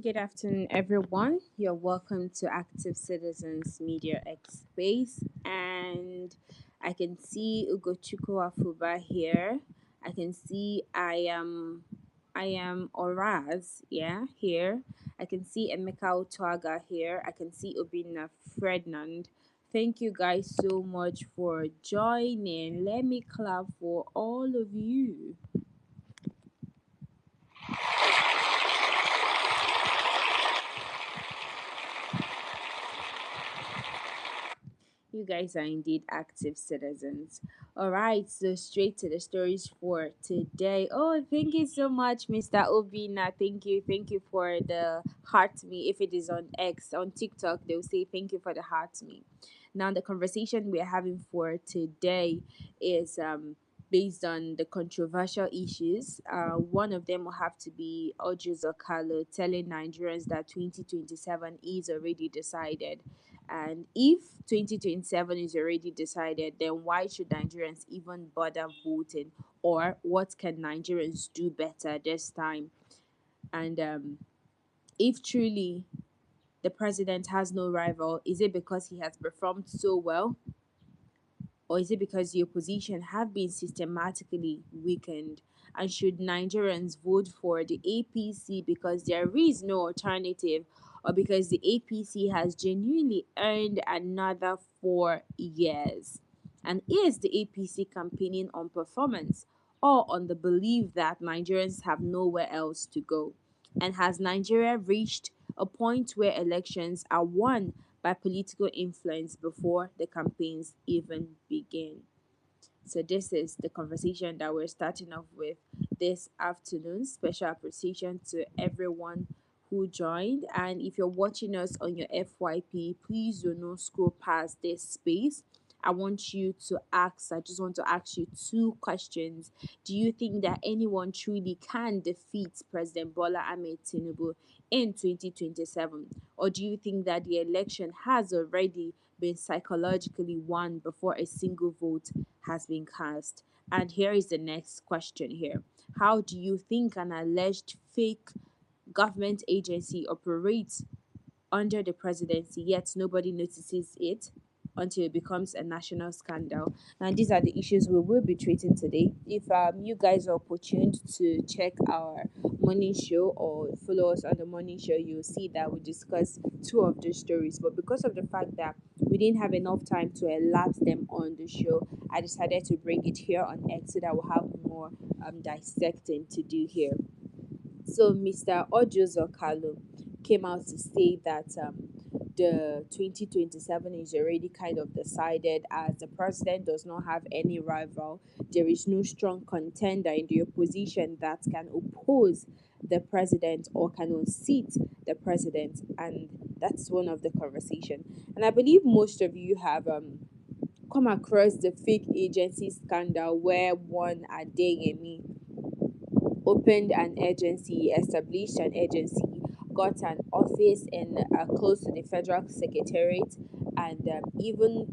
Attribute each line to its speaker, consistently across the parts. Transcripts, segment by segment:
Speaker 1: Good afternoon, everyone. You're welcome to Active Citizens Media X Space, and I can see Ugochukwu Afuba here. I can see I am Oraz, yeah, here. I can see Emeka Otwaga here. I can see Obina Ferdinand. Thank you guys so much for joining. Let me clap for all of you. You guys are indeed active citizens. All right, so straight to the stories for today. Oh, thank you so much, Mr. Obina. Thank you for the heart me. If it is on X, on TikTok, they'll say thank you for the heart me. Now, the conversation we're having for today is based on the controversial issues. One of them will have to be Ojo Zakalo telling Nigerians that 2027 is already decided. And if 2027 is already decided, then why should Nigerians even bother voting? Or what can Nigerians do better this time? And if truly the president has no rival, is it because he has performed so well? Or is it because the opposition have been systematically weakened? And should Nigerians vote for the APC because there is no alternative, or because the APC has genuinely earned another 4 years? And is the APC campaigning on performance or on the belief that Nigerians have nowhere else to go? And has Nigeria reached a point where elections are won by political influence before the campaigns even begin? So, this is the conversation that we're starting off with this afternoon. Special appreciation to everyone who joined. And if you're watching us on your FYP, please do not scroll past this space. I just want to ask you two questions. Do you think that anyone truly can defeat President Bola Ahmed Tinubu in 2027? Or do you think that the election has already been psychologically won before a single vote has been cast? And here is the next question here. How do you think an alleged fake government agency operates under the presidency, yet nobody notices it until it becomes a national scandal? And these are the issues we will be treating today. If you guys are opportuned to check our morning show or follow us on the morning show, you'll see that we discuss two of the stories. But because of the fact that we didn't have enough time to elapse them on the show, I decided to bring it here on X so that we'll have more dissecting to do here. So Mr. Ojo Zokalo came out to say that the 2027 is already kind of decided, as the president does not have any rival. There is no strong contender in the opposition that can oppose the president or can unseat the president, and that's one of the conversation. And I believe most of you have come across the fake agency scandal where one Adeyemi opened an agency, established an agency, got an office in close to the federal secretariat, and even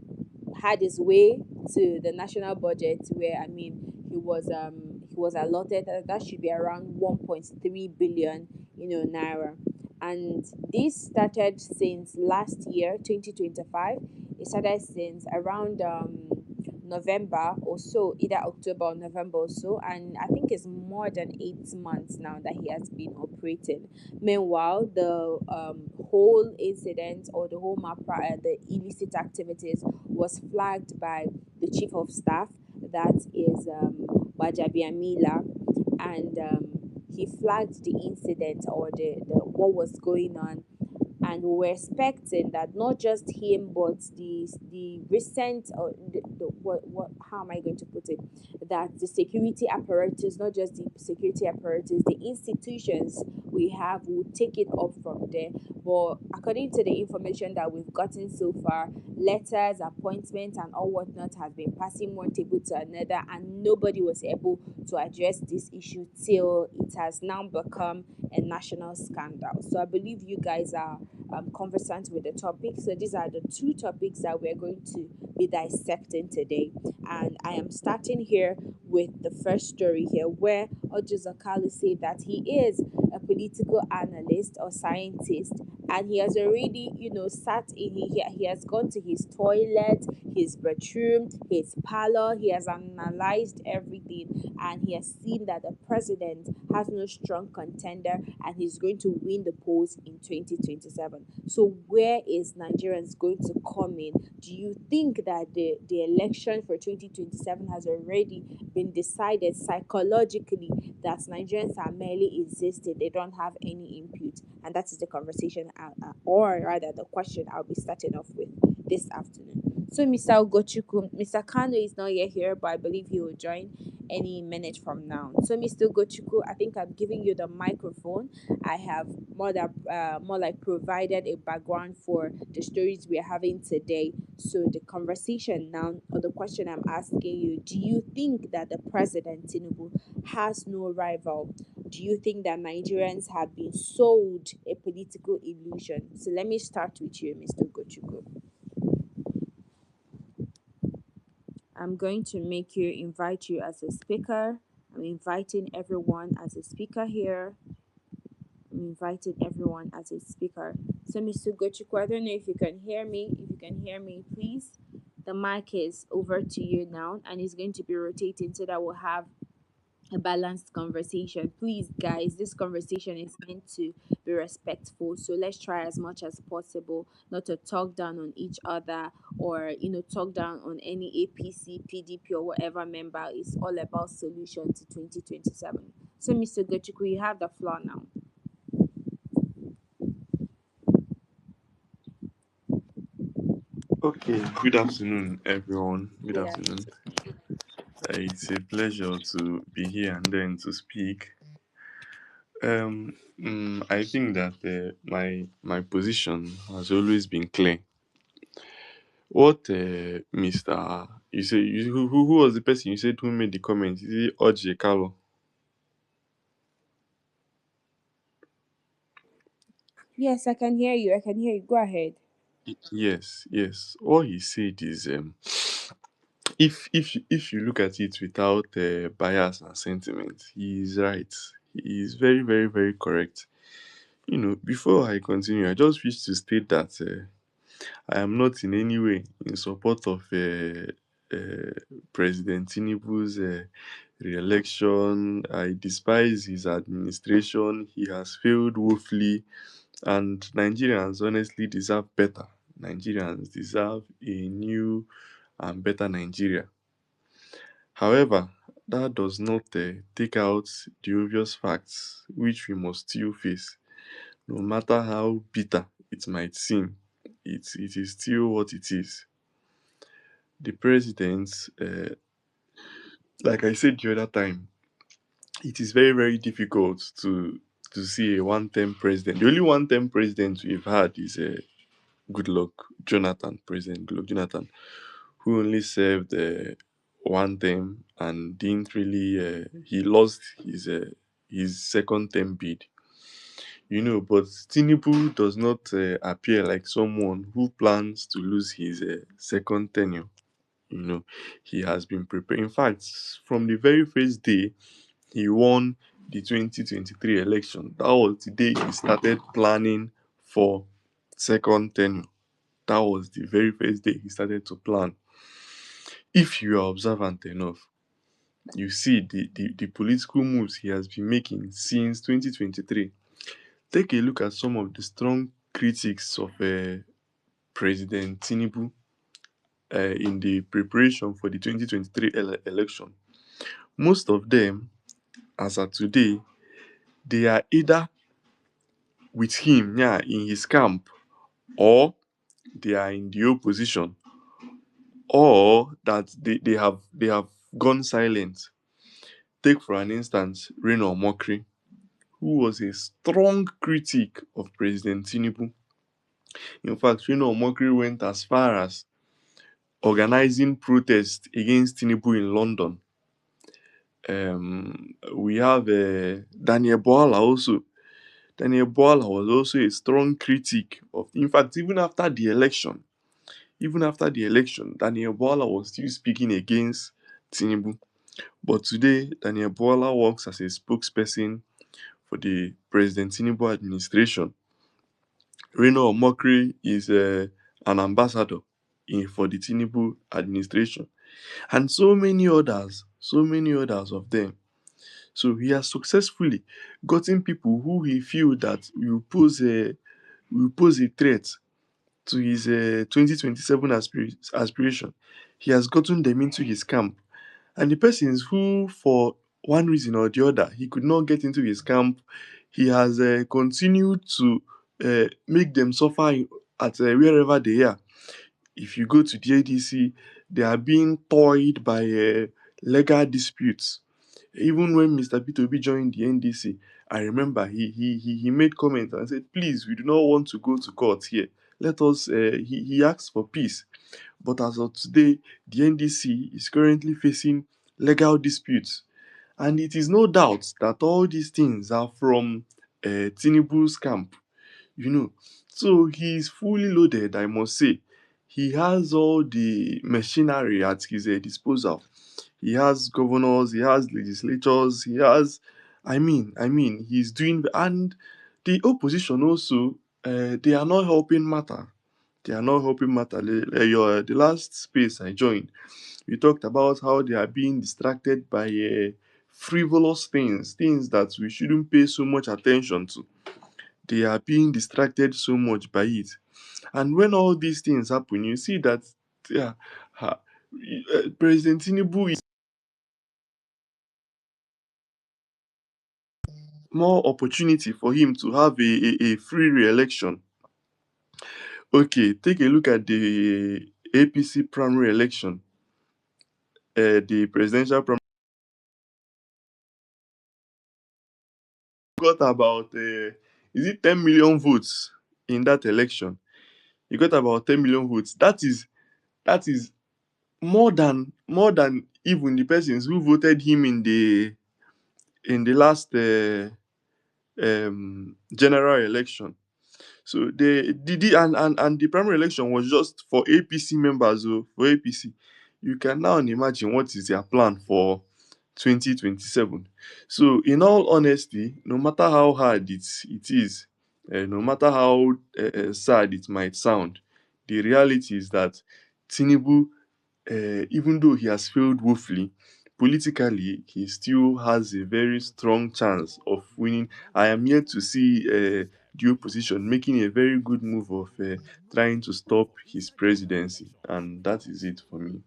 Speaker 1: had his way to the national budget, where he was allotted that should be around 1.3 billion, naira. And this started since last year, 2025. It started since around November or so, either October or November or so, and I think it's more than 8 months now that he has been operating. Meanwhile, the whole incident or the whole the illicit activities was flagged by the chief of staff, that is Bajabiamila, and he flagged the incident or the what was going on, and we were expecting that not just him but the recent or what how am I going to put it, that the security apparatus, not just the security apparatus, the institutions we have will take it up from there. But according to the information that we've gotten so far, letters, appointments, and all whatnot have been passing one table to another, and nobody was able to address this issue till it has now become a national scandal. So I believe you guys are conversant with the topic. So these are the two topics that we're going to be dissecting today. And I am starting here with the first story here, where Ojo Zakali said that he is a political analyst or scientist, and he has already, sat in, he has gone to his toilet, his bathroom, his parlor. He has analyzed everything, and he has seen that the president has no strong contender, and he's going to win the polls in 2027. So where is Nigerians going to come in? Do you think that the election for 2027 has already been decided psychologically, that Nigerians are merely existing, they don't have any input? And that is the conversation, or rather the question I'll be starting off with this afternoon. So Mr. Ugochukwu, Mr. Kano is not yet here, but I believe he will join any minute from now. So Mr. Ugochukwu, I think I'm giving you the microphone. I have more like provided a background for the stories we are having today. So the conversation now, or the question I'm asking you: do you think that the president Tinubu has no rival? Do you think that Nigerians have been sold a political illusion? So let me start with you, Mr. Gochuku. I'm going to invite you as a speaker. I'm inviting everyone as a speaker here. I'm inviting everyone as a speaker. So, Mr. Gochuku, I don't know if you can hear me. If you can hear me, please. The mic is over to you now, and it's going to be rotating so that we'll have a balanced conversation. Please, guys, this conversation is meant to be respectful. So let's try as much as possible not to talk down on each other, or talk down on any APC, PDP, or whatever member. It's all about solution to 2027. So, Mr. Gochuku, you have the floor now.
Speaker 2: Okay, good afternoon, everyone. Good
Speaker 1: Yeah.
Speaker 2: afternoon. It's a pleasure to be here and then to speak. I think that my position has always been clear. What Mr. You say who was the person you said who made the comment? Is it Oji Carlo?
Speaker 1: Yes, I can hear you. I can hear you. Go ahead.
Speaker 2: Yes, yes. All he said is if you look at it without bias and sentiment, he is right. He is very very very correct. Before I continue, I just wish to state that I am not in any way in support of uh, President Tinubu's re-election. I despise his administration. He has failed woefully, and Nigerians honestly deserve better. Nigerians deserve a new and better Nigeria. However, that does not take out the obvious facts which we must still face. No matter how bitter it might seem, it is still what it is. The president, like I said the other time, it is very, very difficult to see a one-term president. The only one-term president we've had is Goodluck Jonathan, President Goodluck Jonathan, who only served one term and didn't really. He lost his second term bid. But Tinubu does not appear like someone who plans to lose his second tenure. You know, he has been preparing. In fact, from the very first day he won the 2023 election, that was the day he started planning for second tenure. That was the very first day he started to plan. If you are observant enough, you see the political moves he has been making since 2023. Take a look at some of the strong critics of President Tinubu in the preparation for the 2023 election. Most of them, as of today, they are either with him, yeah, in his camp, or they are in the opposition, or that they have gone silent. Take for an instance Reno Omokri, who was a strong critic of President Tinubu. In fact, Reno Omokri went as far as organizing protests against Tinubu in London. We have Daniel Boala also. Daniel Boala was also a strong critic of. In fact, even after the election, Daniel Boala was still speaking against Tinubu. But today, Daniel Boala works as a spokesperson for the President Tinubu administration. Reno Omokri is an ambassador for the Tinubu administration, and so many others of them. So he has successfully gotten people who he feel that will pose a threat to his 2027 aspiration. He has gotten them into his camp, and the persons who, for one reason or the other, he could not get into his camp, he has continued to make them suffer at wherever they are. If you go to the ADC, they are being toyed by legal disputes. Even when Mr. P2B joined the NDC, I remember he made comments and said, please, we do not want to go to court here. Let us, he asked for peace. But as of today, the NDC is currently facing legal disputes. And it is no doubt that all these things are from Tinubu's camp, you know. So he is fully loaded, I must say. He has all the machinery at his disposal. He has governors, he has legislators, he has, he's doing, and the opposition also, they are not helping matter. They are not helping matter. The last space I joined, we talked about how they are being distracted by frivolous things, things that we shouldn't pay so much attention to. They are being distracted so much by it. And when all these things happen, you see that yeah, President Tinubu is more opportunity for him to have a free re-election. Okay, take a look at the APC primary election, the presidential primary. Got about is it 10 million votes in that election? He got about 10 million votes. That is more than even the persons who voted him in the last general election. So and the primary election was just for APC members. Oh, for APC, you can now imagine what is their plan for 2027. So, in all honesty, no matter how hard it is, no matter how sad it might sound, the reality is that Tinubu, even though he has failed woefully, politically, he still has a very strong chance of winning. I am yet to see the opposition making a very good move of trying to stop his presidency, and that is it for me.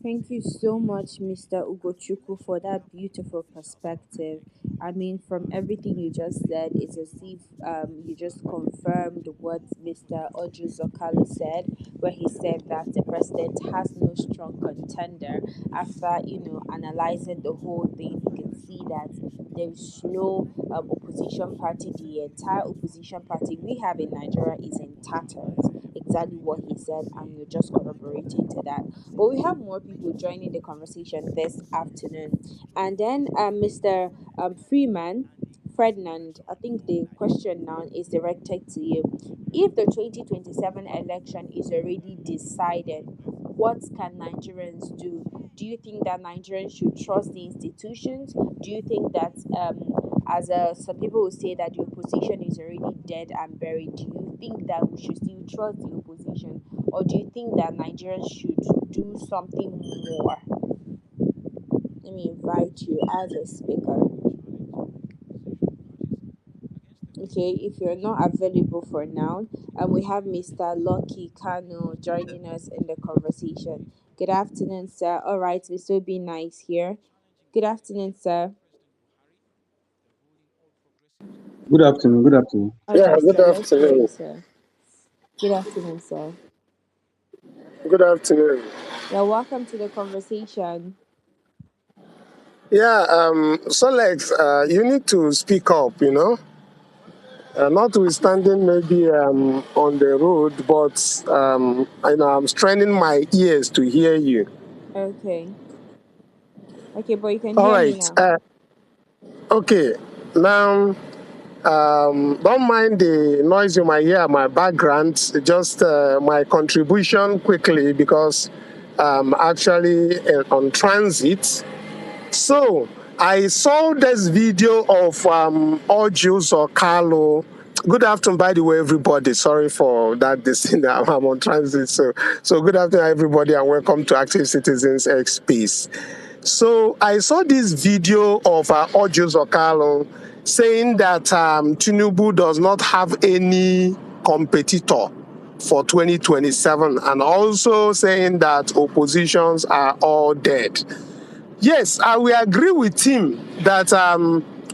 Speaker 1: Thank you so much, Mr. Ugochukwu, for that beautiful perspective. I mean, from everything you just said, it's as if you just confirmed what Mr. Oju Zokalo said, where he said that the president has no strong contender. After, analyzing the whole thing, you can see that there is no opposition party. The entire opposition party we have in Nigeria is in tatters. Exactly what he said, and you're just corroborating to that. But we have more people joining the conversation this afternoon. And then Mr. Freeman, Ferdinand, I think the question now is directed to you. If the 2027 election is already decided, what can Nigerians do? Do you think that Nigerians should trust the institutions? Do you think that, some people will say that the opposition is already dead and buried, do you think that we should still trust the opposition? Or do you think that Nigerians should do something more? Let me invite you as a speaker. Okay, if you're not available for now, and we have Mr. Lucky Kano joining us in the conversation. Good afternoon, sir. All right, this will be nice here. Good afternoon, sir.
Speaker 3: Good afternoon. Good afternoon.
Speaker 1: All
Speaker 4: Yeah,
Speaker 1: right,
Speaker 4: good
Speaker 1: sir. Let's hear you,
Speaker 4: afternoon.
Speaker 1: sir. Good afternoon, sir.
Speaker 4: Good afternoon.
Speaker 1: Yeah, welcome to the conversation.
Speaker 4: Yeah, Solex, you need to speak up, notwithstanding maybe on the road, but I'm straining my ears to hear you.
Speaker 1: Okay. Okay, but you can
Speaker 4: All
Speaker 1: hear me
Speaker 4: right.
Speaker 1: now.
Speaker 4: Okay. Now, Don't mind the noise you might hear in my background. Just my contribution quickly because I'm actually on transit. So I saw this video of Ojus or Carlo. Good afternoon, by the way, everybody. Sorry for that. This thing that I'm on transit. So good afternoon, everybody, and welcome to Active Citizens X Space. So I saw this video of Ojus or Carlo saying that Tinubu does not have any competitor for 2027, and also saying that oppositions are all dead. Yes, I will agree with him that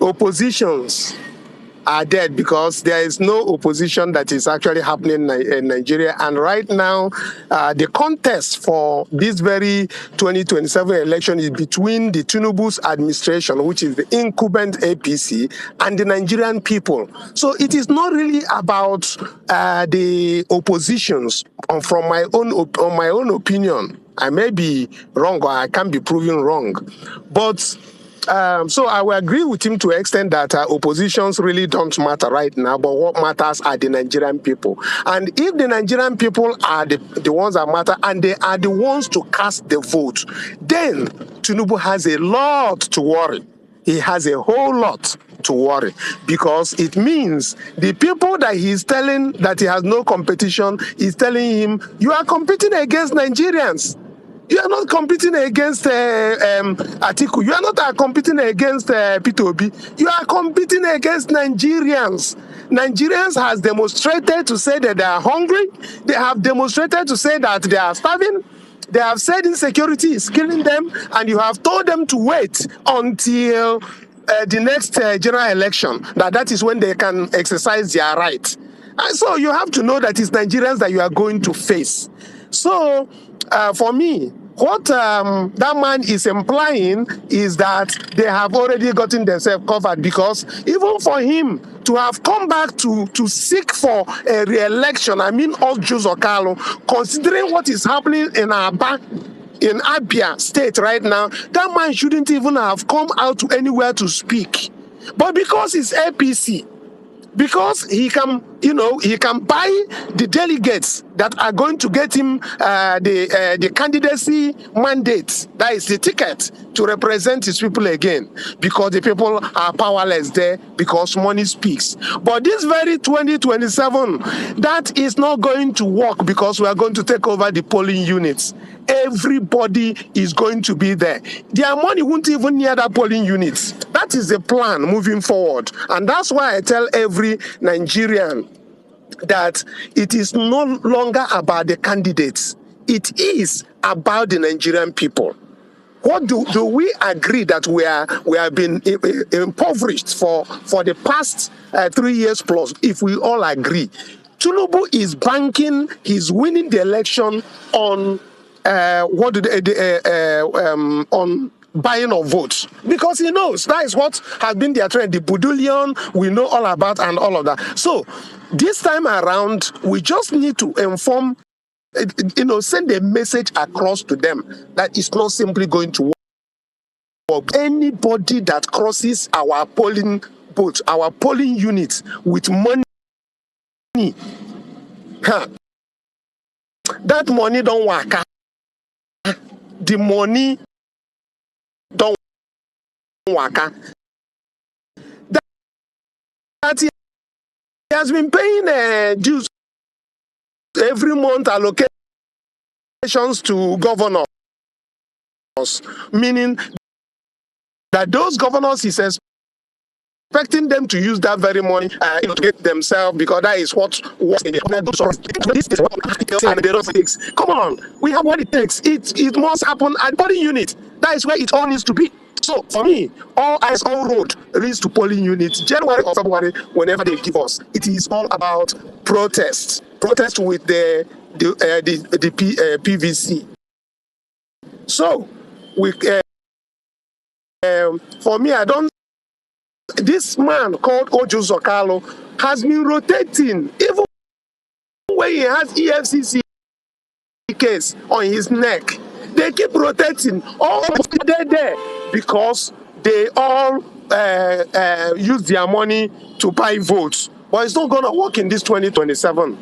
Speaker 4: oppositions are dead because there is no opposition that is actually happening in Nigeria. And right now, the contest for this very 2027 election is between the Tinubu's administration, which is the incumbent APC, and the Nigerian people. So it is not really about the oppositions. From my own opinion, I may be wrong or I can be proven wrong, but so I will agree with him to the extent that oppositions really don't matter right now, but what matters are the Nigerian people. And if the Nigerian people are the ones that matter and they are the ones to cast the vote, then Tinubu has a lot to worry. He has a whole lot to worry because it means the people that he's telling that he has no competition is telling him, you are competing against Nigerians. You are not competing against Atiku. You are not competing against Peter Obi. You are competing against Nigerians. Nigerians has demonstrated to say that they are hungry. They have demonstrated to say that they are starving. They have said insecurity is killing them, and you have told them to wait until the next general election. That is when they can exercise their right. And so you have to know that it's Nigerians that you are going to face. So for me, what that man is implying is that they have already gotten themselves covered, because even for him to have come back to seek for a re-election, I mean, Ojus Okalo, considering what is happening in Abia State right now, that man shouldn't even have come out to anywhere to speak. But because it's APC, because he can, he can buy the delegates that are going to get him the candidacy mandate, that is the ticket to represent his people again, because the people are powerless there because money speaks. But this very 2027, that is not going to work because we are going to take over the polling units. Everybody is going to be there. Their money won't even near that polling units. That is the plan moving forward. And that's why I tell every Nigerian that it is no longer about the candidates. It is about the Nigerian people. What do we agree that we have been impoverished for the past 3 years plus? If we all agree, Tinubu is banking his winning the election on on buying of votes, because he knows that is what has been their trend. The Budulion we know all about and all of that. So this time around, we just need to inform, send a message across to them that it's not simply going to work. Anybody that crosses our polling booth, our polling units with money, that money don't work. The money don't work. That he has been paying dues every month, allocations to governors, meaning that those governors is expecting them to use that very money to get themselves, because that is what was in the this is what and they don't takes. Come on, we have what it takes. It must happen at body unit. That is where it all needs to be. So for me, all eyes on road leads to polling units, January or February, whenever they give us. It is all about protest with the PVC. So we for me, I don't. This man called Ojus Okalo has been rotating, even when he has EFCC case on his neck. They keep rotating. All they're there because they all use their money to buy votes. But it's not going to work in this 2027.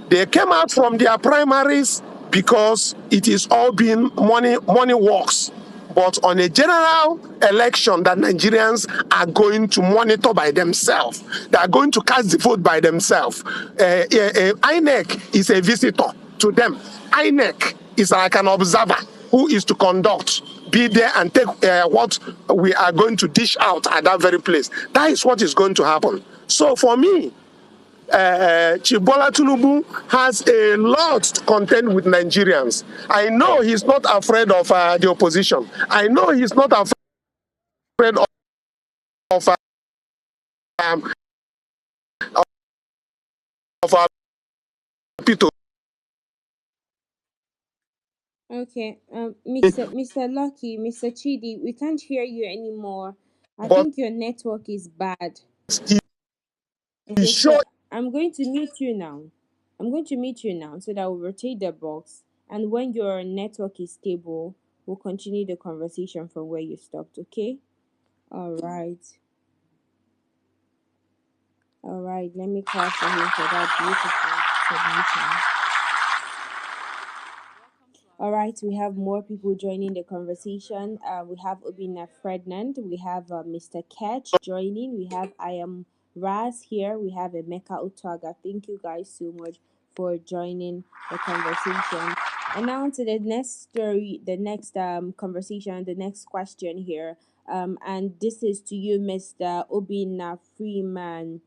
Speaker 4: They came out from their primaries because it is all being money works. But on a general election that Nigerians are going to monitor by themselves, they are going to cast the vote by themselves. INEC is a visitor to them. INEC is like an observer who is to conduct, be there and take what we are going to dish out at that very place. That is what is going to happen. So for me, Chibola Tinubu has a lot to contend with Nigerians. I know he's not afraid of the opposition. I know he's not afraid of um, of people.
Speaker 1: Okay, Mr. Lucky, Mr. Chidi, we can't hear you anymore. I
Speaker 4: But
Speaker 1: think your network is bad.
Speaker 4: he
Speaker 1: Okay, so
Speaker 4: showed
Speaker 1: I'm going to mute you now. I'm going to mute you now so that we'll rotate the box. And when your network is stable, we'll continue the conversation from where you stopped, okay? All right. All right. Let me clap for him for that beautiful submission. All right, we have more people joining the conversation. We have Obina Ferdinand, we have Mr. Ketch joining, we have I am Raz here, we have Emeka Utwaga. Thank you guys so much for joining the conversation. And now to the next story, the next conversation, the next question here. And this is to you, Mr. Obina Freeman.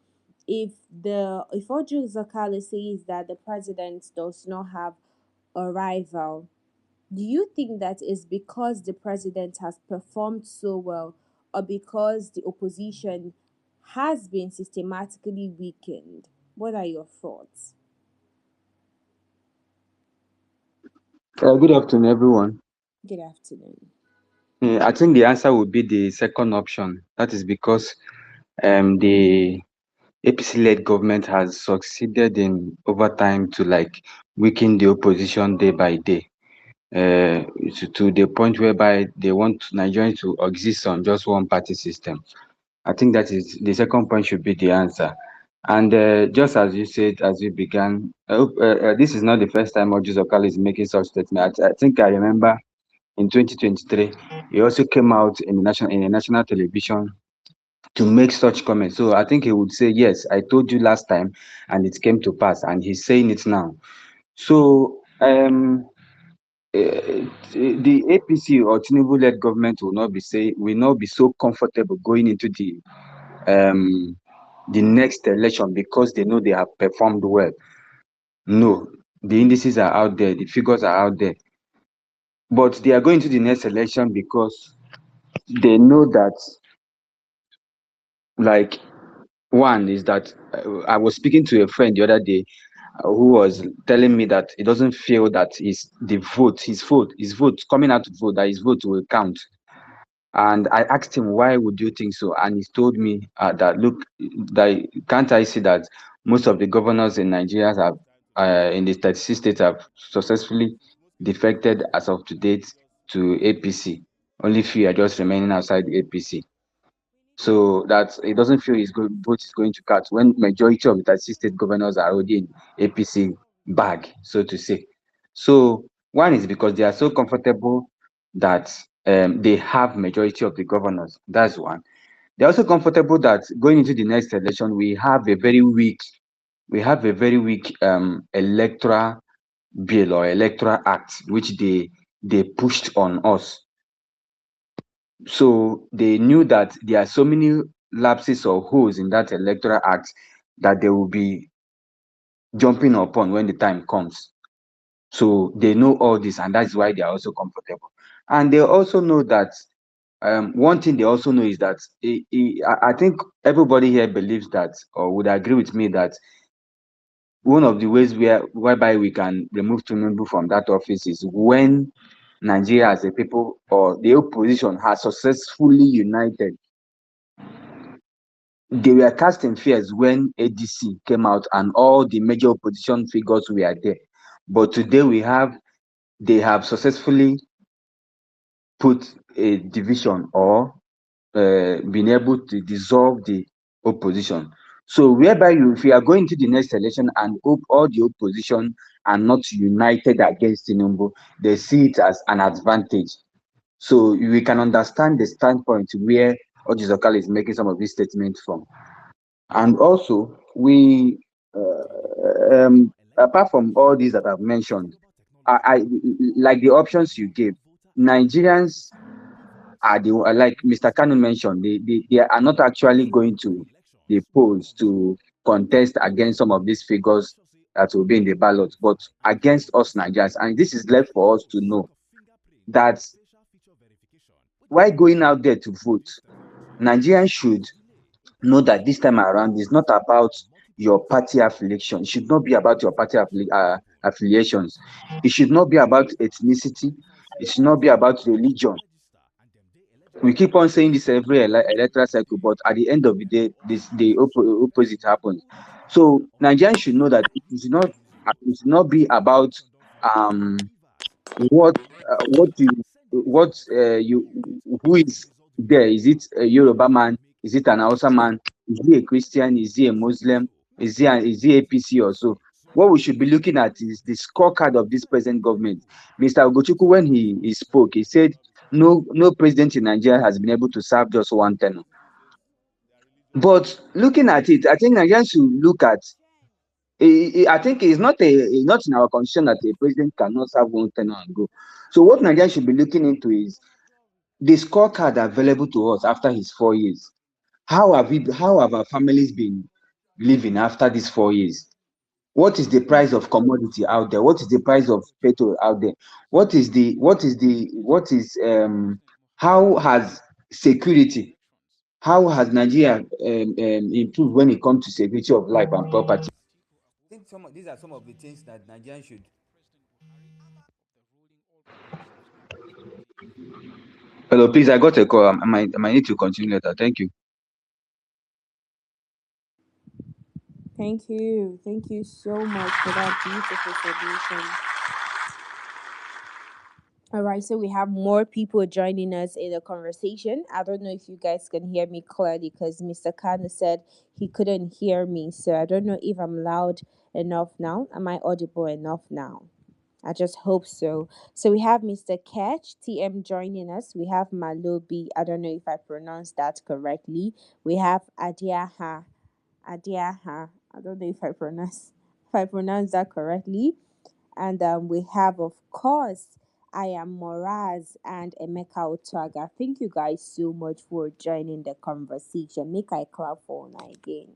Speaker 1: If Ojo Zakala says that the president does not have a rival, do you think that is because the president has performed so well, or because the opposition has been systematically weakened? What are your thoughts?
Speaker 3: Good afternoon, everyone.
Speaker 1: Good afternoon.
Speaker 3: I think the answer would be the second option. That is because the APC-led government has succeeded in over time to weaken the opposition day by day, to the point whereby they want Nigerians to exist on just one party system. I think that is the second point should be the answer. And just as you said, as we began, this is not the first time Ojo Okala is making such statement. I think I remember in 2023, he also came out in a national television to make such comments. So I think he would say, yes, I told you last time and it came to pass, and he's saying it now. So the APC or Tinubu-led government will not be so comfortable going into the next election because they know they have performed well. No, the indices are out there, the figures are out there. But they are going to the next election because they know that, one is that I was speaking to a friend the other day who was telling me that he doesn't feel that his vote coming out to vote, that his vote will count. And I asked him, why would you think so? And he told me that, look, that can't I see that most of the governors in Nigeria have, in the 36 states, have successfully defected as of to date to APC. Only few are just remaining outside the APC. So that he doesn't feel his vote is going to cut when majority of the 36 state governors are already in APC bag, so to say. So one is because they are so comfortable that they have majority of the governors. That's one. They're also comfortable that going into the next election, we have a very weak electoral bill or electoral act which they pushed on us. So they knew that there are so many lapses or holes in that electoral act that they will be jumping upon when the time comes. So they know all this, and that's why they are also comfortable. And they also know that one thing they also know is that I think everybody here believes that, or would agree with me that one of the ways whereby we can remove Tinubu from that office is when Nigeria as a people or the opposition has successfully united. They were casting fears when ADC came out and all the major opposition figures were there. But today they have successfully put a division or been able to dissolve the opposition. So whereby if you are going to the next election and hope all the opposition are not united against Tinubu, they see it as an advantage. So we can understand the standpoint where Ojizokal is making some of these statements from. And also, apart from all these that I've mentioned, I like the options you gave. Nigerians are the like Mr. Kanu mentioned, they are not actually going to the polls to contest against some of these figures that will be in the ballot, but against us Nigerians. And this is left for us to know that while going out there to vote, Nigerians should know that this time around is not about your party affiliation. It should not be about your party affiliations. It should not be about ethnicity. It should not be about religion. We keep on saying this every electoral cycle, but at the end of the day, the opposite happens. So Nigerians should know that it should not be about um what you who is there. Is it a Yoruba man? Is it an Hausa man? Is he a Christian? Is he a Muslim? Is he APC or so? What we should be looking at is the scorecard of this present government. Mr. Ogochukwu, when he spoke, he said no president in Nigeria has been able to serve just one term. But looking at it, I think Nigerians should look at. I think it's not in our constitution that a president cannot serve one term and go. So what Nigerians should be looking into is the scorecard available to us after his 4 years. How have our families been living after these 4 years? What is the price of commodity out there? What is the price of petrol out there? How has security, how has Nigeria improved when it comes to security of life and property?
Speaker 5: I think these are some of the things that Nigerians should.
Speaker 3: Hello, please, I got a call. I might need to continue later. Thank you.
Speaker 1: Thank you. Thank you so much for that beautiful submission. All right, so we have more people joining us in the conversation. I don't know if you guys can hear me clearly because Mr. Kano said he couldn't hear me. So I don't know if I'm loud enough now. Am I audible enough now? I just hope so. So we have Mr. Ketch TM joining us. We have Malobi. I don't know if I pronounced that correctly. We have Adiaha. Adiaha. I don't know if I pronounced that correctly. And we have, of course, I am Moraz and Emeka Otaga. Thank you guys so much for joining the conversation. Make I clap for now again.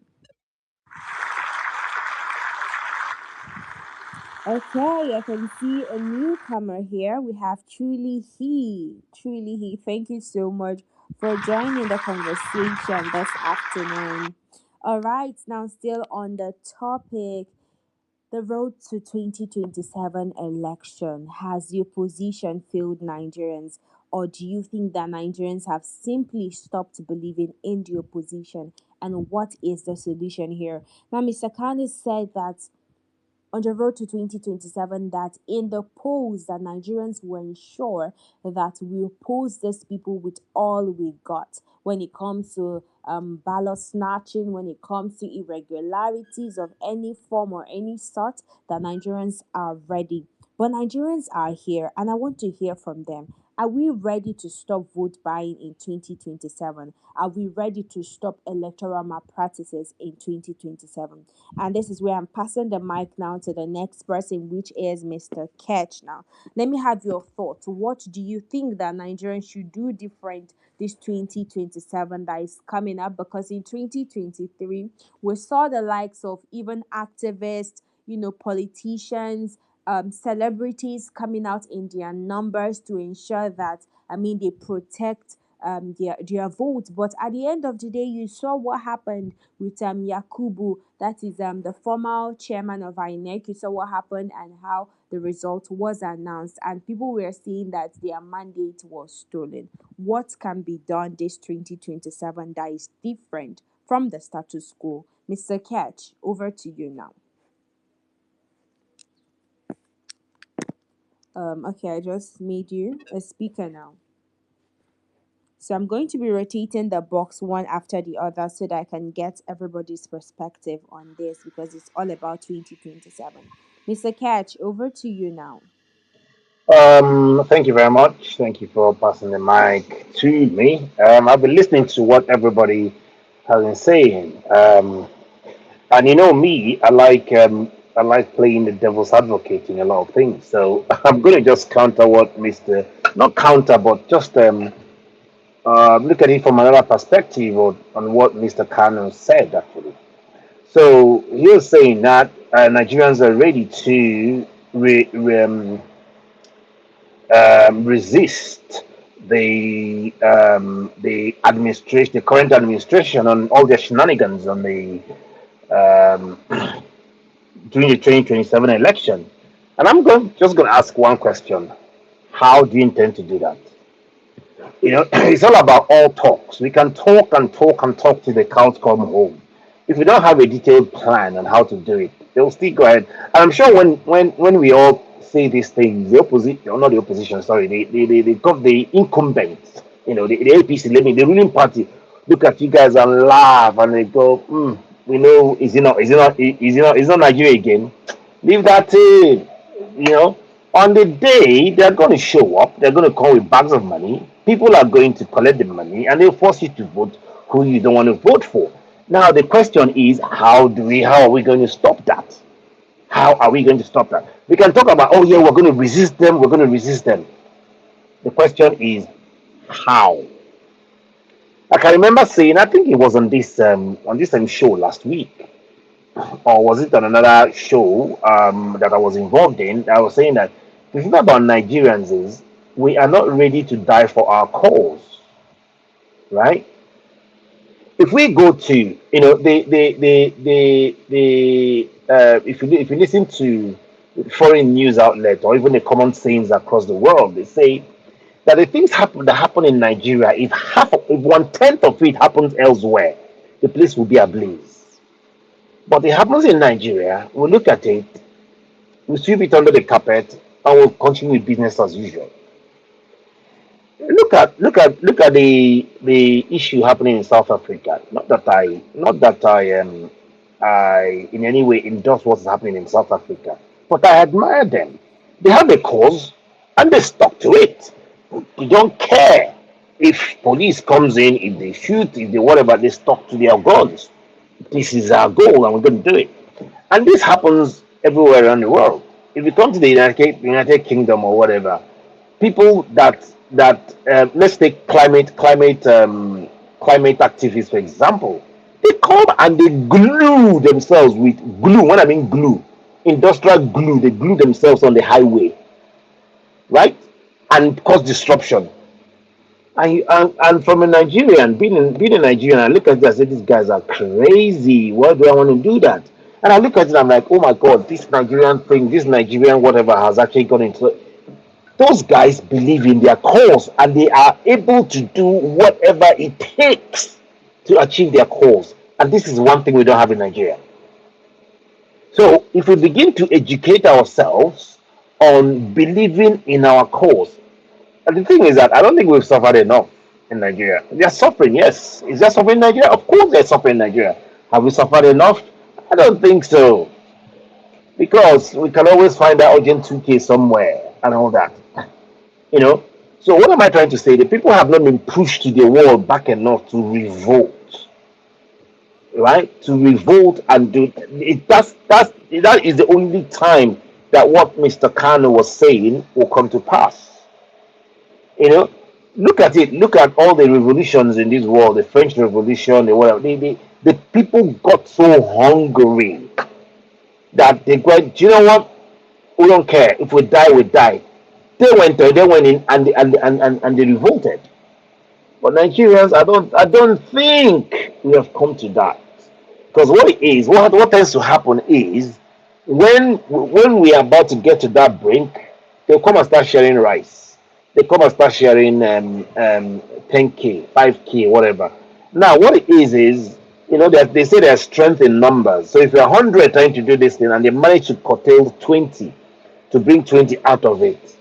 Speaker 1: Okay, I can see a newcomer here. We have Truly He. Truly He. Thank you so much for joining the conversation this afternoon. All right, now still on the topic. The road to 2027 election, has the opposition failed Nigerians, or do you think that Nigerians have simply stopped believing in the opposition? And what is the solution here? Now, Mr. Khan said that on the road to 2027, that in the polls that Nigerians will ensure that we oppose these people with all we got when it comes to ballot snatching, when it comes to irregularities of any form or any sort, that Nigerians are ready. But Nigerians are here, and I want to hear from them. Are we ready to stop vote buying in 2027? Are we ready to stop electoral malpractices in 2027? And this is where I'm passing the mic now to the next person, which is Mr. Ketch. Now, let me have your thoughts. What do you think that Nigerians should do different this 2027 that is coming up? Because in 2023, we saw the likes of even activists, politicians, celebrities coming out in their numbers to ensure that, they protect their votes. But at the end of the day, you saw what happened with Yakubu, that is the former chairman of INEC. You saw what happened and how the result was announced, and people were saying that their mandate was stolen. What can be done this 2027 that is different from the status quo? Mr. Catch, over to you now. Okay, I just made you a speaker now. So I'm going to be rotating the box one after the other so that I can get everybody's perspective on this because it's all about 2027. Mr. Catch, over to you now.
Speaker 6: Thank you very much. Thank you for passing the mic to me. I've been listening to what everybody has been saying. And you know me, I like playing the devil's advocate in a lot of things. So I'm going to just counter what Mr. Not counter, but just look at it from another perspective on what Mr. Kano said actually. So he was saying that Nigerians are ready to resist the administration, the current administration, on all their shenanigans on the um, during the 2027 election. And just going to ask one question: how do you intend to do that? You know, it's all about all talks. We can talk and talk and talk till the cows come home. If we don't have a detailed plan on how to do it, they'll still go ahead. And I'm sure when we all say these things, the opposition, or not the opposition, sorry, they got the incumbents, you know, the APC, the ruling party, look at you guys and laugh and they go, we know, is it not Nigeria again? Leave that in, you know. On the day they're going to show up, they're going to come with bags of money. People are going to collect the money and they'll force you to vote who you don't want to vote for. Now the question is, how are we going to stop that? How are we going to stop that? We can talk about, oh yeah, we're going to resist them, we're going to resist them. The question is how. I can remember saying, I think it was on this same show last week, or was it on another show that I was involved in? I was saying that the thing about Nigerians is we are not ready to die for our cause, right? If we go to, you know, if you listen to foreign news outlets or even the common sayings across the world, they say that the things that happen in Nigeria, if 1/10 of it happens elsewhere, the place will be ablaze. But it happens in Nigeria, we look at it, we sweep it under the carpet, and we'll continue with business as usual. Look at the issue happening in South Africa. Not that I in any way endorse what's happening in South Africa, but I admire them. They have a cause and they stuck to it. They don't care if police comes in, if they shoot, if they whatever, they stuck to their guns. This is our goal and we're going to do it. And this happens everywhere around the world. If you come to the United Kingdom or whatever, people that let's take climate activists for example, they come and they glue themselves with glue. When I mean glue, industrial glue, they glue themselves on the highway, right, and cause disruption. And from a Nigerian, being a Nigerian, I look at this, I say, these guys are crazy. Why do I want to do that? And I look at it, I'm like, oh my God, this Nigerian thing, this Nigerian whatever has actually gone into. Those guys believe in their cause and they are able to do whatever it takes to achieve their cause. And this is one thing we don't have in Nigeria. So if we begin to educate ourselves on believing in our cause, and the thing is that I don't think we've suffered enough in Nigeria. They are suffering, yes. Is there suffering in Nigeria? Of course they're suffering in Nigeria. Have we suffered enough? I don't think so. Because we can always find that urgent 2K somewhere and all that. You know? So what am I trying to say? The people have not been pushed to the wall back enough to revolt. Right? To revolt and do it. That is the only time that what Mr. Kano was saying will come to pass. You know, look at it. Look at all the revolutions in this world, the French Revolution, the whatever. The people got so hungry that they went, do you know what? We don't care. If we die, we die. They went in and they revolted. But Nigerians, I don't think we have come to that. Because what tends to happen is when we are about to get to that brink, they'll come and start sharing rice. They come and start sharing 10K, 5K, whatever. Now, what it is you know that they say there's strength in numbers. So if you're 100 trying to do this thing and they manage to curtail 20 to bring 20 out of it,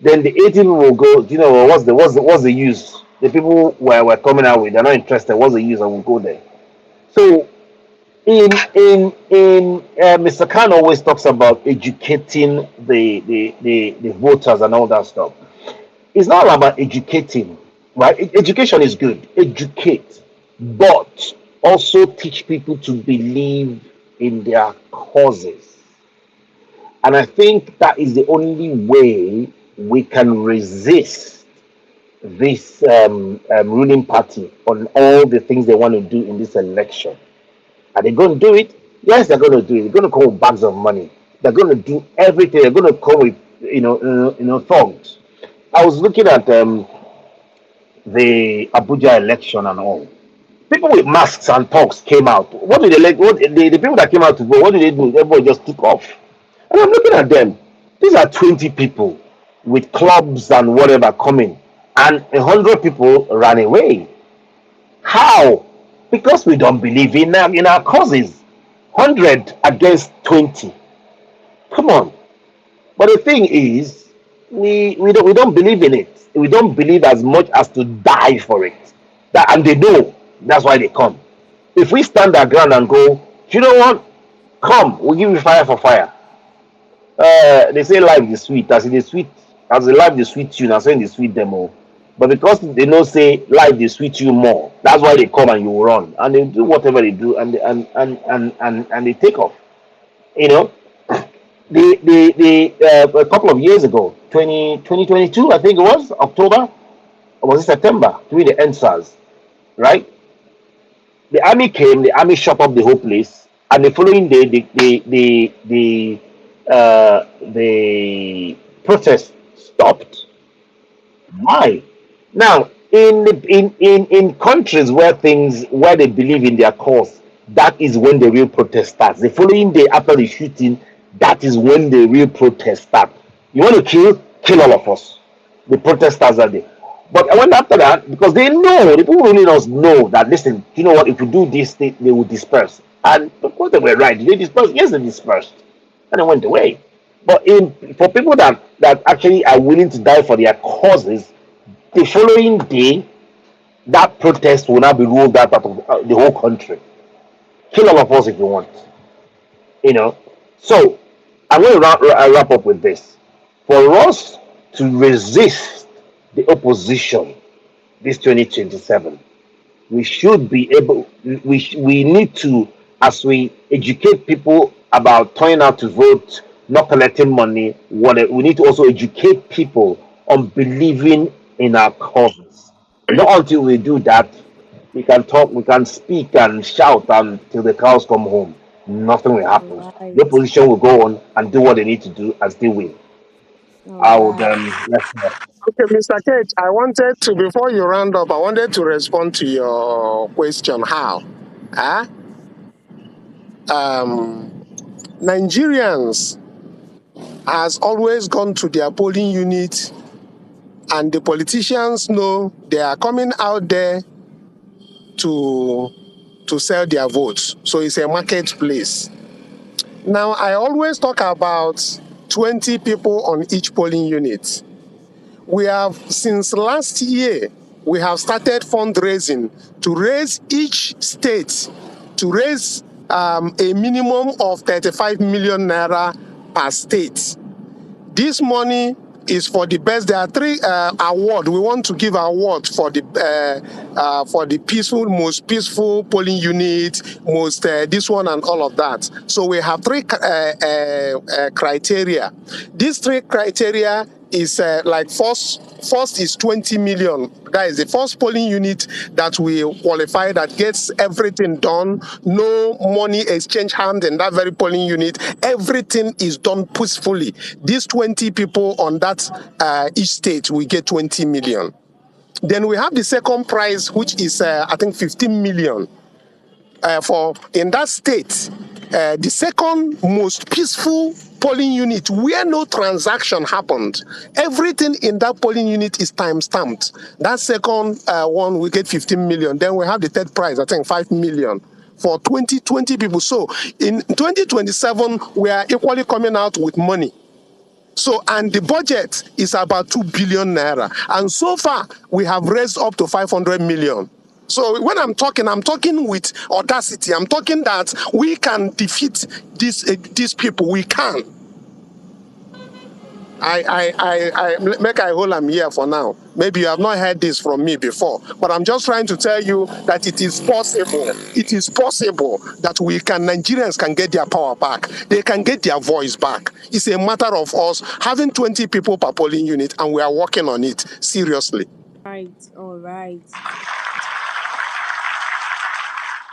Speaker 6: then the 80 people will go. You know what's the use? The people were coming out with, they're not interested. What's the use? I will go there. So Mr. Khan always talks about educating the voters and all that stuff. It's not all about educating, right? Education is good. Educate, but also teach people to believe in their causes. And I think that is the only way we can resist this ruling party on all the things they want to do in this election. Are they going to do it? Yes, they're going to do it. They're going to come with bags of money. They're going to do everything. They're going to come with thugs. I was looking at the Abuja election and all. People with masks and thugs came out. What did they like? What the people that came out to vote? What did they do? Everybody just took off. And I'm looking at them. These are 20 people with clubs and whatever coming, and 100 people ran away. How? Because we don't believe in our causes. 100 against 20. Come on. But the thing is, we don't believe in it. We don't believe as much as to die for it. That, and they know that's why they come. If we stand our ground and go, you know what? Come, we'll give you fire for fire. They say life is sweet. As it is sweet, as the life is sweet you, now saying the sweet demo. But because they know say life is sweet you more, that's why they come and you run and they do whatever they do and they take off. You know, a couple of years ago, 2022, I think it was October, or was it September, during the NSAS, right? The army came, the army shut up the whole place, and the following day, the protest stopped. Why? Now, in countries where they believe in their cause, that is when the real protest starts. The following day after the shooting, that is when the real protest starts. You want to kill all of us. The protesters are there. But I went after that because they know, the people really does know that, listen, you know what, if you do this, they will disperse. And of course they were right. Did they disperse? Yes, they dispersed. And they went away. But for people that actually are willing to die for their causes, the following day, that protest will now be rolled out of the whole country. Kill all of us if you want. You know. So I'm going to wrap up with this. For us to resist the opposition this 2027, we should be able. We need to, as we educate people about turning out to vote, not collecting money. We need to also educate people on believing in our causes. Not until we do that, we can talk, we can speak and shout until the cows come home. Nothing will happen.
Speaker 1: All
Speaker 6: The
Speaker 1: right.
Speaker 6: opposition will go on and do what they need to do as they win.
Speaker 1: All
Speaker 6: I would
Speaker 1: right.
Speaker 6: let's
Speaker 4: Okay, Mr. Cage, I wanted to, before you round up, I wanted to respond to your question. How? Huh? Nigerians has always gone to their polling unit, and the politicians know they are coming out there to sell their votes. So it's a marketplace. Now, I always talk about 20 people on each polling unit. We have, since last year, we have started fundraising to raise each state to raise a minimum of 35 million naira per state. This money is for the best. There are three awards. We want to give award for the most peaceful polling unit, most this one and all of that. So we have three criteria. These three criteria is like first is 20 million. That is the first polling unit that we qualify that gets everything done. No money exchange hand in that very polling unit. Everything is done peacefully. These 20 people on that each state will get 20 million. Then we have the second prize, which is I think 15 million for in that state. The second most peaceful polling unit where no transaction happened. Everything in that polling unit is time stamped. That second one we get 15 million. Then we have the third prize, I think 5 million for 20 people. So in 2027, we are equally coming out with money. So, and the budget is about 2 billion naira. And so far, we have raised up to 500 million. So when I'm talking with audacity. I'm talking that we can defeat these people. We can. Make I hold am here for now. Maybe you have not heard this from me before, but I'm just trying to tell you that it is possible. It is possible that Nigerians can get their power back. They can get their voice back. It's a matter of us having 20 people per polling unit, and we are working on it seriously.
Speaker 1: Right, all right.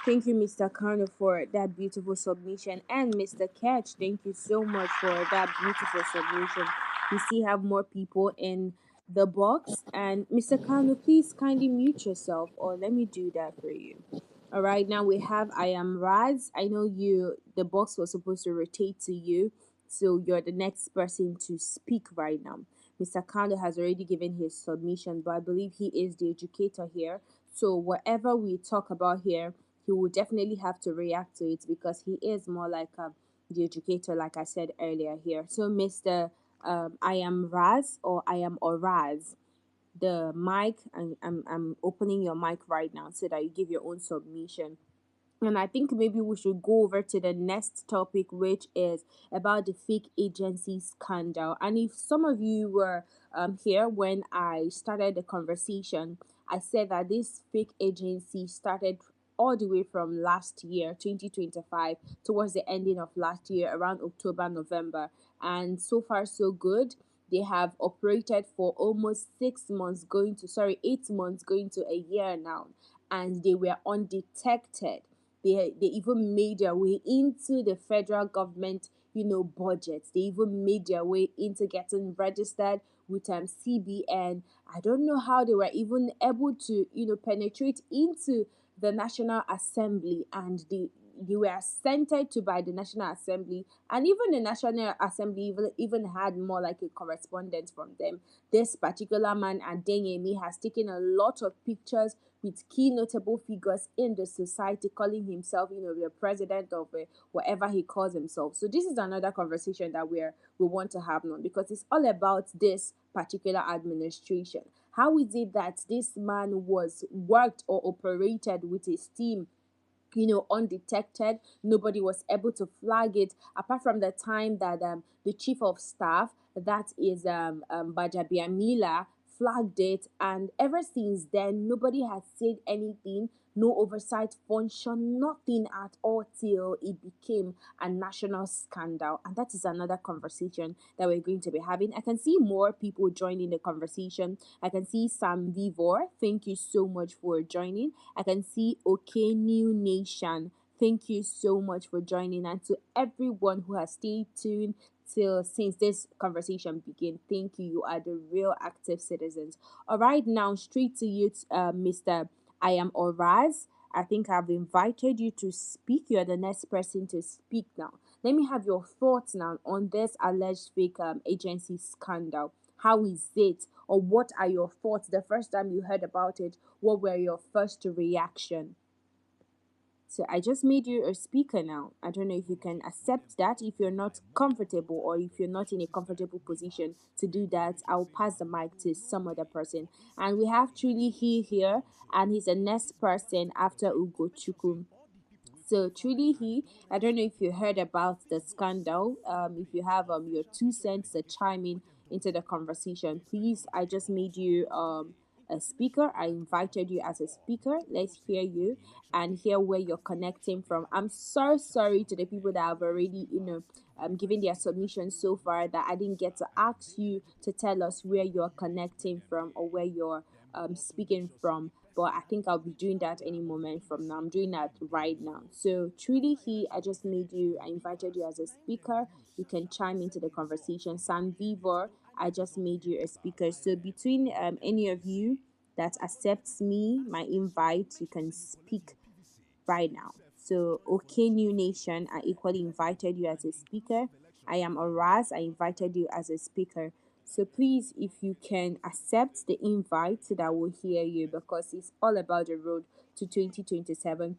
Speaker 1: Thank you, Mr. Kano, for that beautiful submission. And Mr. Catch, thank you so much for that beautiful submission. We still have more people in the box. And Mr. Kano, please kindly mute yourself, or let me do that for you. All right, now we have I am Raz. I know the box was supposed to rotate to you, so you're the next person to speak right now. Mr. Kano has already given his submission, but I believe he is the educator here. So whatever we talk about here, he will definitely have to react to it because he is more like the educator, like I said earlier here. So, Mr. I am Raz or I am Oraz. The mic, and I'm opening your mic right now so that you give your own submission. And I think maybe we should go over to the next topic, which is about the fake agency scandal. And if some of you were here when I started the conversation, I said that this fake agency started all the way from last year, 2025, towards the ending of last year, around October, November. And so far, so good. They have operated for almost 6 months, 8 months, going to a year now, and they were undetected. They even made their way into the federal government, budgets. They even made their way into getting registered with CBN. I don't know how they were even able to, penetrate into the National Assembly, and they were centered to by the National Assembly, and even the National Assembly even had more like a correspondence from them. This particular man, Adeyemi, has taken a lot of pictures with key notable figures in the society, calling himself, the president of whatever he calls himself. So this is another conversation that we want to have now, because it's all about this particular administration. How is it that this man was worked or operated with his team, undetected? Nobody was able to flag it apart from the time that the chief of staff, that is Bajabiamila, flagged it, and ever since then nobody has said anything. No oversight function, nothing at all, till it became a national scandal. And that is another conversation that we're going to be having. I can see more people joining the conversation. I can see Sam Vivor, thank you so much for joining. I can see OK New Nation. Thank you so much for joining, and to everyone who has stayed tuned till since this conversation began. Thank you. You are the real active citizens. All right, now straight to you, Mr. I am Oraz. I think I've invited you to speak. You're the next person to speak now. Let me have your thoughts now on this alleged fake agency scandal. How is it, or what are your thoughts? The first time you heard about it, what were your first reaction? So I just made you a speaker now. I don't know if you can accept that. If you're not comfortable, or if you're not in a comfortable position to do that, I'll pass the mic to some other person. And we have Truly here, and he's the next person after Ugo Chukum. So truly, I don't know if you heard about the scandal. If you have your 2 cents to chime in into the conversation, please. I just made you a speaker. I invited you as a speaker. Let's hear you and hear where you're connecting from. I'm so sorry to the people that have already given their submissions so far, that I didn't get to ask you to tell us where you're connecting from, or where you're speaking from. But I think I'll be doing that any moment from now. I'm doing that right now. So truly, I just made you. I invited you as a speaker. You can chime into the conversation. San Vivor, I just made you a speaker. So between any of you that accepts my invite, you can speak right now. So, OK New Nation, I equally invited you as a speaker. I am Oraz, I invited you as a speaker. So please, if you can accept the invite so that we'll hear you, because it's all about the road to 2027.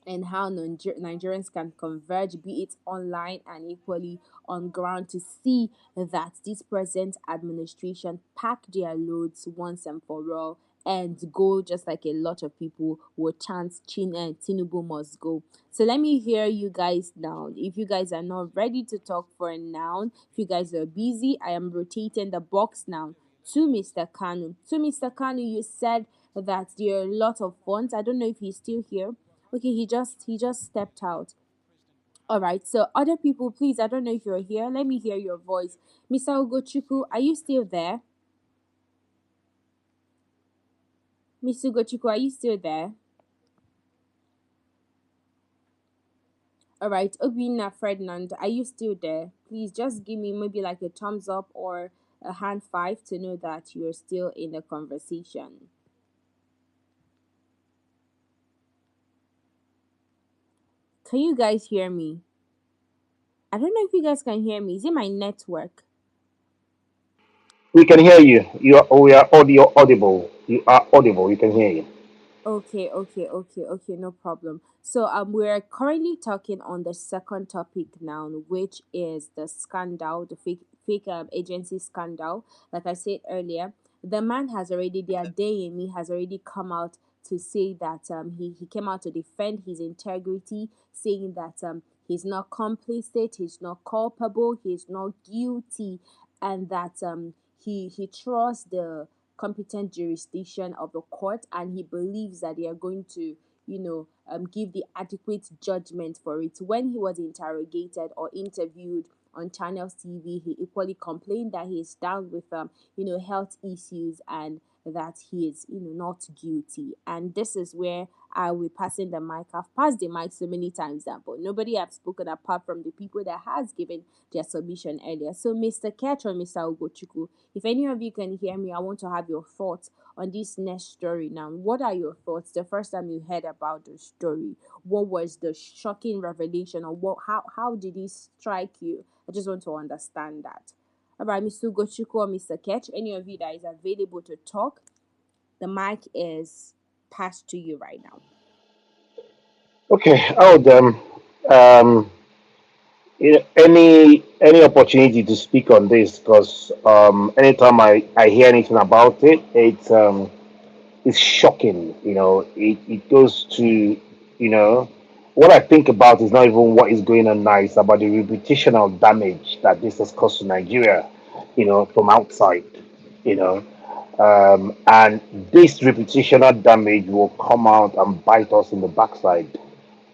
Speaker 1: and how Nigerians can converge, be it online and equally on ground, to see that this present administration pack their loads once and for all and go just like a lot of people will chant Tinubu must go. So let me hear you guys now. If you guys are not ready to talk for now, if you guys are busy, I am rotating the box now to Mr. Kanu. So Mr. Kanu, you said that there are a lot of funds. I don't know if he's still here. Okay, he just stepped out. All right. So other people, please, I don't know if you're here. Let me hear your voice. Mr. Ugochukwu, are you still there? Mr. Ugochukwu, are you still there? All right. Obina Ferdinand, are you still there? Please just give me maybe like a thumbs up or a hand five to know that you're still in the conversation. Can you guys hear me? I don't know if you guys can hear me. Is it my network?
Speaker 6: We can hear you. We are audible. You are audible. We can hear you.
Speaker 1: Okay, no problem. So we're currently talking on the second topic now, which is the scandal, the fake agency scandal. Like I said earlier, the man has already, the Adeyemi has already come out to say that he came out to defend his integrity, saying that he's not complicit, he's not culpable, he's not guilty, and that he trusts the competent jurisdiction of the court, and he believes that they are going to give the adequate judgment for it. When he was interrogated or interviewed on Channels TV, he equally complained that he is down with health issues, and that he is not guilty. And this is where I will passing the mic. I've passed the mic so many times now, but nobody have spoken apart from the people that has given their submission earlier. So Mr. Ketch or Mr. Ugochukwu, if any of you can hear me, I want to have your thoughts on this next story now. What are your thoughts the first time you heard about the story? What was the shocking revelation, or how did it strike you? I just want to understand that. All right, Mr. Ugochukwu or Mr. Ketch, any of you that is available to talk, the mic is passed to you right now.
Speaker 6: Okay. Um, any opportunity to speak on this, because anytime I hear anything about it, it's shocking. It goes to, what I think about is not even what is going on now. It's about the reputational damage that this has caused to Nigeria, from outside. You know, and this reputational damage will come out and bite us in the backside.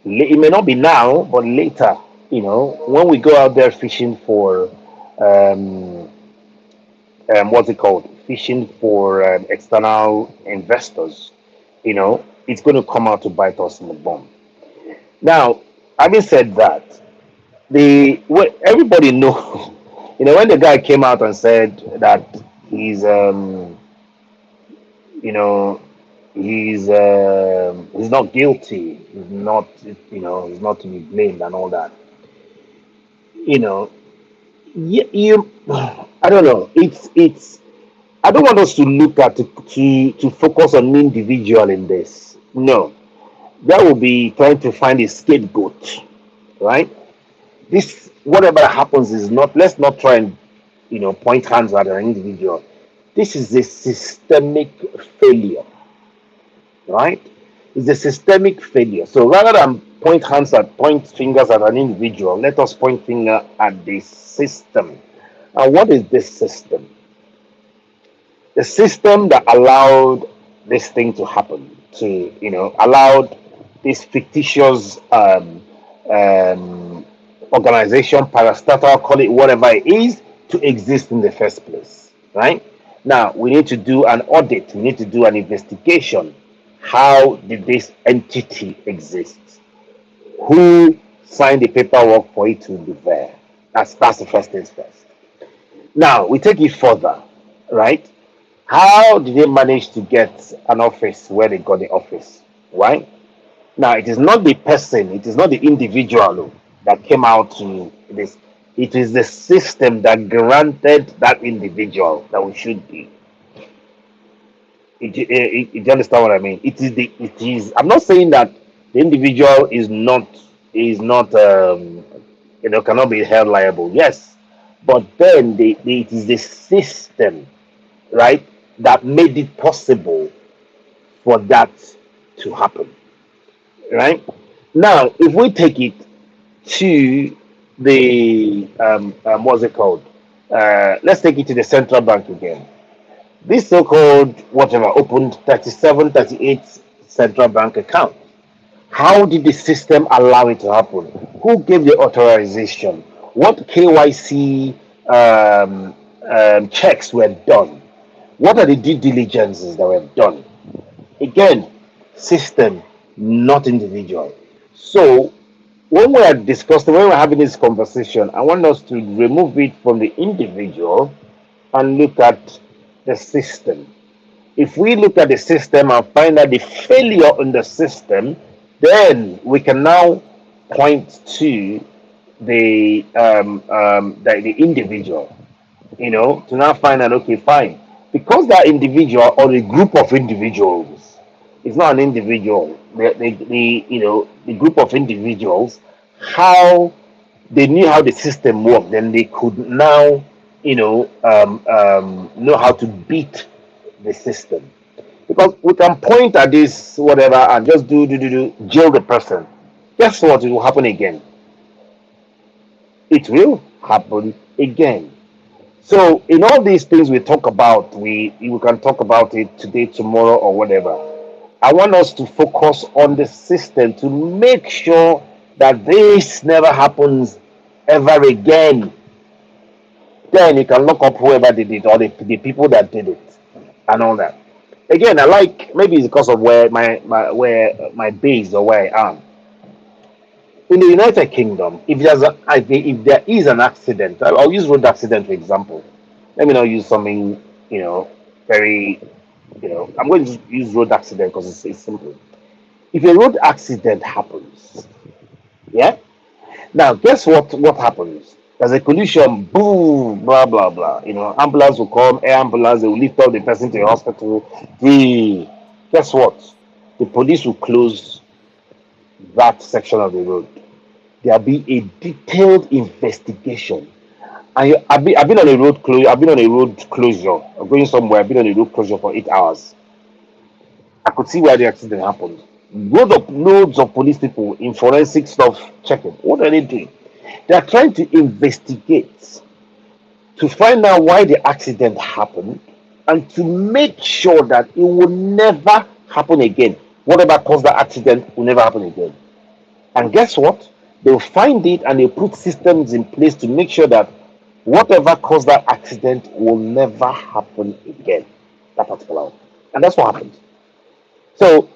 Speaker 6: It may not be now, but later. When we go out there fishing for, um, what's it called? Fishing for external investors, it's going to come out to bite us in the bum. Now, having said that, everybody knows, when the guy came out and said that he's, you know, he's not guilty, he's not to be blamed and all that. You know, you, I don't know. It's I don't want us to look at to focus on individual in this. No, that will be trying to find a scapegoat, right? This whatever happens is not. Let's not try and point hands at an individual. This is a systemic failure, right? It's a systemic failure. So rather than point fingers at an individual, let us point finger at the system. And what is this system? The system that allowed this thing to happen, to allowed this fictitious um, organization, parastatal, call it whatever it is, to exist in the first place, right? Now we need to do an audit. We need to do an investigation. How did this entity exist? Who signed the paperwork for it to be there? That's the first things first. Now we take it further, right? How did they manage to get an office where they got the office? Why? Now, it is not the person, it is not the individual that came out to this. It is the system that granted that individual that we should be. You understand what I mean? I'm not saying that The individual is not cannot be held liable. Yes, but then it is the system, right, that made it possible for that to happen. Right now, if we take it to the what's it called? Let's take it to the central bank again. This so-called whatever opened 37, 38 central bank account. How did the system allow it to happen? Who gave the authorization? What KYC checks were done? What are the due diligences that were done? Again, system, not individual. So when we're having this conversation, I want us to remove it from the individual and look at the system. If we look at the system and find out the failure in the system, then we can now point to the individual, to now find out, okay, fine, because that individual or a group of individuals, it's not an individual, the group of individuals, how they knew how the system worked, then they could now, know how to beat the system. Because we can point at this whatever and just jail the person. Guess what? It will happen again. It will happen again. So in all these things we talk about, we can talk about it today, tomorrow, or whatever. I want us to focus on the system to make sure that this never happens ever again. Then you can look up whoever did it or the people that did it and all that. Again, I like, maybe it's because of where my base or where I am. In the United Kingdom, if there is an accident, I'll use road accident for example. Let me not use something, very, I'm going to use road accident because it's simple. If a road accident happens, yeah. Now, guess what happens? There's a collision, boom, blah blah blah. Ambulance will come, air ambulance, they will lift up the person to the hospital. Free. Guess what? The police will close that section of the road. There'll be a detailed investigation. I've been on a road closure. I've been on a road closure. I'm going somewhere. I've been on a road closure for 8 hours. I could see where the accident happened. Loads of police people in forensic stuff checking. What are they doing? They are trying to investigate to find out why the accident happened and to make sure that it will never happen again. Whatever caused that accident will never happen again. And guess what? They'll find it and they'll put systems in place to make sure that whatever caused that accident will never happen again. That particular one. And that's what happened. So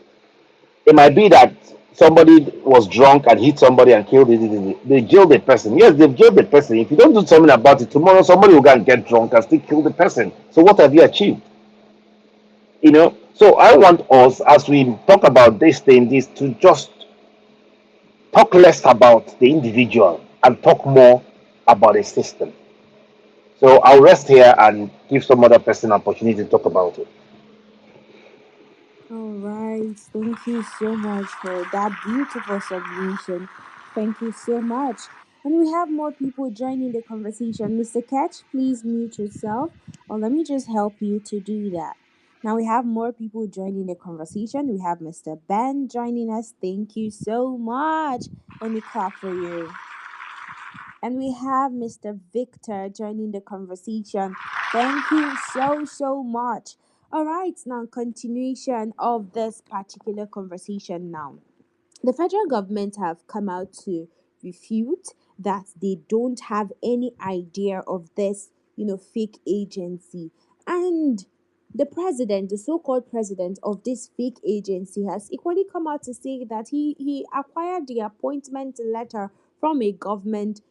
Speaker 6: it might be that somebody was drunk and hit somebody and killed it. They jailed the person. Yes, they've jailed the person. If you don't do something about it, tomorrow somebody will go and get drunk and still kill the person. So what have you achieved? So I want us, as we talk about this, to just talk less about the individual and talk more about the system. So I'll rest here and give some other person an opportunity to talk about it.
Speaker 1: All right. Thank you so much for that beautiful submission. Thank you so much. And we have more people joining the conversation. Mr. Catch, please mute yourself, or let me just help you to do that. Now we have more people joining the conversation. We have Mr. Ben joining us. Thank you so much. Let me clap for you. And we have Mr. Victor joining the conversation. Thank you so much. All right, now continuation of this particular conversation now. The federal government have come out to refute that they don't have any idea of this, fake agency. And the president, the so-called president of this fake agency, has equally come out to say that he acquired the appointment letter from a government,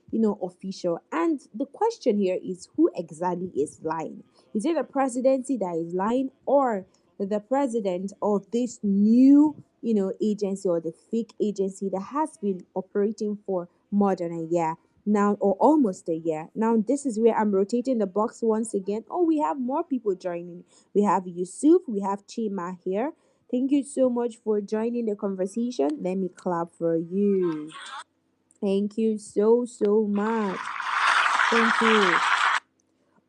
Speaker 1: official. And the question here is, who exactly is lying? Is it the presidency that is lying, or the president of this new, agency, or the fake agency that has been operating for more than a year now, or almost a year? Now, this is where I'm rotating the box once again. Oh, we have more people joining. We have Yusuf, we have Chima here. Thank you so much for joining the conversation. Let me clap for you. Thank you so much. Thank you.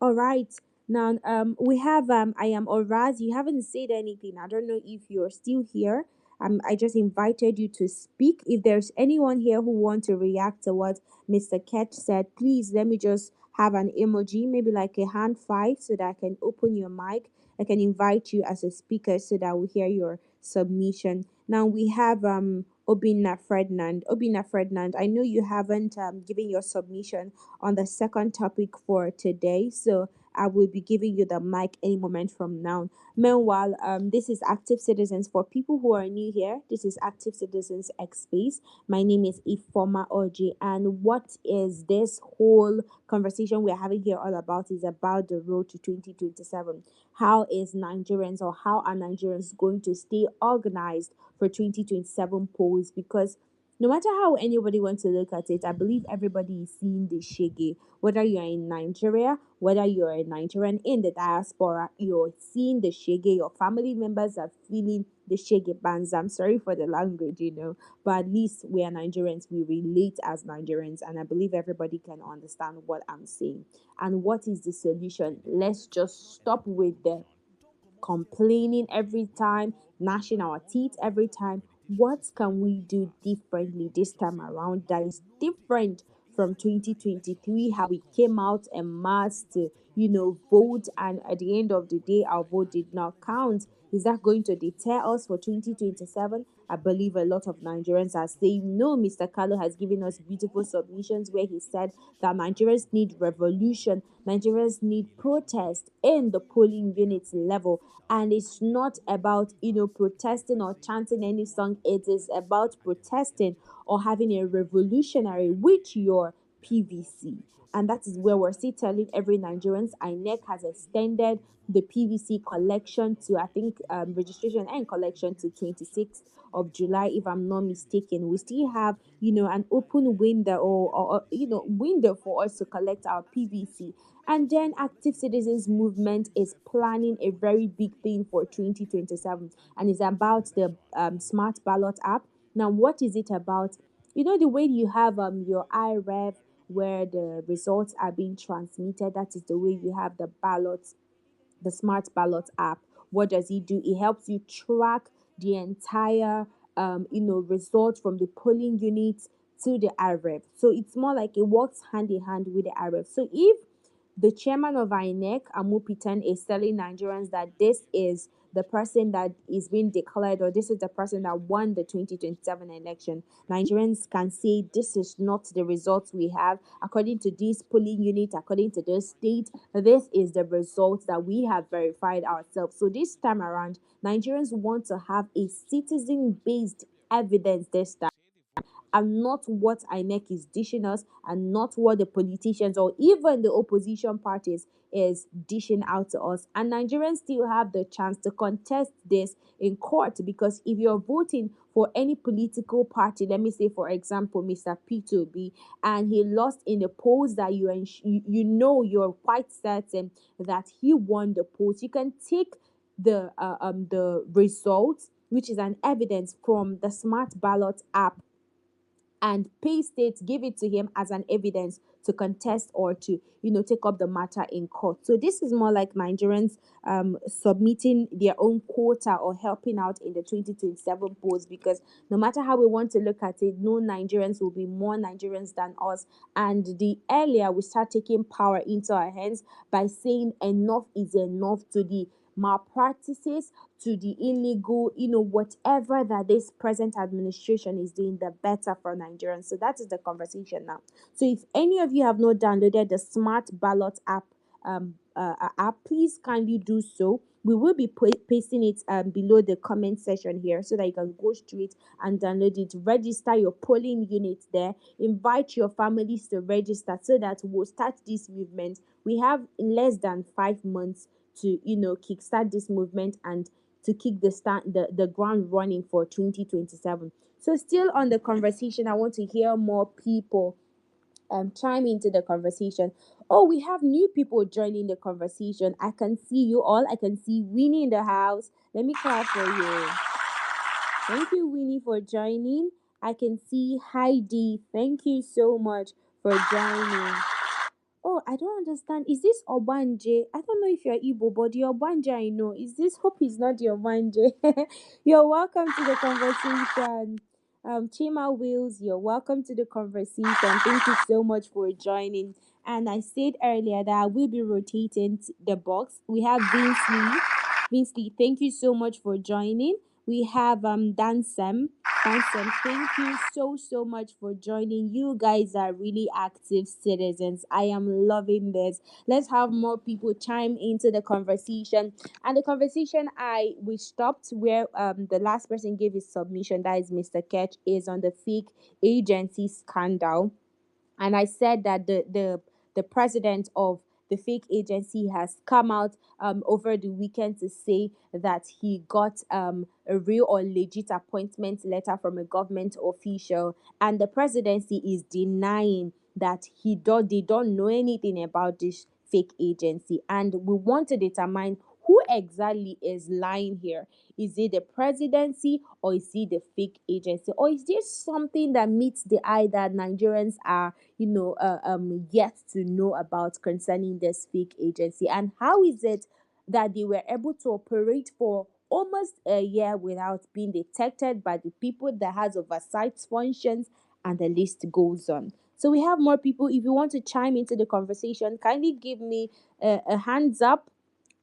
Speaker 1: All right. Now, we have I am Oraz. You haven't said anything. I don't know if you're still here. I just invited you to speak. If there's anyone here who want to react to what Mr. Ketch said, please let me just have an emoji, maybe like a hand five, so that I can open your mic. I can invite you as a speaker so that we hear your submission. Now we have Obina Ferdinand. Obina Ferdinand, I know you haven't given your submission on the second topic for today. So I will be giving you the mic any moment from now. Meanwhile, this is Active Citizens. For people who are new here, this is Active Citizens X Space. My name is Ifoma Oji, and what is this whole conversation we're having here all about is about the road to 2027. How is Nigerians or how are Nigerians going to stay organized for 2027 polls? Because no matter how anybody wants to look at it, I believe everybody is seeing the shege. Whether you're in Nigeria, whether you're a Nigerian in the diaspora, you're seeing the shege. Your family members are feeling the shege bands. I'm sorry for the language, but at least we are Nigerians. We relate as Nigerians, and I believe everybody can understand what I'm saying. And what is the solution? Let's just stop with the complaining every time, gnashing our teeth every time. What can we do differently this time around that is different from 2023? How we came out en masse to, vote, and at the end of the day, our vote did not count. Is that going to deter us for 2027? I believe a lot of Nigerians are saying no. Mr. Carlo has given us beautiful submissions where he said that Nigerians need revolution, Nigerians need protest in the polling unit level. And it's not about, protesting or chanting any song, it is about protesting or having a revolutionary with your PVC. And that is where we're still telling every Nigerians INEC has extended the PVC collection to, I think, registration and collection to 26th of July, if I'm not mistaken. We still have, an open window or window for us to collect our PVC. And then Active Citizens Movement is planning a very big thing for 2027, and it's about the Smart Ballot app. Now, what is it about? The way you have your iRev where the results are being transmitted, that is the way you have the Smart Ballot app. What does it do? It helps you track the entire results from the polling units to the iRev. So it's more like it works hand in hand with the iRev. So if the chairman of INEC, Amupitan, is telling Nigerians that this is the person that is being declared, or this is the person that won the 2027 election. Nigerians can say this is not the results we have. According to this polling unit, according to this state, this is the results that we have verified ourselves. So this time around, Nigerians want to have a citizen based evidence this time, and not what INEC is dishing us, and not what the politicians or even the opposition parties is dishing out to us. And Nigerians still have the chance to contest this in court, because if you're voting for any political party, let me say for example Mr. P2B, and he lost in the polls that you're quite certain that he won the polls, you can take the results, which is an evidence from the Smart Ballot app, and paste it, give it to him as an evidence to contest or to, take up the matter in court. So this is more like Nigerians submitting their own quota or helping out in the 2027 polls, because no matter how we want to look at it, no Nigerians will be more Nigerians than us. And the earlier we start taking power into our hands by saying enough is enough to the malpractices, to the illegal, whatever that this present administration is doing, the better for Nigerians. So that is the conversation now. So if any of you have not downloaded the Smart Ballot app, please kindly do so. We will be pasting it below the comment section here so that you can go straight and download it. Register your polling unit there. Invite your families to register so that we'll start this movement. We have less than 5 months to kickstart this movement and to kick the ground running for 2027. So still on the conversation, I want to hear more people chime into the conversation. Oh, we have new people joining the conversation. I can see you all. I can see Winnie in the house. Let me clap for you. Thank you, Winnie, for joining. I can see Heidi. Thank you so much for joining. Oh, I don't understand. Is this Obanje? I don't know if you're Igbo, but the Obanje I know. Is this? Hope it's not the Obanje. You're welcome to the conversation. Chima Wills, you're welcome to the conversation. Thank you so much for joining. And I said earlier that I will be rotating the box. We have Vince Lee. Vince Lee, thank you so much for joining. We have Dansem. Dansem, thank you so much for joining. You guys are really active citizens. I am loving this. Let's have more people chime into the conversation. And the conversation we stopped where the last person gave his submission, that is Mr. Ketch, is on the fake agency scandal. And I said that the president of the fake agency has come out over the weekend to say that he got a real or legit appointment letter from a government official, and the presidency is denying that they don't know anything about this fake agency. And we want to determine who exactly is lying here. Is it the presidency, or is it the fake agency, or is there something that meets the eye that Nigerians are yet to know about concerning this fake agency? And how is it that they were able to operate for almost a year without being detected by the people that has oversight functions? And the list goes on. So we have more people. If you want to chime into the conversation, kindly give me a hands up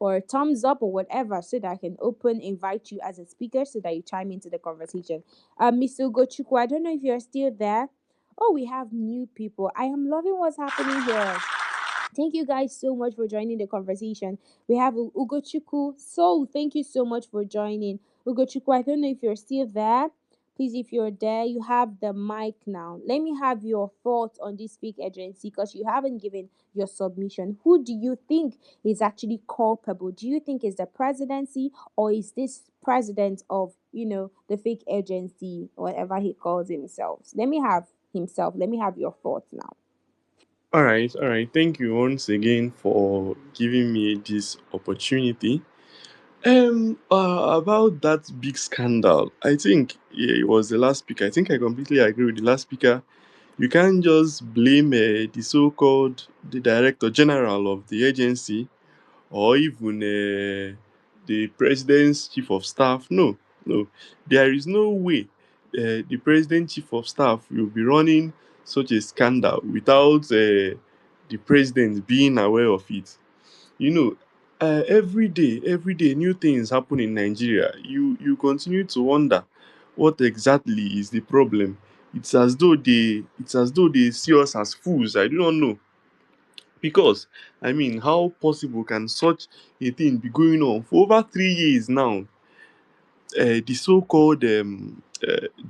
Speaker 1: or a thumbs up or whatever, so that I can invite you as a speaker, so that you chime into the conversation. Mr. Ugochukwu, I don't know if you're still there. Oh, we have new people. I am loving what's happening here. Thank you guys so much for joining the conversation. We have Ugochukwu. So, thank you so much for joining. Ugochukwu, I don't know if you're still there. Please, if you're there, you have the mic now. Let me have your thoughts on this fake agency, because you haven't given your submission. Who do you think is actually culpable? Do you think it's the presidency, or is this president of, the fake agency, whatever he calls himself? Let me have your thoughts now.
Speaker 2: All right. Thank you once again for giving me this opportunity. About that big scandal, I think it was the last speaker. I think I completely agree with the last speaker. You can't just blame the so-called the director general of the agency, or even the president's chief of staff. No, no, there is no way the president chief of staff will be running such a scandal without the president being aware of it. You know, every day, new things happen in Nigeria. You continue to wonder what exactly is the problem. It's as though they see us as fools. I do not know, because I mean, how possible can such a thing be going on for over 3 years now? The so-called the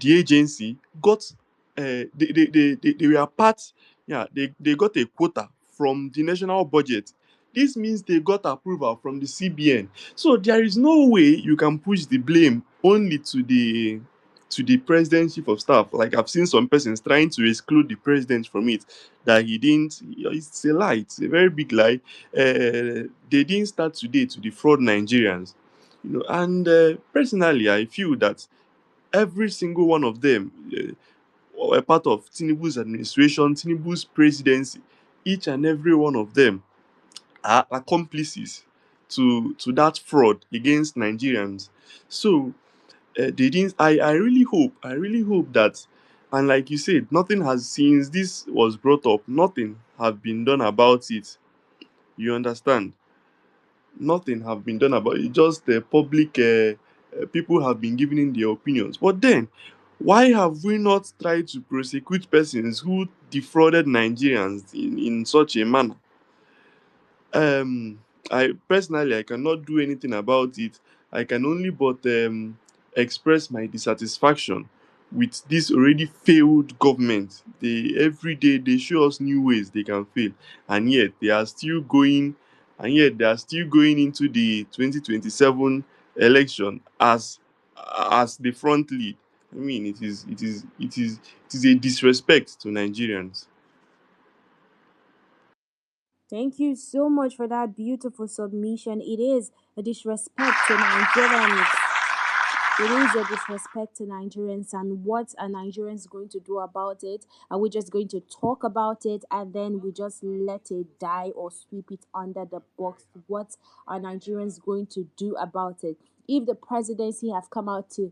Speaker 2: agency got they were part, yeah, they got a quota from the national budget. This means they got approval from the CBN. So there is no way you can push the blame only to the president chief of staff. Like, I've seen some persons trying to exclude the president from it, that he didn't. It's a lie. It's a very big lie. They didn't start today to defraud Nigerians. And personally, I feel that every single one of them were part of Tinubu's administration, Tinubu's presidency. Each and every one of them are accomplices to that fraud against Nigerians. So they didn't. I really hope that, and like you said, nothing has, since this was brought up, nothing have been done about it. You understand? Nothing have been done about it. Just the public people have been giving in their opinions. But then, why have we not tried to prosecute persons who defrauded Nigerians in such a manner? um I personally, I cannot do anything about it. I can only but express my dissatisfaction with this already failed government. They every day they show us new ways they can fail, and yet they are still going into the 2027 election as the front lead. I mean, it is a disrespect to Nigerians.
Speaker 1: Thank you so much for that beautiful submission. It is a disrespect to Nigerians. It is a disrespect to Nigerians, and what are Nigerians going to do about it? Are we just going to talk about it and then we just let it die or sweep it under the box? What are Nigerians going to do about it? If the presidency have come out to,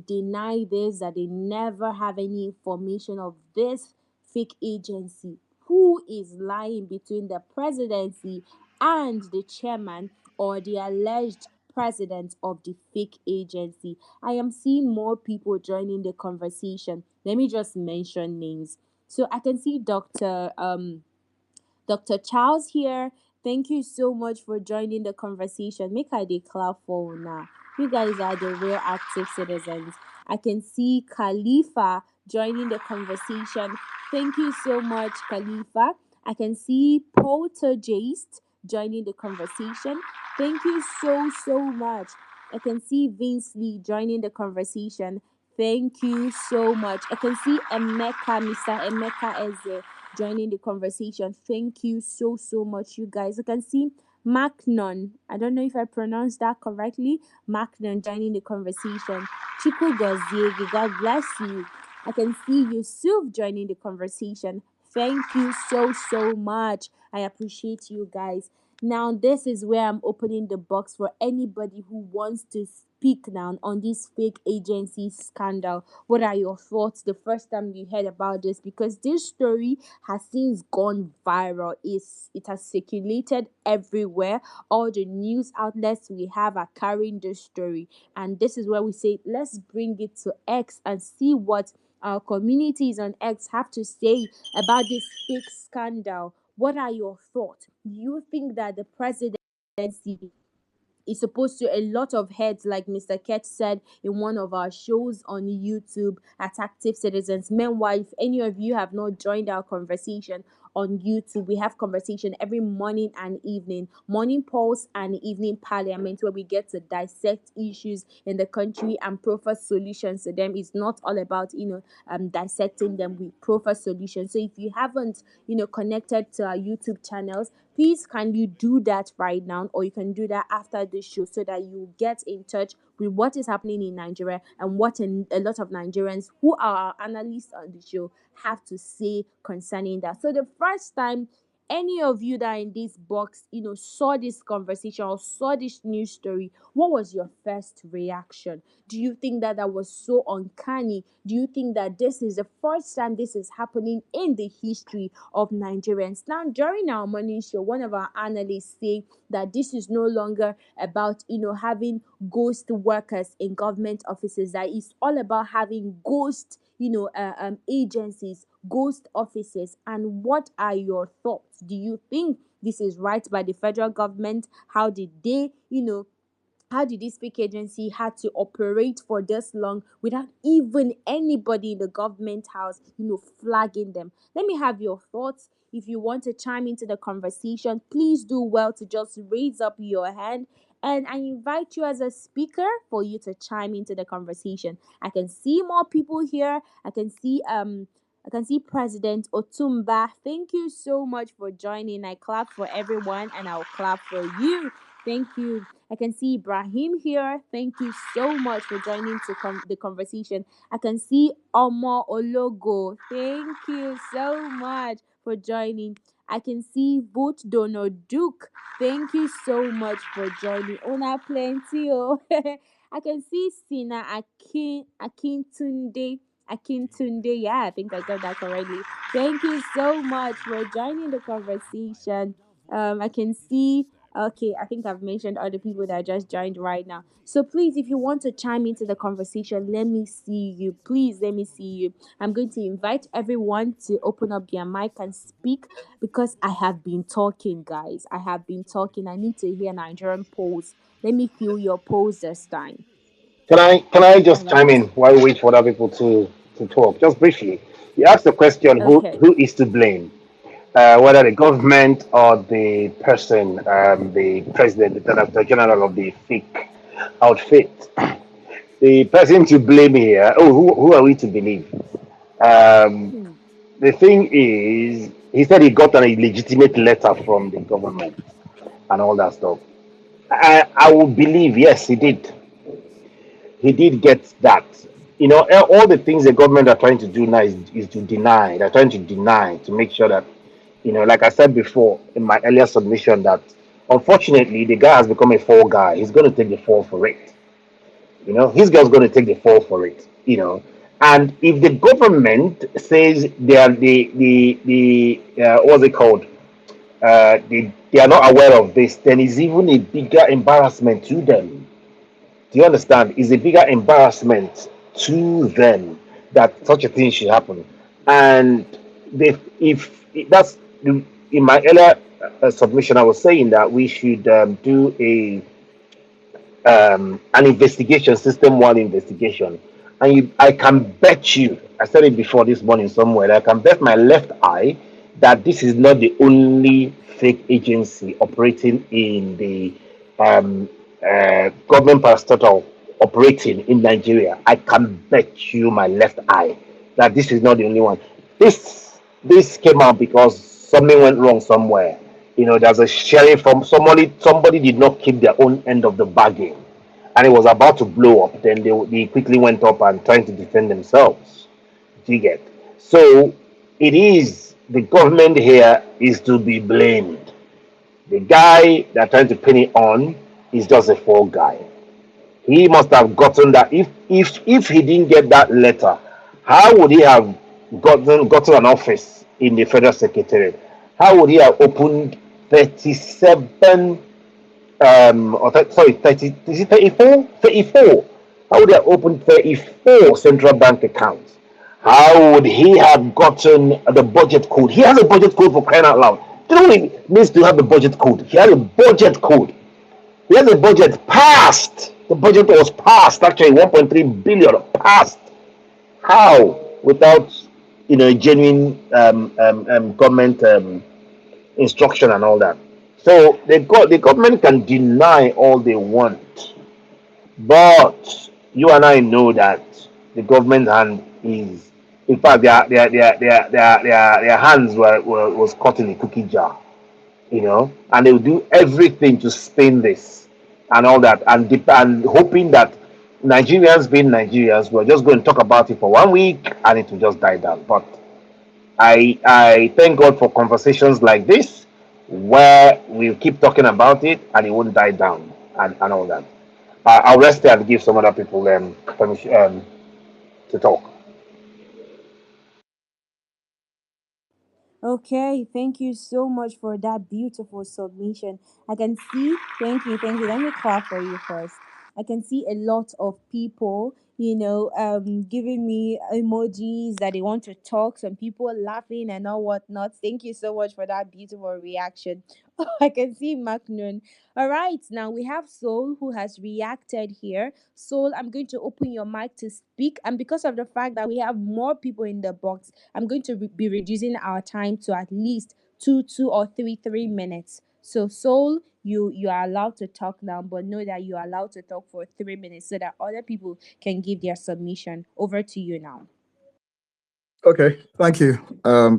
Speaker 1: deny this, that they never have any information of this fake agency, who is lying between the presidency and the chairman or the alleged president of the fake agency? I am seeing more people joining the conversation. Let me just mention names. So I can see Dr. Charles here. Thank you so much for joining the conversation. Make I declare for now. You guys are the real active citizens. I can see Khalifa joining the conversation. Thank you so much, Khalifa. I can see Poltergeist joining the conversation. Thank you so much. I can see Vince Lee joining the conversation. Thank you so much. I can see Emeka, Mr. Emeka Eze joining the conversation. Thank you so much, you guys. I can see Macnon. I don't know if I pronounced that correctly. Macnon joining the conversation. Chiku Goziegi, God bless you. I can see Yusuf joining the conversation. Thank you so much. I appreciate you guys. Now, this is where I'm opening the box for anybody who wants to speak now on this fake agency scandal. What are your thoughts the first time you heard about this? Because this story has since gone viral. It has circulated everywhere. All the news outlets we have are carrying this story. And this is where we say, let's bring it to X and see what our communities on X have to say about this fake scandal. What are your thoughts? Do you think that the presidency is supposed to, a lot of heads, like Mr. Ketch said in one of our shows on YouTube at Active Citizens? Meanwhile, if any of you have not joined our conversation on YouTube, we have conversation every morning and evening, morning pulse and evening parliament, where we get to dissect issues in the country and proffer solutions to them. It's not all about dissecting them, we proffer solutions. So if you haven't connected to our YouTube channels, please can you do that right now, or you can do that after the show, so that you get in touch with what is happening in Nigeria and what a lot of Nigerians who are our analysts on the show have to say concerning that. So the first time any of you that are in this box saw this conversation or saw this news story, what was your first reaction? Do you think that that was so uncanny? Do you think that this is the first time this is happening in the history of Nigerians? Now, during our morning show, one of our analysts saying that this is no longer about having ghost workers in government offices, that it's all about having ghost agencies, ghost offices. And what are your thoughts? Do you think this is right by the federal government? How did they how did this fake agency had to operate for this long without even anybody in the government house flagging them? Let me have your thoughts. If you want to chime into the conversation, please do well to just raise up your hand, and I invite you as a speaker for you to chime into the conversation. I can see more people here. I can see President Otumba. Thank you so much for joining. I clap for everyone and I'll clap for you. Thank you. I can see Ibrahim here. Thank you so much for joining to the conversation. I can see Omo Ologo. Thank you so much for joining. I can see Vote Donald Duke. Thank you so much for joining. Una plenty. Oh. I can see Sina Akintunde. Akintunde. Yeah, I think I got that correctly. Thank you so much for joining the conversation. I can see. Okay, I think I've mentioned other people that just joined right now. So please, if you want to chime into the conversation, let me see you. Please, let me see you. I'm going to invite everyone to open up their mic and speak, because I have been talking, guys. I have been talking. I need to hear Nigerian polls. Let me feel your polls this time.
Speaker 6: Can I
Speaker 1: All
Speaker 6: just chime
Speaker 1: right.
Speaker 6: in while we wait for other people to talk? Just briefly. You asked the question,
Speaker 1: Okay.
Speaker 6: who is to blame? Whether the government or the person, the president, the director general of the fake outfit. The person to blame here, who are we to believe? Um,
Speaker 1: Hmm.
Speaker 6: the thing is, He said he got a legitimate letter from the government and all that stuff. I would believe, yes, he did get that. You know, all the things the government are trying to do now is to deny. They're trying to deny to make sure that, you know, like I said before in my earlier submission, that unfortunately the guy has become a fall guy. He's going to take the fall for it. You know, his girl's going to take the fall for it. You know, and if the government says they are the what's it called? They are not aware of this, then it's even a bigger embarrassment to them. Do you understand? It's a bigger embarrassment to them that such a thing should happen. And if that's in my earlier submission, I was saying that we should do an investigation, system one investigation. And I can bet you, I said it before this morning somewhere, I can bet my left eye that this is not the only fake agency operating in the government parastatal operating in Nigeria. I can bet you my left eye that this is not the only one. This came out because something went wrong somewhere. You know, there's a sharing from somebody did not keep their own end of the bargain, and it was about to blow up. Then they quickly went up and trying to defend themselves. Do you get? So it is the government here is to be blamed. The guy they're trying to pin it on is just a fall guy. He must have gotten that. If he didn't get that letter, how would he have gotten an office in the federal secretariat? How would he have opened 37 or sorry, 30, is it 34? 34. How would he have opened 34 central bank accounts? How would he have gotten the budget code? He has a budget code, for crying out loud. Do you know what it means to have a budget code? He has a budget code. He has a budget passed. The budget was passed, actually 1.3 billion passed. How? Without, you know, genuine government instruction and all that. So the government can deny all they want, but you and I know that the government hand is, in fact, their hands was caught in a cookie jar, you know, and they will do everything to spin this and all that, and hoping that Nigerians, being Nigerians, we're just going to talk about it for 1 week and it will just die down. But I thank God for conversations like this where we keep talking about it and it won't die down and all that. I'll rest there and give some other people permission to talk.
Speaker 1: Okay, thank you so much for that beautiful submission. I can see, thank you. Let me clap for you first. I can see a lot of people, giving me emojis that they want to talk, some people laughing and all whatnot. Thank you so much for that beautiful reaction. I can see Macnon. All right, now we have Soul who has reacted here. Soul, I'm going to open your mic to speak. And because of the fact that we have more people in the box, I'm going to be reducing our time to at least two or three minutes. So Soul, you are allowed to talk now, but know that you are allowed to talk for 3 minutes so that other people can give their submission. Over to you now.
Speaker 7: Okay, thank you.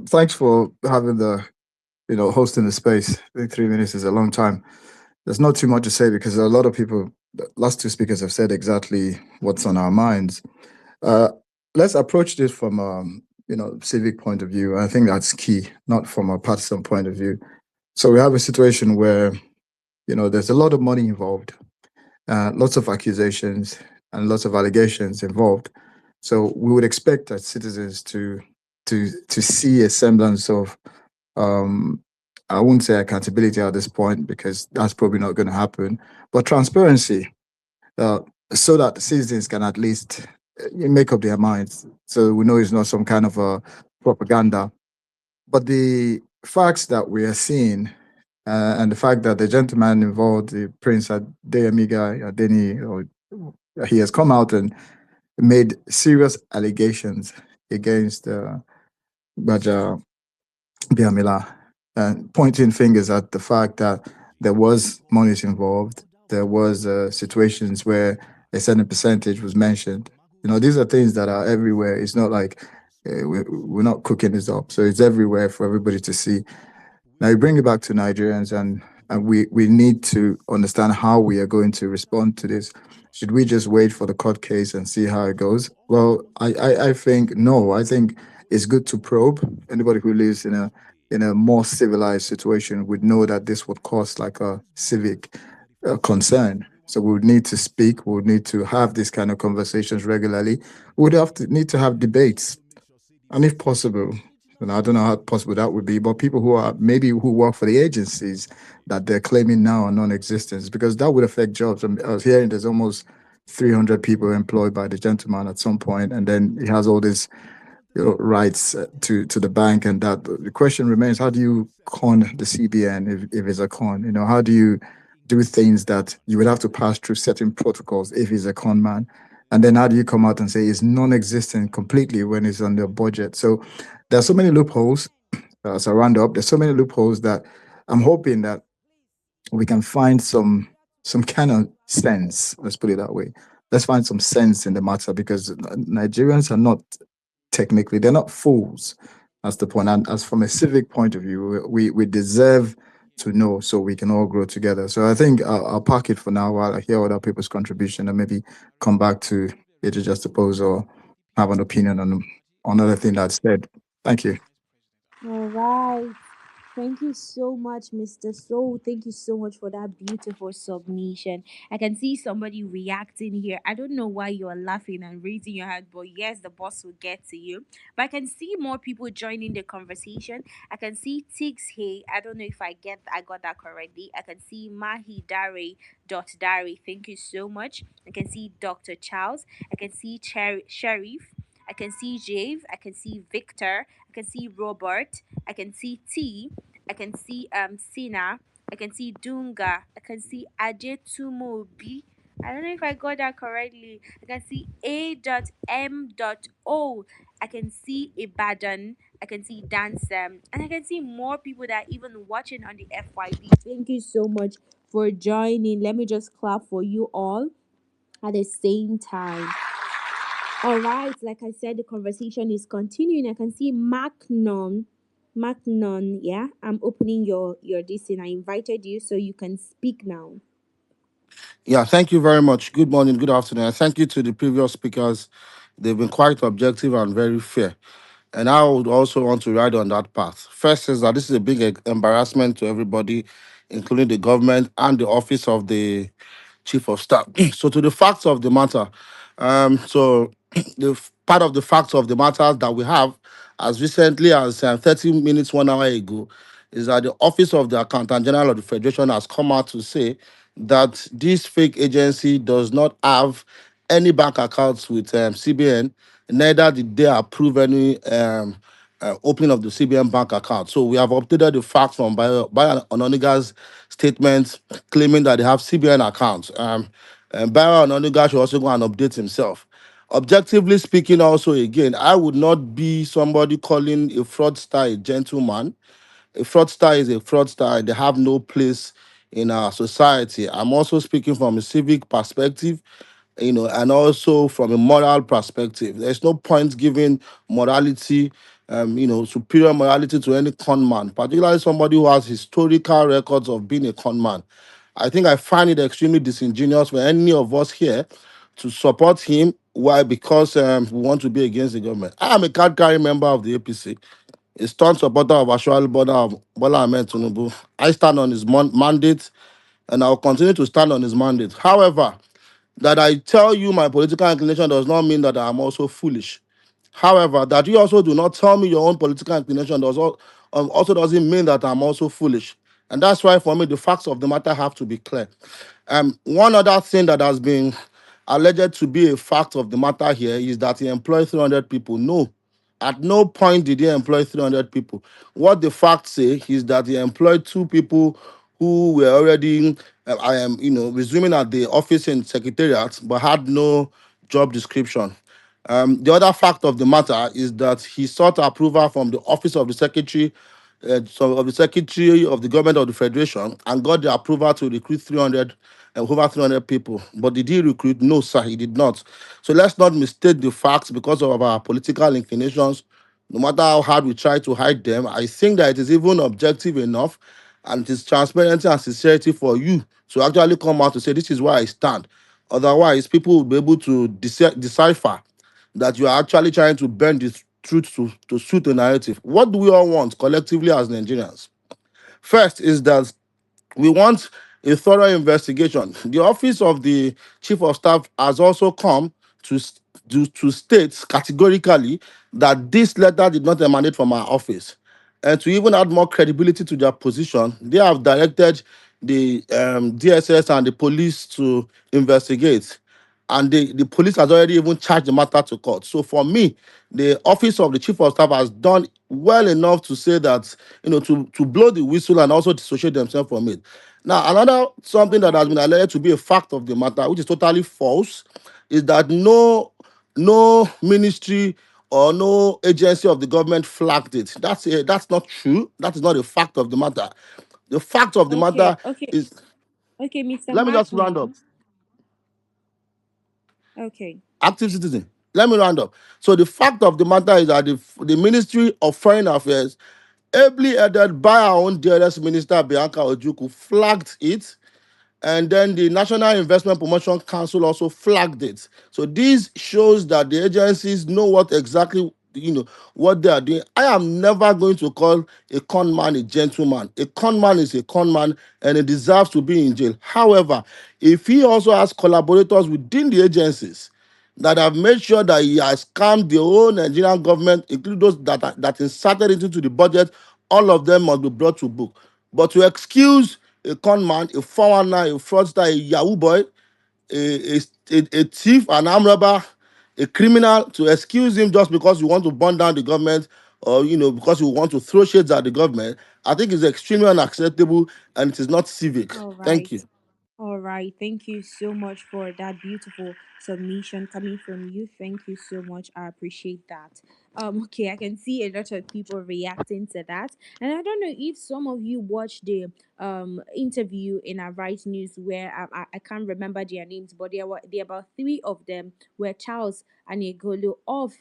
Speaker 7: Thanks for having hosting the space. I think 3 minutes is a long time. There's not too much to say because a lot of people, the last two speakers have said exactly what's on our minds. Uh, let's approach this from civic point of view. I think that's key, not from a partisan point of view. So we have a situation where, there's a lot of money involved, lots of accusations and lots of allegations involved. So we would expect as citizens to see a semblance of I wouldn't say accountability at this point because that's probably not going to happen, but transparency, uh, so that the citizens can at least make up their minds. So we know it's not some kind of a propaganda. But the facts that we are seeing, and the fact that the gentleman involved, the Prince Adeyemiga Adeni, or he has come out and made serious allegations against Baja Biamila, and pointing fingers at the fact that there was monies involved, there was situations where a certain percentage was mentioned. These are things that are everywhere. It's not like We're not cooking this up, so it's everywhere for everybody to see. Now you bring it back to Nigerians, and we need to understand how we are going to respond to this. Should we just wait for the court case and see how it goes? Well, I think no. I think it's good to probe. Anybody who lives in a more civilized situation would know that this would cause like a civic concern. So we would need to speak. We would need to have these kind of conversations regularly. We would have to need to have debates, and if possible, and I don't know how possible that would be, but people who are maybe who work for the agencies that they're claiming now are non-existent, because that would affect jobs. I was hearing there's almost 300 people employed by the gentleman at some point, and then he has all these rights to the bank, and that the question remains: how do you con the CBN if it's a con? How do you do things that you would have to pass through certain protocols if he's a con man? And then how do you come out and say it's non-existent completely when it's on the budget? So there are so many loopholes. As I round up, there's so many loopholes that I'm hoping that we can find some kind of sense. Let's put it that way. Let's find some sense in the matter, because Nigerians are not technically, they're not fools. That's the point. And as from a civic point of view, we deserve to know so we can all grow together. So I think I'll park it for now while I hear other people's contribution and maybe come back to it to just oppose or have an opinion on another thing that's said. Thank you.
Speaker 1: All right. Thank you so much, Mr. Soul. Thank you so much for that beautiful submission. I can see somebody reacting here. I don't know why you're laughing and raising your hand, but yes, the boss will get to you. But I can see more people joining the conversation. I can see Tiggs here. I don't know if I got that correctly. I can see Mahi Dare. Thank you so much. I can see Dr. Charles. I can see Sheriff. I can see Jave. I can see Victor. I can see Robert. I can see T. I can see Sina. I can see Dunga. I can see Ajetumobi. I don't know if I got that correctly. I can see A.M.O. I can see Ibadan. I can see Dansem. And I can see more people that are even watching on the FYP. Thank you so much for joining. Let me just clap for you all at the same time. All right, like I said, the conversation is continuing. I can see Macnon, yeah. I'm opening your this and I invited you so you can speak now.
Speaker 8: Yeah, thank you very much. Good morning, good afternoon. And thank you to the previous speakers. They've been quite objective and very fair. And I would also want to ride on that path. First is that this is a big embarrassment to everybody, including the government and the office of the chief of staff. So to the facts of the matter, so part of the facts of the matter that we have as recently as 30 minutes, 1 hour ago, is that the office of the accountant general of the federation has come out to say that this fake agency does not have any bank accounts with CBN, neither did they approve any opening of the CBN bank account. So we have updated the facts from Bayo Ononiga's statement claiming that they have CBN accounts. And Bayo Ononiga should also go and update himself. Objectively speaking, also again, I would not be somebody calling a fraudster a gentleman. A fraudster is a fraudster. They have no place in our society. I'm also speaking from a civic perspective, and also from a moral perspective. There's no point giving morality, superior morality to any con man, particularly somebody who has historical records of being a con man. I think I find it extremely disingenuous for any of us here to support him. Why? Because we want to be against the government. I am a card carrying member of the APC, a staunch supporter of Ashwali Bola of Bola Ahmed Tinubu. I stand on his mandate, and I'll continue to stand on his mandate. However, that I tell you my political inclination does not mean that I'm also foolish. However, that you also do not tell me your own political inclination also doesn't mean that I'm also foolish. And that's why, for me, the facts of the matter have to be clear. One other thing that has been alleged to be a fact of the matter here is that he employed 300 people. No, at no point did he employ 300 people. What the facts say is that he employed two people who were already, resuming at the office in secretariat, but had no job description. The other fact of the matter is that he sought approval from the office of the secretary, of the secretary of the government of the federation, and got the approval to recruit 300 over 300 people. But did he recruit? No, sir, he did not. So let's not mistake the facts because of our political inclinations No matter how hard we try to hide them, I think that it is even objective enough and it is transparency and sincerity for you to actually come out to say, this is where I stand. Otherwise, people will be able to decipher that you are actually trying to bend the truth to suit a narrative. What do we all want collectively as Nigerians? First is that we want a thorough investigation. The office of the chief of staff has also come to to state categorically that this letter did not emanate from our office. And to even add more credibility to their position, they have directed the DSS and the police to investigate, and the police has already even charged the matter to court. So for me, the office of the chief of staff has done well enough to say that, to blow the whistle and also dissociate themselves from it. Now, another something
Speaker 1: All
Speaker 8: that has been
Speaker 1: right.
Speaker 8: alleged to be a fact of the matter, which is totally false, is that no ministry or no agency of the government flagged it. That's not true. That is not a fact of the matter. The fact of the
Speaker 1: Okay,
Speaker 8: matter
Speaker 1: okay,
Speaker 8: is,
Speaker 1: okay, Mr.
Speaker 8: let me just round up.
Speaker 1: Magnum. Okay.
Speaker 8: Active citizen. Let me round up. So the fact of the matter is that the Ministry of Foreign Affairs, ably headed by our own dearest minister Bianca Ojukwu, flagged it, and then the National Investment Promotion Council also flagged it. So this shows that the agencies know what exactly, what they are doing. I am never going to call a con man a gentleman. A con man is a con man and he deserves to be in jail. However, if he also has collaborators within the agencies that have made sure that he has scammed the whole Nigerian government, including those that inserted it into the budget, all of them must be brought to book. But to excuse a con man, a 419, a fraudster, a Yahoo boy, a thief, an armed robber, a criminal, to excuse him just because you want to burn down the government, or because you want to throw shades at the government, I think is extremely unacceptable and it is not civic.
Speaker 1: All
Speaker 8: Thank
Speaker 1: right.
Speaker 8: you.
Speaker 1: All right. Thank you so much for that beautiful submission coming from you. Thank you so much. I appreciate that. Okay, I can see a lot of people reacting to that. And I don't know if some of you watched the interview in our Right News where I can't remember their names, but there about three of them where Charles and Egolo of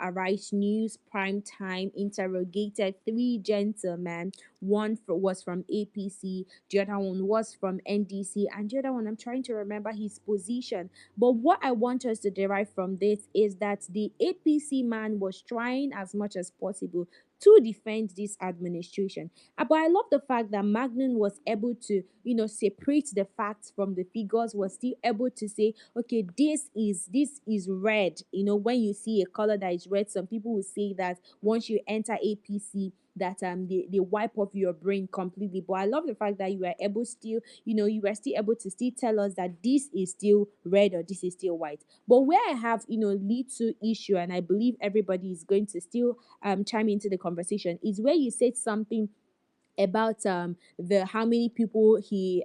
Speaker 1: Arise News Prime Time interrogated three gentlemen. Was from APC, the other one was from NDC, and the other one, I'm trying to remember his position. But what I want us to derive from this is that the APC man was trying as much as possible to defend this administration. But I love the fact that Magnan was able to, separate the facts from the figures, was still able to say, okay, this is red. When you see a color that is red, some people will say that once you enter APC, that they wipe off your brain completely. But I love the fact that you were able still, you were still able to still tell us that this is still red or this is still white. But where I have, little issue, and I believe everybody is going to still chime into the conversation, is where you said something about the how many people he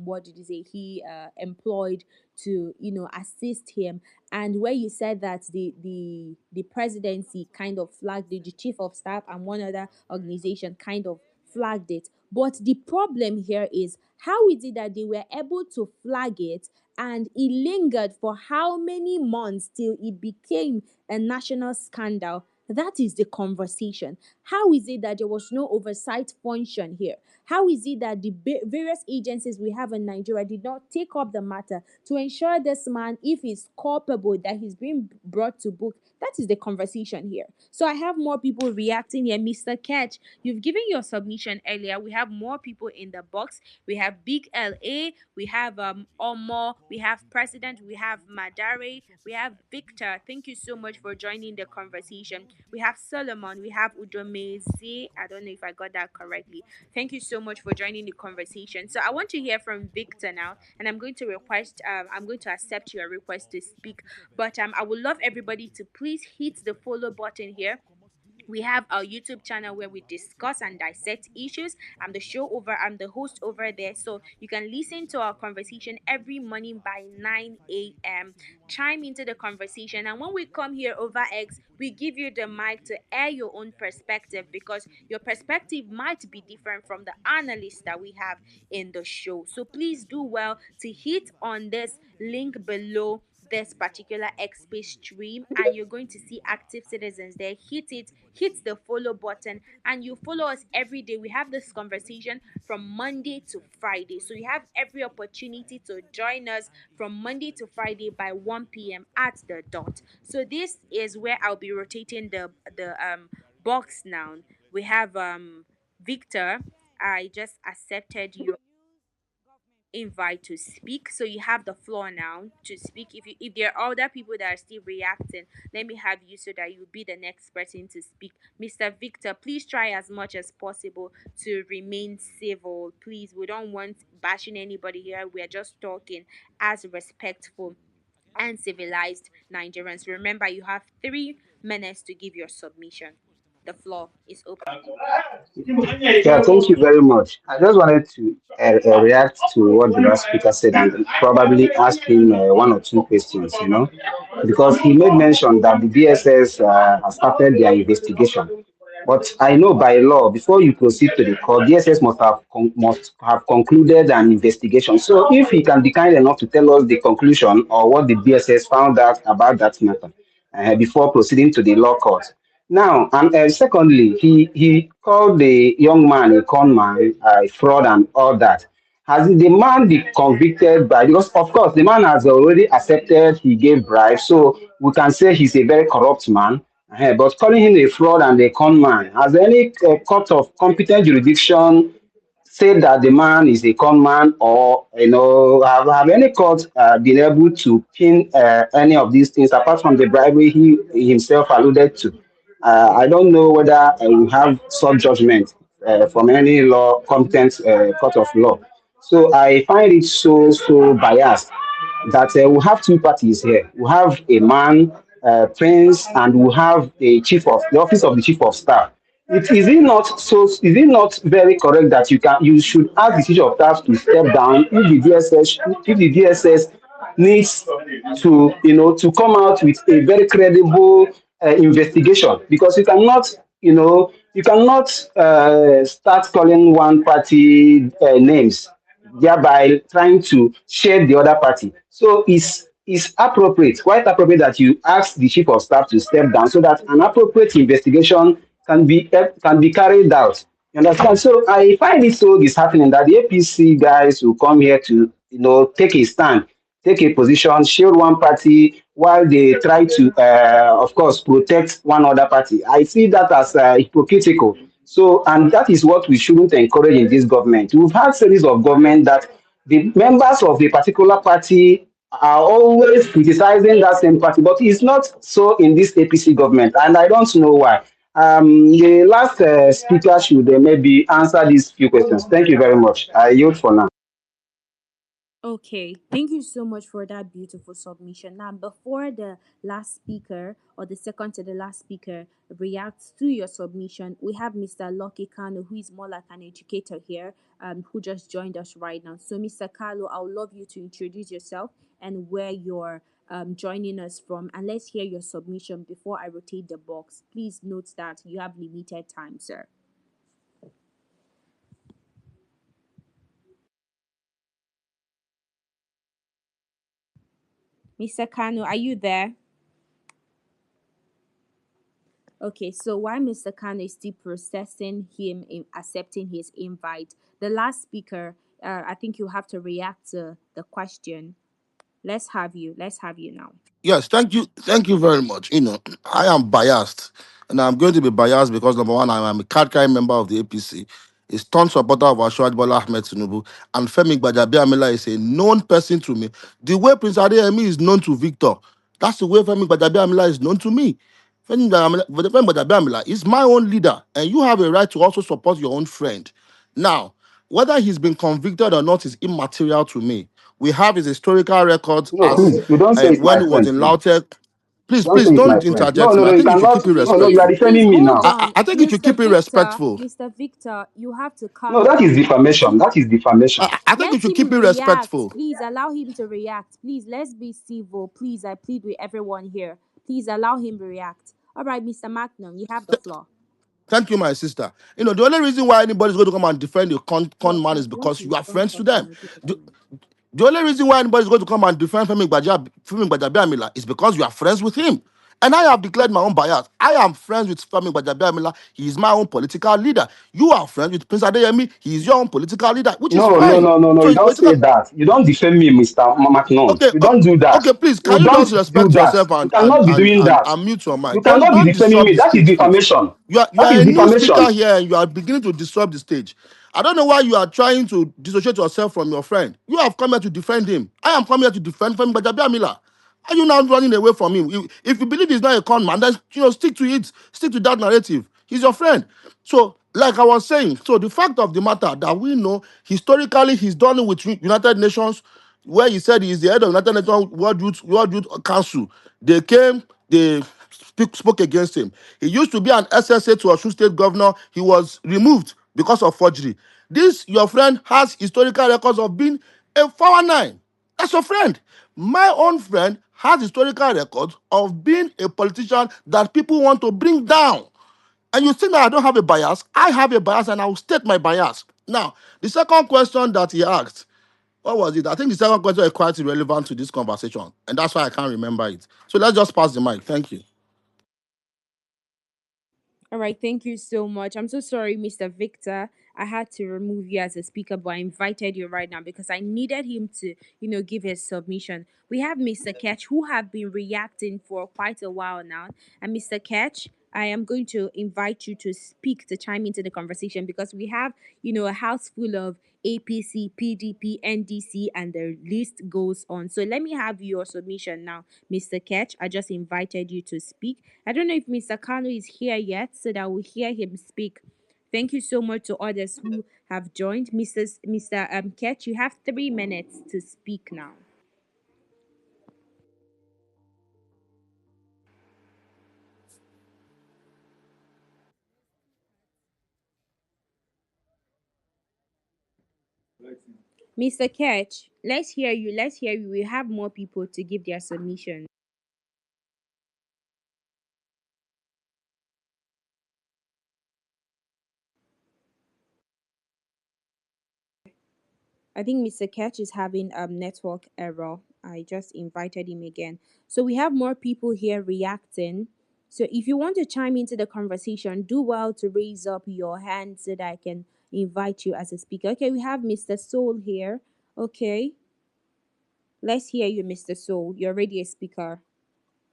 Speaker 1: what did he say he employed to assist him, and where you said that the presidency kind of flagged it, the chief of staff and one other organization kind of flagged it. But the problem here is, how is it that they were able to flag it and it lingered for how many months till it became a national scandal? That is the conversation. How is it that there was no oversight function here? How is it that the various agencies we have in Nigeria did not take up the matter to ensure this man, if he's culpable, that he's being brought to book? That is the conversation here. So I have more people reacting here. Mr. Catch, you've given your submission earlier. We have more people in the box. We have Big LA, we have Omo, we have President, we have Madare, we have Victor. Thank you so much for joining the conversation. We have Solomon, we have Udomeze. I don't know if I got that correctly. Thank you so much for joining the conversation. So I want to hear from Victor now, and I'm going to accept your request to speak. But I would love everybody to please hit the follow button here. We have our YouTube channel where we discuss and dissect issues. I'm the host over there. So you can listen to our conversation every morning by 9 a.m. Chime into the conversation. And when we come here over X, we give you the mic to air your own perspective, because your perspective might be different from the analyst that we have in the show. So please do well to hit on this link below this particular X Space stream, and you're going to see active citizens there. Hit it, hit the follow button, and you follow us every day. We have this conversation from Monday to Friday, so you have every opportunity to join us from Monday to Friday by 1 p.m. at the dot. So this is where I'll be rotating the box now. We have Victor. I just accepted your invite to speak, so you have the floor now to speak. If there are other people that are still reacting, let me have you so that you'll be the next person to speak. Mr. Victor, please try as much as possible to remain civil. Please, we don't want bashing anybody here. We are just talking as respectful and civilized Nigerians. Remember, you have 3 minutes to give your submission. The floor is open.
Speaker 3: Yeah, thank you very much. I just wanted to react to what the last speaker said and probably ask him one or two questions, because he made mention that the DSS has started their investigation. But I know by law, before you proceed to the court, DSS must have concluded an investigation. So if he can be kind enough to tell us the conclusion or what the DSS found out about that matter before proceeding to the law court. Now, and secondly, he called the young man a con man, fraud, and all that. Has the man been convicted by? Because of course the man has already accepted he gave bribes, so we can say he's a very corrupt man. But calling him a fraud and a con man, has any court of competent jurisdiction say that the man is a con man, or have any court been able to pin any of these things apart from the bribery he himself alluded to? I don't know whether we have such judgment from any law competent court of law. So I find it so biased that we have two parties here. We have a man, Prince, and we have the office of the chief of staff. It not so? Is it not very correct that you should ask the chief of staff to step down if the DSS needs to come out with a very credible investigation, because you cannot start calling one party names, thereby trying to shade the other party. So it's appropriate, quite appropriate, that you ask the chief of staff to step down so that an appropriate investigation can be carried out. You understand? So I find it so disheartening that the APC guys will come here to take a stand, take a position, shield one party while they try to, of course, protect one other party. I see that as hypocritical. So, and that is what we shouldn't encourage in this government. We've had series of government that the members of a particular party are always criticizing that same party, but it's not so in this APC government, and I don't know why. The last speaker should maybe answer these few questions. Thank you very much. I yield for now.
Speaker 1: Okay, thank you so much for that beautiful submission. Now, before the last speaker or the second to the last speaker reacts to your submission, we have Mr. Lucky Kano, who is more like an educator here, who just joined us right now. So, Mr. Carlo, I would love you to introduce yourself and where you're joining us from, and let's hear your submission before I rotate the box. Please note that you have limited time, sir. Mr. Kano, are you there? Okay, so while Mr. Khan is still processing him in accepting his invite, the last speaker, I think you have to react to the question. Let's have you. Let's have you now.
Speaker 8: Yes, thank you very much. I am biased, and I'm going to be biased because number one, I am a card-carrying member of the APC, a staunch supporter of Ashwad Bola Ahmed Tinubu, and Femi Gbadabiamila is a known person to me. The way Prince Adeyemi is known to Victor, that's the way Femi Gbadabiamila is known to me. Femi Gbadabiamila is my own leader, and you have a right to also support your own friend. Now, whether he's been convicted or not is immaterial to me. We have his historical records
Speaker 3: No,
Speaker 8: as
Speaker 3: please, you don't say it's
Speaker 8: when
Speaker 3: my
Speaker 8: he was
Speaker 3: friend,
Speaker 8: in
Speaker 3: please.
Speaker 8: Lautech. Please,
Speaker 3: Don't
Speaker 8: please
Speaker 3: say it's my
Speaker 8: don't
Speaker 3: friend. No,
Speaker 8: interject
Speaker 3: no,
Speaker 8: me. I
Speaker 3: no, you
Speaker 8: think you should
Speaker 3: cannot.
Speaker 8: keep it
Speaker 3: No, no, you are
Speaker 8: respectful.
Speaker 1: Please
Speaker 3: defending me
Speaker 1: hold
Speaker 3: now.
Speaker 1: on.
Speaker 8: I think you should
Speaker 1: Mr.
Speaker 8: keep it
Speaker 1: Victor,
Speaker 8: respectful.
Speaker 1: Mr. Victor, you have to
Speaker 3: No,
Speaker 1: calm
Speaker 3: that is
Speaker 1: down.
Speaker 3: defamation. That is defamation.
Speaker 8: I think you
Speaker 1: Let
Speaker 8: should
Speaker 1: him
Speaker 8: keep it
Speaker 1: react.
Speaker 8: respectful.
Speaker 1: Please allow him to react. Please, let's be civil. Please, I plead with everyone here. Please allow him to react. All right, Mr. Magnum, you have the floor.
Speaker 8: Thank you, my sister. The only reason why anybody's going to come and defend a con
Speaker 1: No,
Speaker 8: man is
Speaker 1: what
Speaker 8: because you
Speaker 1: is
Speaker 8: are
Speaker 1: don't
Speaker 8: friends to
Speaker 1: talk
Speaker 8: them.
Speaker 1: and repeat
Speaker 8: The,
Speaker 1: again.
Speaker 8: The only reason why anybody is going to come and defend Femi Gbajabiamila is because you are friends with him. And I have declared my own bias. I am friends with Femi Gbajabiamila. He is my own political leader. You are friends with Prince Adeyemi. He is your own political leader, which is
Speaker 6: No, no,
Speaker 8: fine.
Speaker 6: no, no, no.
Speaker 8: So
Speaker 6: You
Speaker 8: it's
Speaker 6: don't say
Speaker 8: political.
Speaker 6: that. You don't defend me, Mr. Macnon.
Speaker 8: Okay,
Speaker 6: You don't do that.
Speaker 8: okay, please,
Speaker 6: You
Speaker 8: can you just
Speaker 6: don't do
Speaker 8: respect
Speaker 6: that.
Speaker 8: yourself
Speaker 6: You
Speaker 8: and
Speaker 6: cannot be doing that.
Speaker 8: mute your
Speaker 6: You
Speaker 8: mic?
Speaker 6: cannot be
Speaker 8: Don't
Speaker 6: defending
Speaker 8: disrupt
Speaker 6: me.
Speaker 8: the
Speaker 6: That is
Speaker 8: stage, please.
Speaker 6: defamation.
Speaker 8: You
Speaker 6: That
Speaker 8: are
Speaker 6: is
Speaker 8: a new
Speaker 6: defamation.
Speaker 8: speaker here and you are beginning to disrupt the stage. I don't know why you are trying to dissociate yourself from your friend. You have come here to defend him. I am coming here to defend Femi Gbajabiamila. Are you now running away from him? If you believe he's not a con man, then stick to it. Stick to that narrative. He's your friend. So, like I was saying, so the fact of the matter that we know historically he's done it with United Nations, where he said he's the head of United Nations World Youth Council. They came, they spoke against him. He used to be an SSA to Osun State governor. He was removed because of forgery. This, your friend, has historical records of being a 419. That's your friend. My own friend has historical records of being a politician that people want to bring down. And you think that I don't have a bias? I have a bias and I will state my bias. Now, the second question that he asked, what was it? I think the second question is quite irrelevant to this conversation. And that's why I can't remember it. So let's just pass the mic. Thank you.
Speaker 1: All right, thank you so much. I'm so sorry, Mr. Victor. I had to remove you as a speaker, but I invited you right now because I needed him to, give his submission. We have Mr. Ketch, who have been reacting for quite a while now. And Mr. Ketch, I am going to invite you to speak, to chime into the conversation because we have, a house full of APC, PDP, NDC, and the list goes on. So let me have your submission now, Mr. Ketch. I just invited you to speak. I don't know if Mr. Kano is here yet, so that we'll hear him speak. Thank you so much to others who have joined. Mr. Ketch, you have 3 minutes to speak now. Mr. Ketch, let's hear you. Let's hear you. We have more people to give their submission. I think Mr. Ketch is having network error. I just invited him again. So we have more people here reacting. So if you want to chime into the conversation, do well to raise up your hand so that I can invite you as a speaker. Okay, we have Mr. Soul here. Okay, let's hear you, Mr. Soul. You're already a speaker.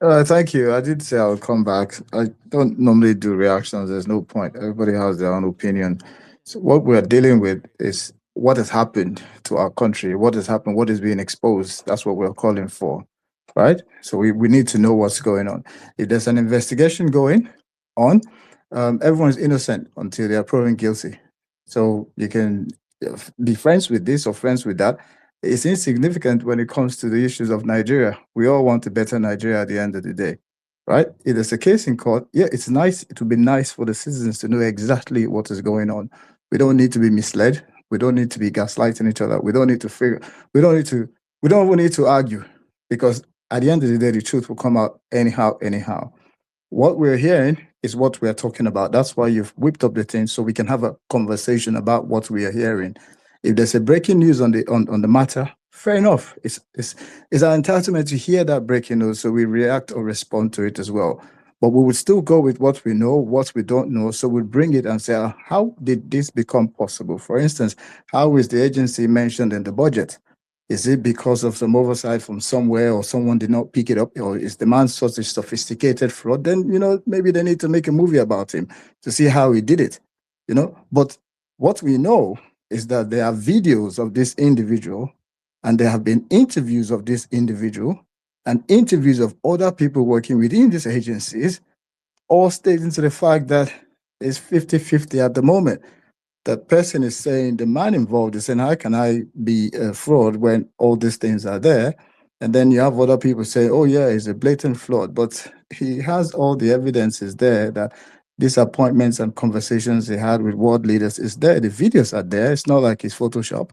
Speaker 7: Thank you. I did say I'll come back. I don't normally do reactions. There's no point. Everybody has their own opinion. So what we're dealing with is what has happened to our country, what has happened, what is being exposed. That's what we're calling for, right? So we need to know what's going on. If there's an investigation going on, everyone is innocent until they are proven guilty. So you can be friends with this or friends with that. It's insignificant when it comes to the issues of Nigeria. We all want a better Nigeria at the end of the day, right? If there's a case in court, yeah, it's nice. It would be nice for the citizens to know exactly what is going on. We don't need to be misled. We don't need to be gaslighting each other. We don't need to figure. We don't need to. We don't even need to argue because at the end of the day, the truth will come out anyhow, anyhow. What we're hearing is what we're talking about. That's why you've whipped up the thing so we can have a conversation about what we are hearing. If there's a breaking news on the matter, fair enough. It's our entitlement to hear that breaking news so we react or respond to it as well. But we would still go with what we know, what we don't know. So we'll bring it and say, how did this become possible? For instance, how is the agency mentioned in the budget? Is it because of some oversight from somewhere or someone did not pick it up? Or is the man such a sophisticated fraud? Then, maybe they need to make a movie about him to see how he did it. But what we know is that there are videos of this individual and there have been interviews of this individual and interviews of other people working within these agencies, all stating to the fact that it's 50-50 at the moment. That person is saying, the man involved is saying, how can I be a fraud when all these things are there? And then you have other people say, oh yeah, he's a blatant fraud, but he has all the evidences there that these appointments and conversations he had with world leaders is there. The videos are there. It's not like it's Photoshop.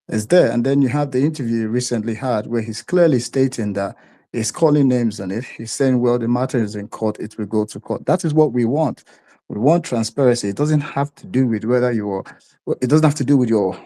Speaker 7: It's there. And then you have the interview he recently had where he's clearly stating that he's calling names on it. He's saying, well, the matter is in court. It will go to court. That is what we want. We want transparency. It doesn't have to do with whether you're, it doesn't have to do with your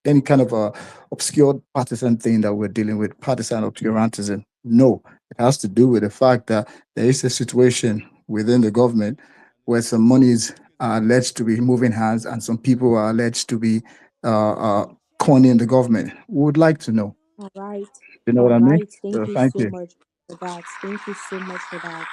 Speaker 7: any kind of a obscure partisan thing that we're dealing with, partisan obscurantism. No, it has to do with the fact that there is a situation within the government where some monies are alleged to be moving hands and some people are alleged to be uh, uh, conning the government. We would like to know.
Speaker 1: All right.
Speaker 7: You know what
Speaker 1: All
Speaker 7: I mean?
Speaker 1: right. Thank
Speaker 7: So
Speaker 1: you
Speaker 7: thank
Speaker 1: so
Speaker 7: you.
Speaker 1: much for that. Thank you so much for that.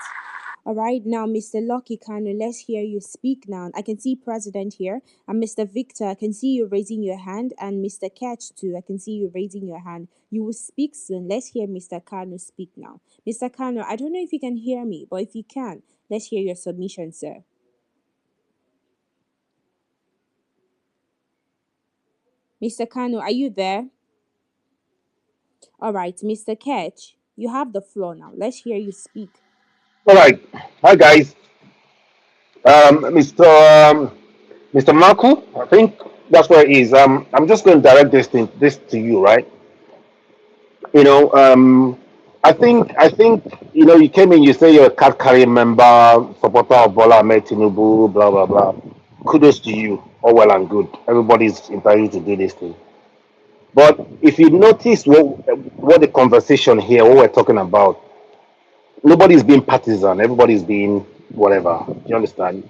Speaker 1: All right, now, Mr. Lucky Kano, let's hear you speak now. I can see President here, and Mr. Victor, I can see you raising your hand, and Mr. Catch too, I can see you raising your hand. You will speak soon. Let's hear Mr. Kano speak now. Mr. Kano, I don't know if you can hear me, but if you can, let's hear your submission, sir. Mr. Kano, are you there? All right, Mr. Catch, you have the floor now. Let's hear you speak.
Speaker 6: All right. Hi, guys. Mr. Mr. Marco, I think that's where it is. I'm just going to direct this to you, right? You know, I think, you came in, you say you're a card carrying member, supporter of Bola Ahmed Tinubu, blah, blah, blah. Kudos to you. All well and good. Everybody's entitled to do this thing. But if you notice what the conversation here, what we're talking about, nobody's being partisan. Everybody's being whatever. Do you understand?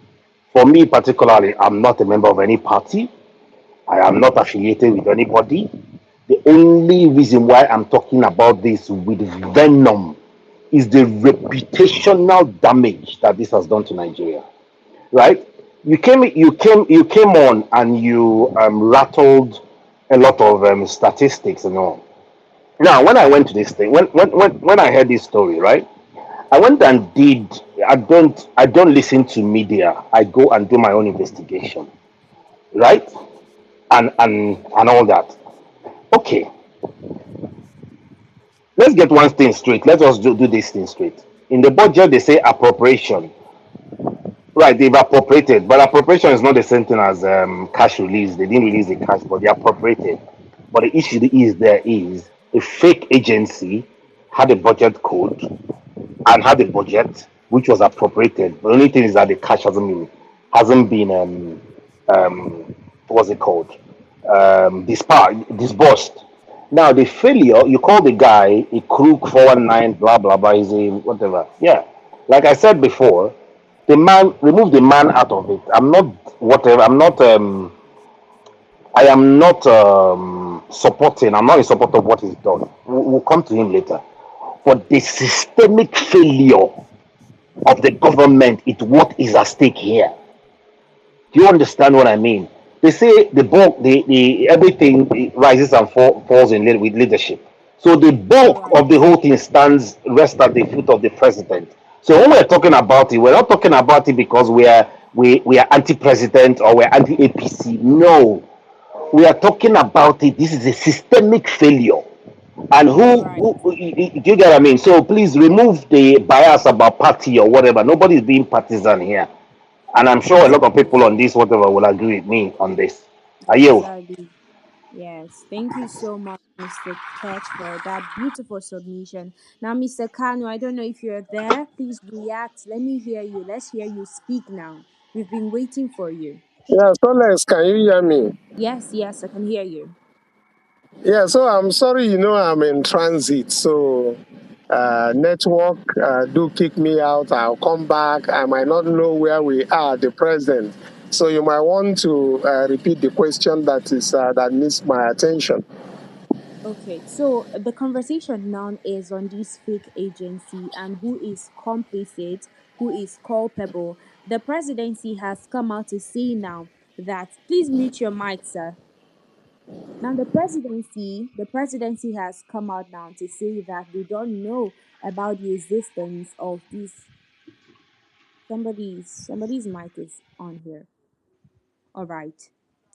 Speaker 6: For me particularly, I'm not a member of any party. I am not affiliated with anybody. The only reason why I'm talking about this with venom is the reputational damage that this has done to Nigeria. Right? You came on and you rattled a lot of statistics and all. Now, when I went to this thing, when I heard this story, right? I went and did. I don't listen to media. I go and do my own investigation, right? And all that. Okay, let's get one thing straight. Let us do this thing straight. In the budget, they say appropriation. Right, they've appropriated, but appropriation is not the same thing as cash release. They didn't release the cash, but they appropriated. But the issue is there is a fake agency had a budget code and had a budget which was appropriated. The only thing is that the cash hasn't been what's it called, disbursed. Now the failure, you call the guy a crook 419, blah blah blah, is a whatever. Yeah, like I said before, the man, remove the man out of it. I'm not whatever. I am not supporting. I'm not in support of what he's done. We'll come to him later. But the systemic failure of the government is what is at stake here. Do you understand what I mean? They say the bulk, the everything rises and falls in with leadership. So the
Speaker 1: All
Speaker 6: bulk
Speaker 1: right.
Speaker 6: of the whole thing rests at the foot of the president. So when we're talking about it, we're not talking about it because we are anti-president or we're anti-APC. No, we are talking about it. This is a systemic failure. And
Speaker 1: All right.
Speaker 6: do you get what I mean? So please remove the bias about party or whatever. Nobody's being partisan here. And I'm sure a lot of people
Speaker 1: Exactly.
Speaker 6: on this, whatever, will agree with me on this. Are you?
Speaker 1: Exactly. Yes, thank you so much, Mr. Ketch, for that beautiful submission. Now, Mr. Kano, I don't know if you're there. Please react. Let me hear you. Let's hear you speak now. We've been waiting for you.
Speaker 4: Yeah, so Les, can you hear me?
Speaker 1: Yes, yes, I can hear you.
Speaker 4: Yeah, so I'm sorry, I'm in transit, so network do kick me out. I'll come back. I might not know where we are at the present, so you might want to repeat the question that needs my attention.
Speaker 1: Okay, so the conversation now is on this fake agency and who is complicit, who is culpable. The presidency has come out to say now that, please mute your mic, sir. Now the presidency has come out now to say that they don't know about the existence of this. Somebody's mic is on here. All right.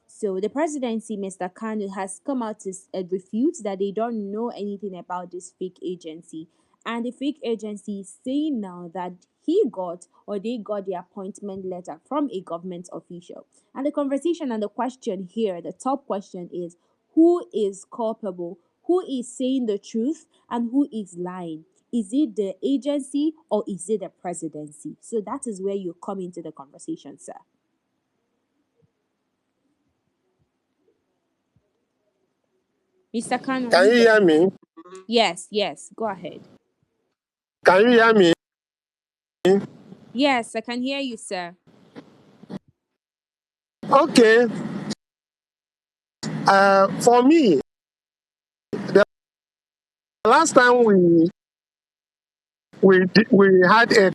Speaker 1: So the presidency, Mr. Kanu, has come out to refute that they don't know anything about this fake agency. And the fake agency is saying now that he got or they got the appointment letter from a government official. And the conversation and the question here, the top question is, who is culpable? Who is saying the truth and who is lying? Is it the agency or is it the presidency? So that is where you come into the conversation, sir. Mr. Khan, are
Speaker 4: Can
Speaker 1: you
Speaker 4: you
Speaker 1: there?
Speaker 4: hear me?
Speaker 1: Yes, yes, go ahead.
Speaker 4: Can you hear me?
Speaker 1: Yes, I can hear you, sir.
Speaker 4: Okay. For me, the last time we had a,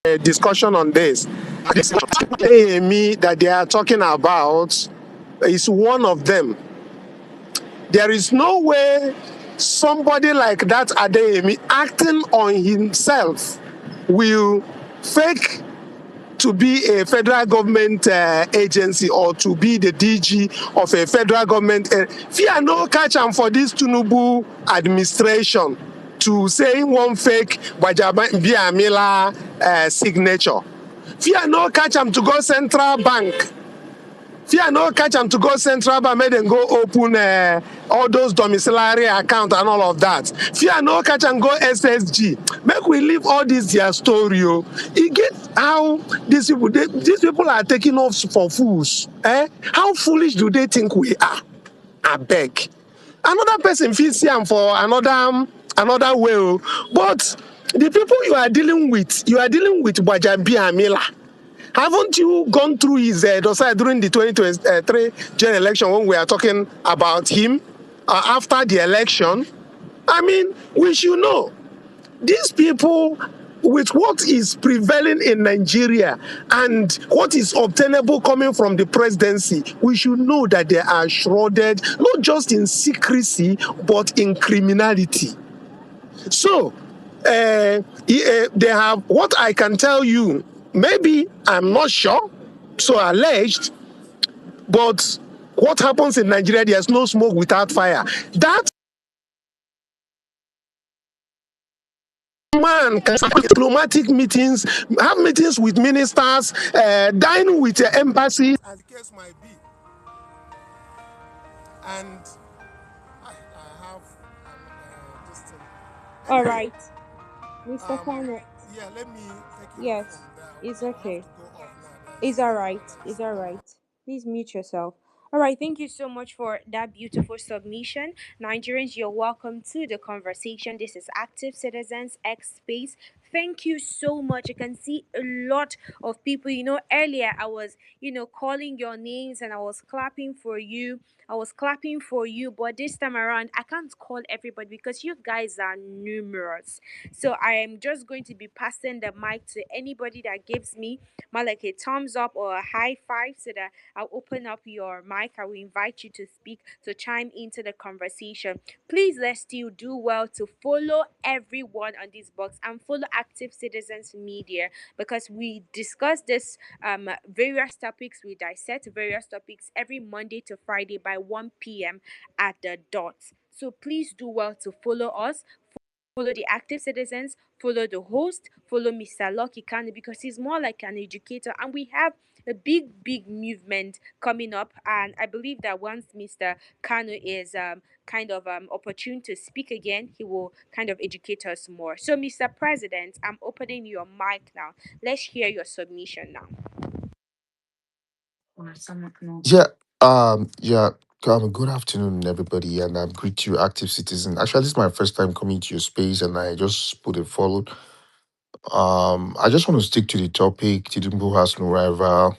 Speaker 4: a discussion on this, AME that they are talking about is one of them. There is no way somebody like that Adeyemi acting on himself will fake to be a federal government agency or to be the DG of a federal government. Fear no catch am for this Tinubu administration to say one fake Biamila signature. Fear no catch am to go central bank. Fear no catch am to go central bank make dem go open all those domiciliary account and all of that. Fear no catch am go SSG. Make we leave all this their story o. E get how these people are taking us for fools. How foolish do they think we are? Abeg. Another person fit see am for another way o. But the people you are dealing with Gbajabiamila. Haven't you gone through his dossier during the 2023 general election when we are talking about him after the election? I mean, we should know these people with what is prevailing in Nigeria and what is obtainable coming from the presidency, we should know that they are shrouded not just in secrecy but in criminality. So, they have what I can tell you. Maybe I'm not sure, so alleged, but what happens in Nigeria, there's no smoke without fire. That man can have diplomatic meetings, have meetings with ministers, dine with embassies, as the case might be. And I have this thing.
Speaker 1: All
Speaker 4: Anyway,
Speaker 1: right, Mr. Khan.
Speaker 4: yeah, let me take it off
Speaker 1: Yes,
Speaker 4: from there.
Speaker 1: it's
Speaker 4: I have
Speaker 1: okay.
Speaker 4: to go off now.
Speaker 1: It's
Speaker 4: There's
Speaker 1: all
Speaker 4: someone
Speaker 1: right.
Speaker 4: that
Speaker 1: It's
Speaker 4: is
Speaker 1: all
Speaker 4: calling.
Speaker 1: right. Please mute yourself. All right. Thank you so much for that beautiful submission. Nigerians, you're welcome to the conversation. This is Active Citizens X Space. Thank you so much. I can see a lot of people. Earlier I was, calling your names and I was clapping for you. I was clapping for you, but this time around, I can't call everybody because you guys are numerous. So I am just going to be passing the mic to anybody that gives me like a thumbs up or a high five so that I'll open up your mic. I will invite you to speak, to chime into the conversation. Please, let's still do well to follow everyone on this box and follow Active Citizens Media because we discuss this various topics, we dissect various topics every Monday to Friday by 1 p.m. at the dot. So please do well to follow us, follow the Active Citizens, follow the host, follow Mr. Lucky Kanu because he's more like an educator, and we have a big movement coming up. And I believe that once Mr. Kanu is kind of opportune to speak again, he will kind of educate us more. So, Mr. President, I'm opening your mic now. Let's hear your submission now.
Speaker 8: Yeah, yeah. Good afternoon, everybody, and greet you, active citizen. Actually, this is my first time coming to your space, and I just put a follow. I just want to stick to the topic. Tinubu has no rival,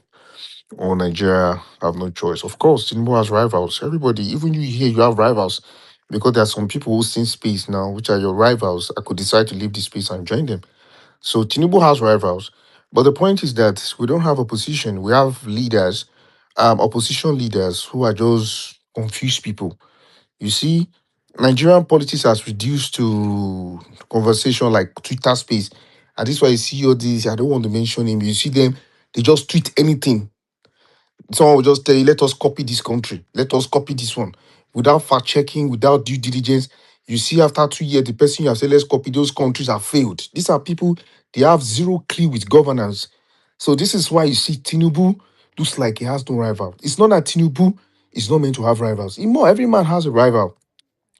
Speaker 8: or Nigeria have no choice. Of course, Tinubu has rivals. Everybody, even you here, you have rivals, because there are some people who see space now, which are your rivals. I could decide to leave the space and join them. So Tinubu has rivals, but the point is that we don't have opposition. We have leaders, opposition leaders who are just confused people. You see, Nigerian politics has reduced to conversation like Twitter space. And this is why you see all these, I don't want to mention him, you see them, they just tweet anything. Someone will just tell you, let us copy this country, let us copy this one. Without fact checking, without due diligence. You see, after 2 years, the person you have said, let's copy those countries have failed. These are people, they have zero clue with governance. So this is why you see Tinubu looks like he has no rival. It's not that Tinubu is not meant to have rivals. More, every man has a rival.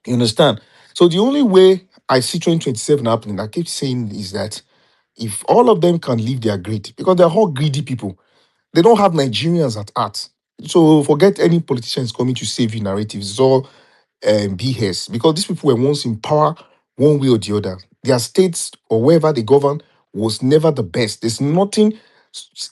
Speaker 8: You understand? So the only way I see 2027 happening, I keep saying, is that if all of them can leave their greed, because they're all greedy people, they don't have Nigerians at heart.
Speaker 9: So forget any politicians coming to save you narratives. It's all BS, because these people were once in power one way or the other. Their states or wherever they govern was never the best. There's nothing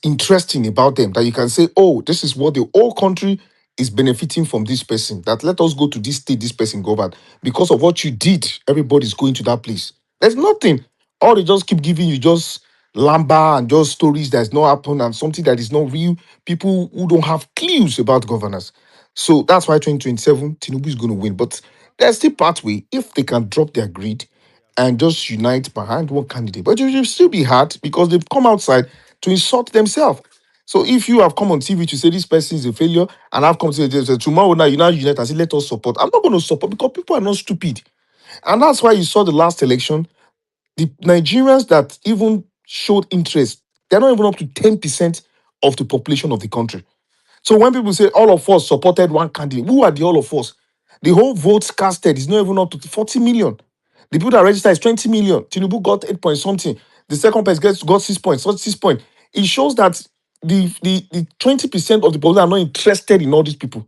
Speaker 9: interesting about them that you can say, oh, this is what the whole country is benefiting from this person. That let us go to this state, this person governed. Because of what you did, everybody's going to that place. There's nothing. All they just keep giving you just lamba and just stories that's not happened and something that is not real. People who don't have clues about governance. So that's why 2027 Tinubu is going to win. But there's still pathway if they can drop their greed and just unite behind one candidate. But it will still be hard because they've come outside to insult themselves. So if you have come on TV to say this person is a failure, and I've come to say tomorrow now you now unite and say let us support. I'm not going to support because people are not stupid. And that's why you saw the last election, the Nigerians that even showed interest, they're not even up to 10% of the population of the country. So when people say all of us supported one candidate, who are the all of us? The whole votes casted is not even up to 40 million. The people that registered is 20 million. Tinubu got 8 point something. The second person got 6 points. Got 6 points. It shows that the 20% of the people are not interested in all these people.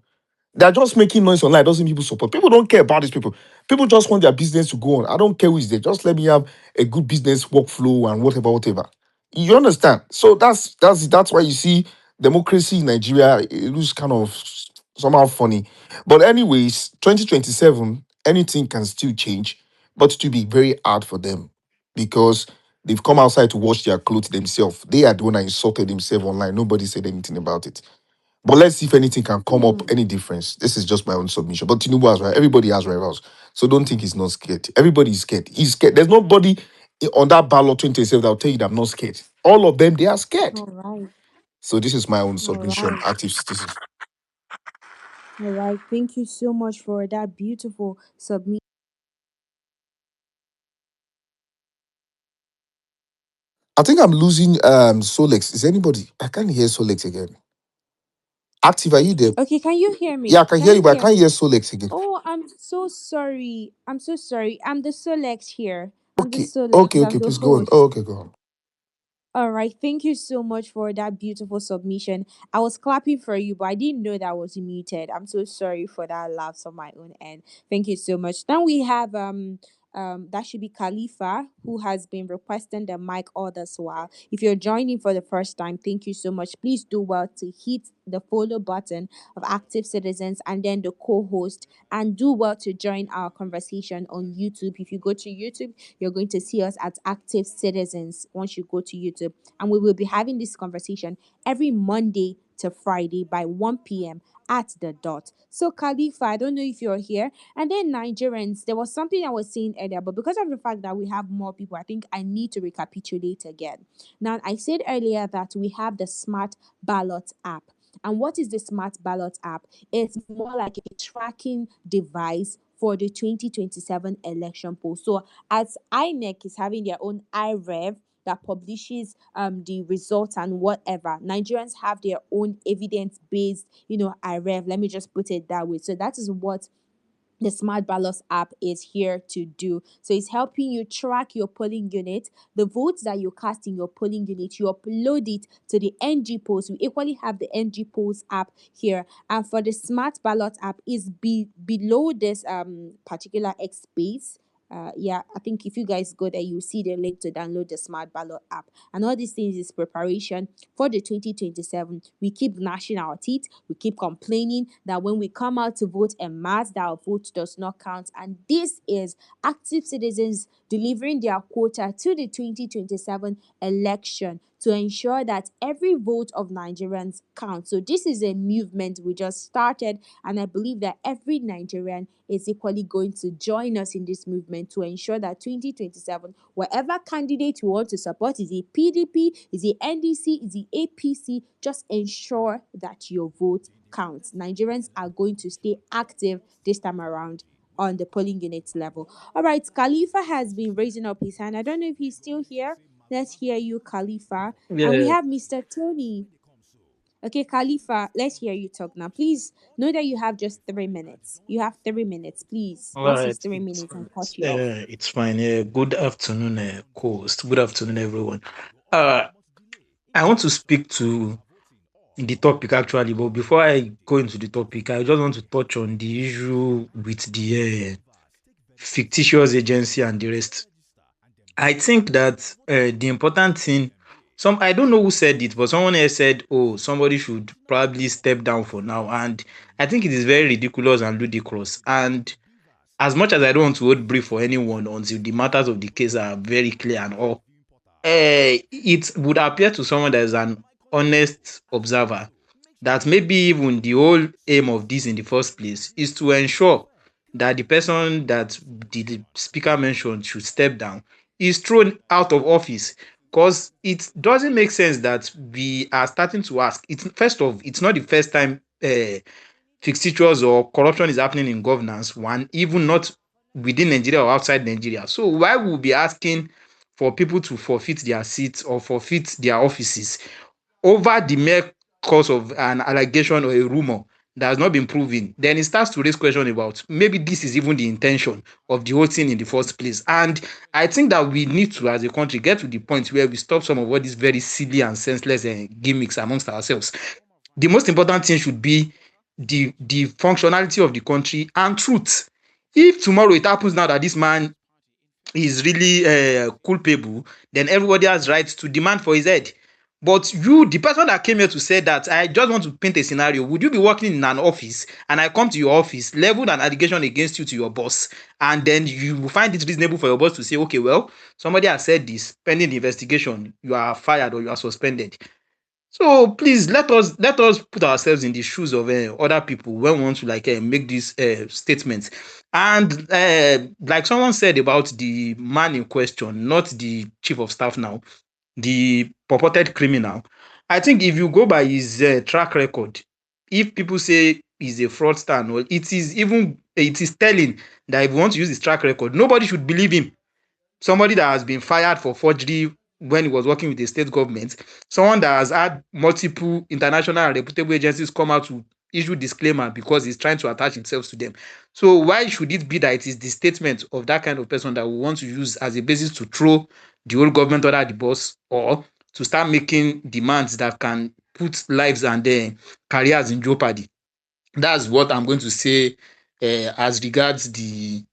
Speaker 9: They're just making noise online. Doesn't people support? People don't care about these people. People just want their business to go on. I don't care who is there. Just let me have a good business workflow and whatever, whatever. You understand? So that's why you see democracy in Nigeria. It looks kind of somehow funny. But anyways, 2027, anything can still change, but it will be very hard for them because they've come outside to wash their clothes themselves. They are the one that insulted themselves online. Nobody said anything about it. But let's see if anything can come up,
Speaker 1: Hmm.
Speaker 9: any difference. This is just my own submission. But Tinubu has right. Everybody has rivals. So don't think he's not scared. Everybody is scared. He's scared. There's nobody on that ballot 27 that will tell you that I'm not scared. All of them, they are scared.
Speaker 1: All right.
Speaker 9: So this is my own
Speaker 1: All
Speaker 9: submission,
Speaker 1: right.
Speaker 9: active citizen.
Speaker 1: All right. Thank you so much for that beautiful submission.
Speaker 9: I think I'm losing Solex. Is anybody? I can't hear Solex again. Active, are you there?
Speaker 1: Okay, can you hear
Speaker 9: Yeah, I
Speaker 1: me?
Speaker 9: can
Speaker 1: Can
Speaker 9: hear you,
Speaker 1: you
Speaker 9: but I
Speaker 1: hear
Speaker 9: can't hear
Speaker 1: me?
Speaker 9: Solex again.
Speaker 1: Oh, I'm so sorry. I'm so sorry. I'm the Solex here. I'm the
Speaker 9: Okay,
Speaker 1: Solex. I'm
Speaker 9: okay.
Speaker 1: the
Speaker 9: Please go on. Oh,
Speaker 1: host.
Speaker 9: okay, go on.
Speaker 1: All right. Thank you so much for that beautiful submission. I was clapping for you, but I didn't know that I was muted. I'm so sorry for that laughs on my own end. Thank you so much. Then we have that should be Khalifa, who has been requesting the mic all this while. If you're joining for the first time, thank you so much. Please do well to hit the follow button of Active Citizens and then the co-host, and do well to join our conversation on YouTube. If you go to YouTube, you're going to see us at Active Citizens once you go to YouTube. And we will be having this conversation every Monday to Friday by 1 p.m. at the dot. So, Khalifa, I don't know if you're here. And then Nigerians, there was something I was saying earlier, but because of the fact that we have more people, I think I need to recapitulate again. Now, I said earlier that we have the Smart Ballot app. And what is the Smart Ballot app? It's more like a tracking device for the 2027 election poll. So as INEC is having their own iRev that publishes the results and whatever, Nigerians have their own evidence-based, iRev. Let me just put it that way. So that is what the Smart Ballots app is here to do. So it's helping you track your polling unit, the votes that you cast in your polling unit. You upload it to the NG Polls. We equally have the NG Polls app here. And for the Smart Ballot app is below this particular X space. Yeah, I think if you guys go there, you see the link to download the Smart Ballot app. And all these things is preparation for the 2027. We keep gnashing our teeth. We keep complaining that when we come out to vote en masse, that our vote does not count. And this is active citizens delivering their quota to the 2027 election to ensure that every vote of Nigerians counts. So this is a movement we just started, and I believe that every Nigerian is equally going to join us in this movement to ensure that 2027, whatever candidate you want to support, is it PDP, is it NDC, is it APC, just ensure that your vote counts. Nigerians are going to stay active this time around on the polling unit level. All right, Khalifa has been raising up his hand. I don't know if he's still here. Let's hear you, Khalifa. And we
Speaker 10: Yeah,
Speaker 1: have Mr. Tony. Okay, Khalifa, let's hear you talk now. Please know that you have just 3 minutes. You have 3 minutes, please.
Speaker 10: all
Speaker 1: Once
Speaker 10: right.
Speaker 1: it's 3 minutes, and cut you off.
Speaker 10: It's fine. Good afternoon, host. Good afternoon, everyone. Uh, I want to speak to in the topic actually. But before I go into the topic, I just want to touch on the issue with the fictitious agency and the rest. I think that the important thing, some I don't know who said it, but someone else said, "Oh, somebody should probably step down for now." And I think it is very ridiculous and ludicrous. And as much as I don't want to hold brief for anyone until the matters of the case are very clear and all, it would appear to someone that is an honest observer that maybe even the whole aim of this in the first place is to ensure that the person that the speaker mentioned should step down is thrown out of office, because it doesn't make sense that we are starting to ask. It's first of, it's not the first time fictitious or corruption is happening in governance, one, even not within Nigeria or outside Nigeria. So why would we be asking for people to forfeit their seats or forfeit their offices over the mere cause of an allegation or a rumor that has not been proven? Then it starts to raise question about maybe this is even the intention of the whole thing in the first place. And I think that we need to, as a country, get to the point where we stop some of all these very silly and senseless gimmicks amongst ourselves. The most important thing should be the functionality of the country and truth. If tomorrow it happens now that this man is really culpable, then everybody has rights to demand for his head. But you, the person that came here to say that, I just want to paint a scenario. Would you be working in an office and I come to your office, leveled an allegation against you to your boss, and then you find it reasonable for your boss to say, okay, well, somebody has said this, pending the investigation, you are fired or you are suspended? So please let us put ourselves in the shoes of other people when we want to like make these statements. And like someone said about the man in question, not the chief of staff now, the purported criminal. I think if you go by his track record, if people say he's a fraudster, no, it is telling that if you want to use his track record, nobody should believe him. Somebody that has been fired for forgery when he was working with the state government, someone that has had multiple international and reputable agencies come out to issue disclaimer because he's trying to attach himself to them. So why should it be that it is the statement of that kind of person that we want to use as a basis to throw the whole government under the bus, or to start making demands that can put lives and careers in jeopardy? That's what I'm going to say as regards the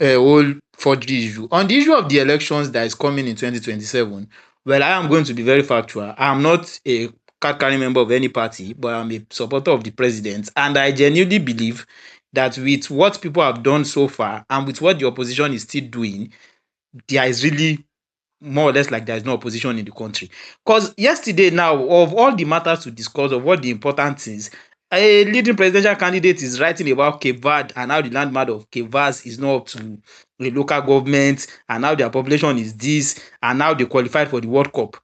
Speaker 10: whole forgery issue. On the issue of the elections that is coming in 2027, well, I am going to be very factual. I am not a card carrying member of any party, but I'm a supporter of the president. And I genuinely believe that with what people have done so far and with what the opposition is still doing, there is really more or less like there is no opposition in the country. Because yesterday, now, of all the matters to discuss, of what the important things, a leading presidential candidate is writing about Cape Verde and how the landmass of Cape Verde is not up to the local government, and how their population is this, and how they qualified for the World Cup.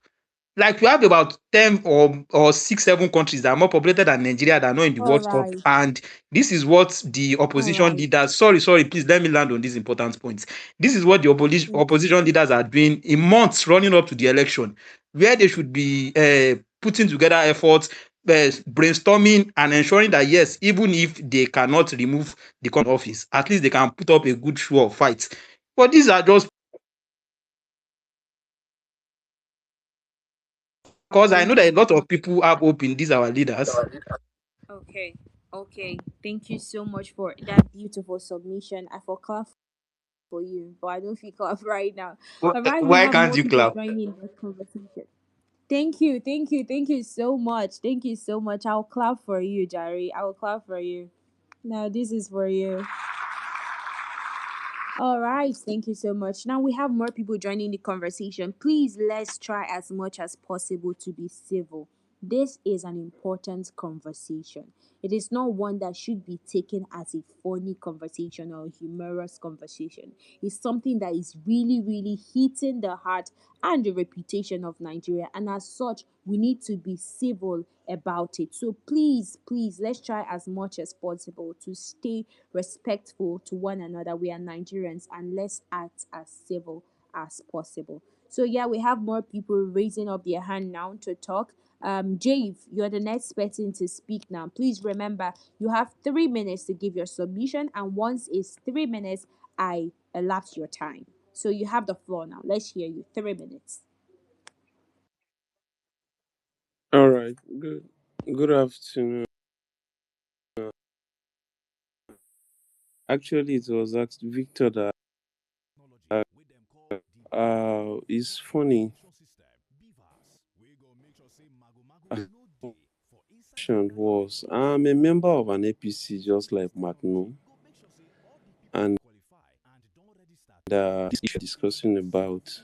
Speaker 10: Like, we have about 10 or 6, 7 countries that are more populated than Nigeria that are not in the
Speaker 1: All
Speaker 10: World Cup.
Speaker 1: right.
Speaker 10: And this is what the
Speaker 1: All
Speaker 10: opposition
Speaker 1: right.
Speaker 10: leaders, sorry, please let me land on these important points. This is what the
Speaker 1: Okay.
Speaker 10: opposition leaders are doing in months running up to the election, where they should be putting together efforts, brainstorming, and ensuring that, yes, even if they cannot remove the current office, at least they can put up a good show of fight. But these are just, because I know
Speaker 1: Thank you
Speaker 10: that a
Speaker 1: so
Speaker 10: lot
Speaker 1: much.
Speaker 10: of people have hope in these our leaders.
Speaker 1: Okay. Okay. Thank you so much for that beautiful submission. I for clap for you, but I don't feel clap right now. All right, we
Speaker 10: Why
Speaker 1: have
Speaker 10: can't
Speaker 1: more
Speaker 10: you
Speaker 1: people
Speaker 10: clap?
Speaker 1: joining the conversation. Thank you, thank you, thank you so much. Thank you so much. I'll clap for you, Jerry. I will clap for you. Now this is for you. All right, thank you so much. Now we have more people joining the conversation. Please let's try as much as possible to be civil. This is an important conversation. It is not one that should be taken as a funny conversation or a humorous conversation. It's something that is really, really hitting the heart and the reputation of Nigeria. And as such, we need to be civil about it. So please, please, let's try as much as possible to stay respectful to one another. We are Nigerians, and let's act as civil as possible. So yeah, we have more people raising up their hand now to talk. Jave, you're the next person to speak now. Please remember, you have 3 minutes to give your submission, and once it's 3 minutes, I elapse your time. So you have the floor now. Let's hear you. 3 minutes.
Speaker 11: All right. Good. Good afternoon. Actually, it was asked Victor that it's funny. Question was I'm a member of an APC just like Magno, and this issue discussing about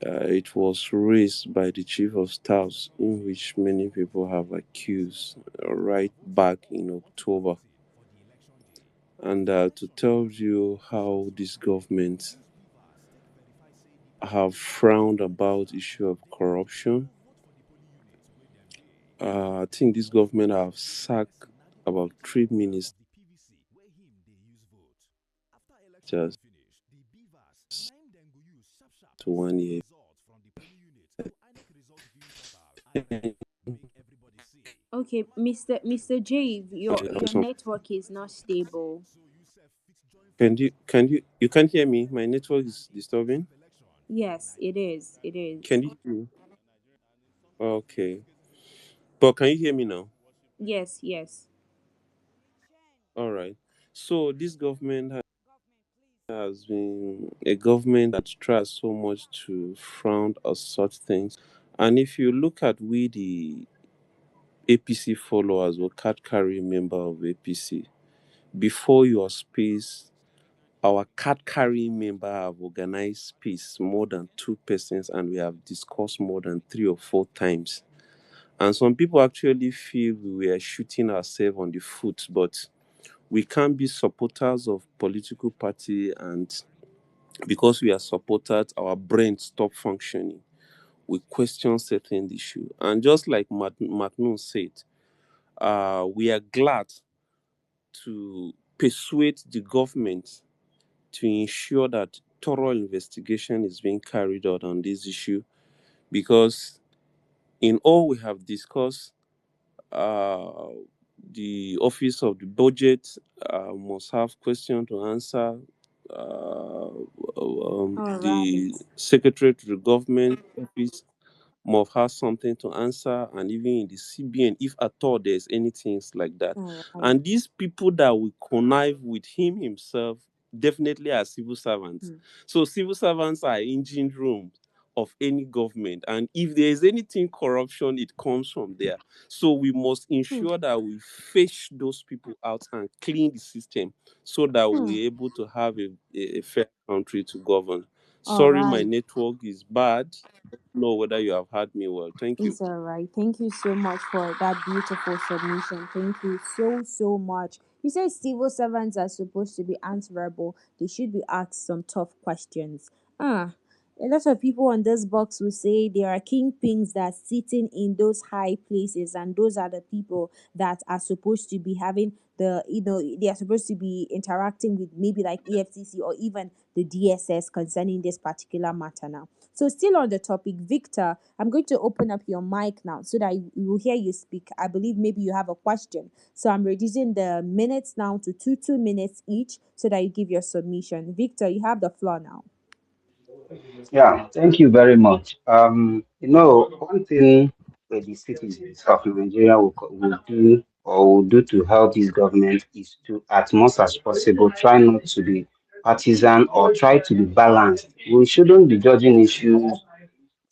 Speaker 11: it was raised by the chief of staffs, in which many people have accused right back in October, and to tell you how this government have frowned about issue of corruption. I think this government have sacked about 3 ministers to 1 year.
Speaker 1: Okay, Mr. J, your network is not stable.
Speaker 11: Can you can't hear me? My network is disturbing.
Speaker 1: Yes, it is. It
Speaker 11: Can
Speaker 1: is.
Speaker 11: you hear me? Okay, but can you hear me now?
Speaker 1: Yes, yes.
Speaker 11: All right. So this government has been a government that tries so much to frown at such things. And if you look at we the APC followers or card carrying member of APC, before your space, our card carrying member have organized space more than 2 persons, and we have discussed more than 3 or 4 times. And some people actually feel we are shooting ourselves on the foot, but we can't be supporters of political party, and because we are supporters, our brain stop functioning. We question certain issue. And just like Macnon said, we are glad to persuade the government to ensure that thorough investigation is being carried out on this issue, because in all we have discussed, uh, the office of the budget must have question to answer.
Speaker 1: All
Speaker 11: The
Speaker 1: right.
Speaker 11: secretary to the government office must have something to answer, and even in the CBN, if at all there's anything like that.
Speaker 1: All right.
Speaker 11: And these people that will connive with him himself definitely are civil servants.
Speaker 1: Hmm.
Speaker 11: So civil servants are engine room of any government, and if there is anything corruption, it comes from there. So we must
Speaker 1: Hmm.
Speaker 11: ensure that we fish those people out and clean the system, so that
Speaker 1: Hmm.
Speaker 11: we're able to have a fair country to govern.
Speaker 1: All
Speaker 11: Sorry, my
Speaker 1: right.
Speaker 11: network is bad. Know whether you have heard me well. Thank you.
Speaker 1: It's all right. Thank you so much for that beautiful submission. Thank you so, so much. You said civil servants are supposed to be answerable. They should be asked some tough questions. Ah, a lot of people on this box will say there are kingpins that are sitting in those high places, and those are the people that are supposed to be having they are supposed to be interacting with maybe like EFCC or even the DSS concerning this particular matter now. So, still on the topic, Victor, I'm going to open up your mic now so that we will hear you speak. I believe maybe you have a question. So, I'm reducing the minutes now to 2 minutes each so that you give your submission. Victor, you have the floor now.
Speaker 3: Yeah, thank you very much. One thing that the citizens of Nigeria will do or will do to help this government is to, as much as possible, try not to be partisan or try to be balanced. We shouldn't be judging issues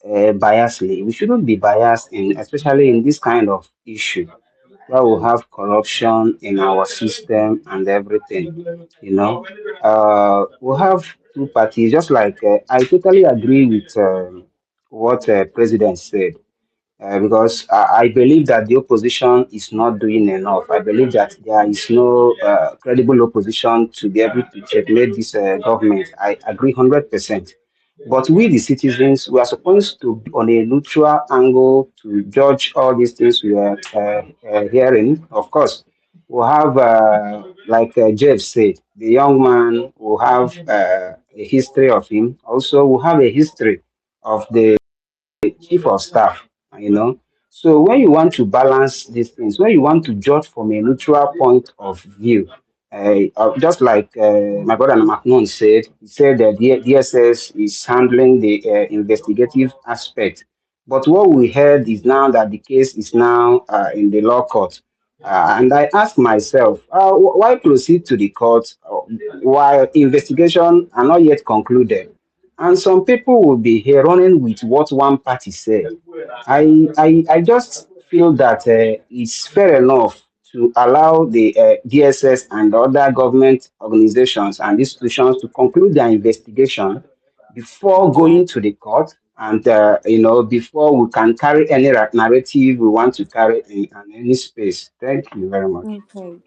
Speaker 3: biasly. We shouldn't be biased in, especially in this kind of issue where we have corruption in our system and everything. We have two parties. Just like I totally agree with what President said. Because I believe that the opposition is not doing enough. I believe that there is no credible opposition to be able to checkmate this government. I agree 100%. But we, the citizens, we are supposed to be on a neutral angle to judge all these things we are hearing. Of course, we'll have, Jeff said, the young man will have a history of him. Also, we'll have a history of the chief of staff, you know. So when you want to balance these things, when you want to judge from a neutral point of view, just like my brother Macnon said, he said that the DSS is handling the investigative aspect. But what we heard is now that the case is now in the law court. And I ask myself, why proceed to the court while investigation are not yet concluded? And some people will be here running with what one party said. I just feel that it's fair enough to allow the DSS and other government organizations and institutions to conclude their investigation before going to
Speaker 1: Exactly.
Speaker 3: the court and before we can carry any narrative we want to carry in any space. Thank you very much.
Speaker 1: Okay.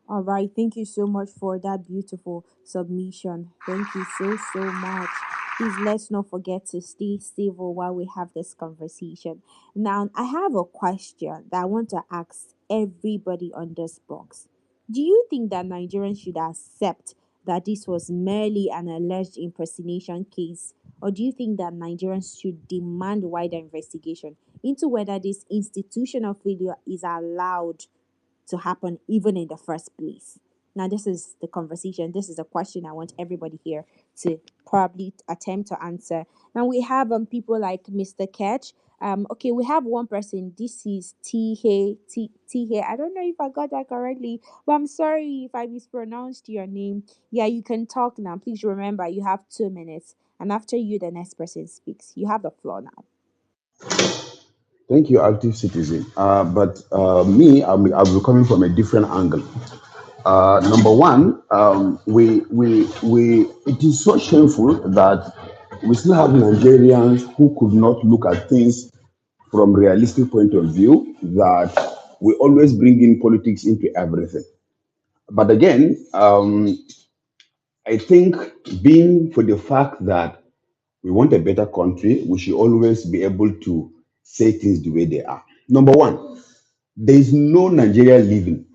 Speaker 1: All right. Thank you so much for that beautiful submission. Thank you so, so much. Please let's not forget to stay civil while we have this conversation. Now, I have a question that I want to ask everybody on this box. Do you think that Nigerians should accept that this was merely an alleged impersonation case? Or do you think that Nigerians should demand wider investigation into whether this institutional failure is allowed to happen even in the first place? Now, this is the conversation. This is a question I want everybody here to probably attempt to answer. Now, we have people like Mr. Ketch. Okay, we have one person. This is T. I don't know if I got that correctly, but I'm sorry if I mispronounced your name. Yeah, you can talk now. Please remember you have 2 minutes, and after you, the next person speaks. You have the floor now.
Speaker 12: Thank you, active citizen. But me, I'll be coming from a different angle. Number one, it is so shameful that we still have Nigerians who could not look at things from realistic point of view, that we always bring in politics into everything. But again, I think being for the fact that we want a better country, we should always be able to say things the way they are. Number one, there is no Nigeria living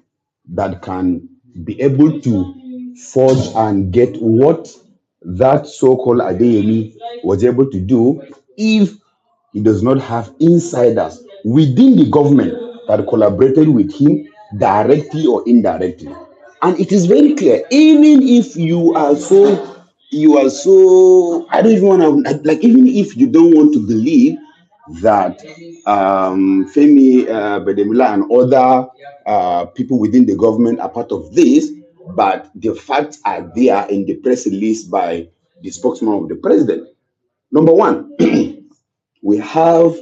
Speaker 12: that can be able to forge and get what that so-called Adeyemi was able to do if he does not have insiders within the government that collaborated with him directly or indirectly. And it is very clear, even if I don't even want to, like, even if you don't want to believe that Femi Bedemila and other people within the government are part of this, but the facts are there in the press release by the spokesman of the president. Number one, we have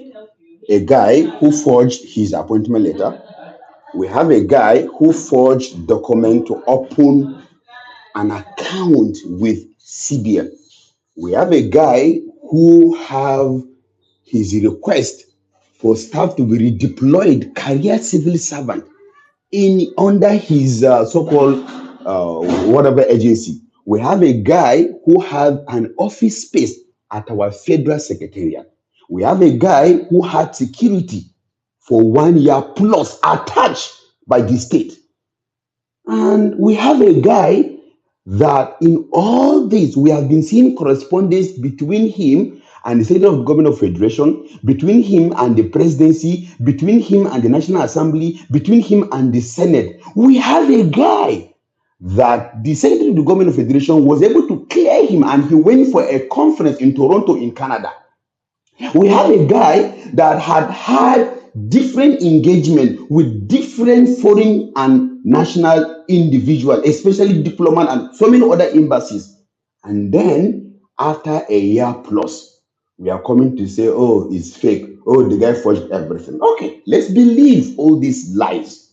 Speaker 12: a guy who forged his appointment letter. We have a guy who forged document to open an account with CBN. We have a guy who have his request for staff to be redeployed, career civil servant, in under his so-called whatever agency. We have a guy who had an office space at our federal secretariat. We have a guy who had security for 1 year plus attached by the state. And we have a guy that in all this, we have been seeing correspondence between him and the Secretary of Government of Federation, between him and the presidency, between him and the National Assembly, between him and the Senate. We have a guy that the Secretary of the Government of Federation was able to clear him, and he went for a conference in Toronto in Canada. We have a guy that had different engagement with different foreign and national individuals, especially diplomats and so many other embassies. And then after a year plus, we are coming to say, oh, it's fake. Oh, the guy forged everything. Okay, let's believe all these lies.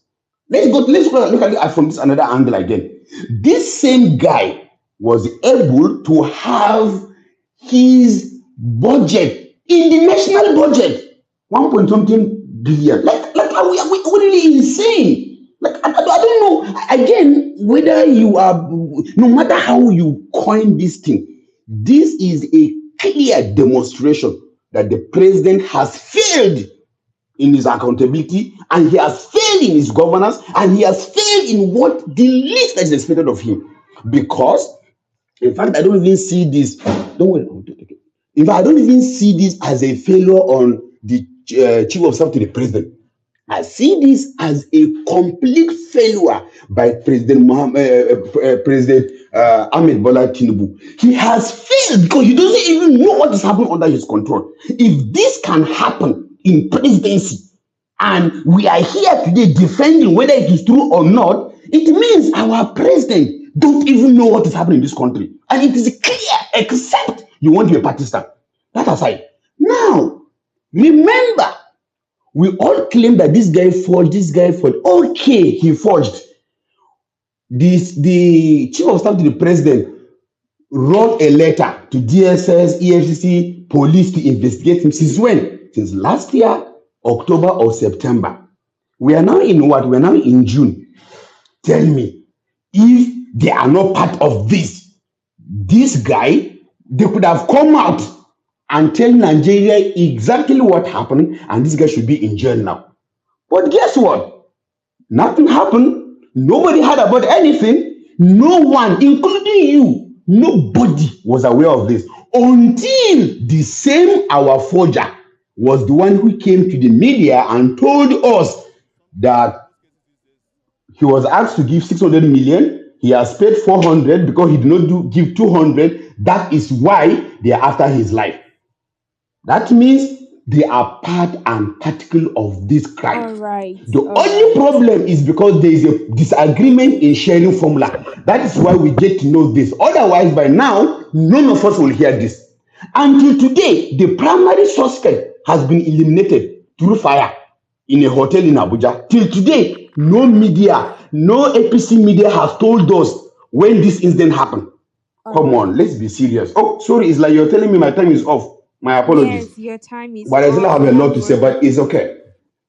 Speaker 12: Let's go look at it from this another angle again. This same guy was able to have his budget in the national budget, 1 point something billion. Like are we really insane? Like I don't know. Again, whether you are, no matter how you coin this thing, this is a clear demonstration that the president has failed in his accountability, and he has failed in his governance, and he has failed in what the least that is expected of him. Because, in fact, I don't even see this. Don't worry. In fact, I don't even see this as a failure on the chief of staff to the president. I see this as a complete failure by President Ahmed Bola Tinubu. He has failed because he doesn't even know what is happening under his control. If this can happen in presidency, and we are here today defending whether it is true or not, it means our president don't even know what is happening in this country. And it is clear, except you want to be a Pakistan. That aside. Now, remember, we all claim that this guy forged, this guy forged. Okay, he forged. The chief of staff to the president wrote a letter to DSS, EFCC, police to investigate him. Since when? Since last year, October or September. We are now in what? We are now in June. Tell me, if they are not part of this guy, they could have come out and tell Nigeria exactly what happened, and this guy should be in jail now. But guess what? Nothing happened. Nobody heard about anything. No one, including you, nobody was aware of this until the same our forger was the one who came to the media and told us that he was asked to give 600 million. He has paid 400 because he did not give 200. That is why they are after his life. That means they are part and particle of this crime.
Speaker 1: All right.
Speaker 12: The
Speaker 1: All
Speaker 12: only
Speaker 1: right.
Speaker 12: problem is because there is a disagreement in sharing formula. That is why we get to know this. Otherwise, by now, none of us will hear this. Until today, the primary suspect has been eliminated through fire in a hotel in Abuja. Till today, no media, no APC media has told us when this incident happened.
Speaker 1: All
Speaker 12: Come
Speaker 1: right.
Speaker 12: on, let's be serious. Oh, sorry, it's like you're telling me my time is off. My apologies.
Speaker 1: Yes, your time is
Speaker 12: But I still
Speaker 1: off.
Speaker 12: have
Speaker 1: We
Speaker 12: a
Speaker 1: have
Speaker 12: lot to say,
Speaker 1: work.
Speaker 12: but it's okay.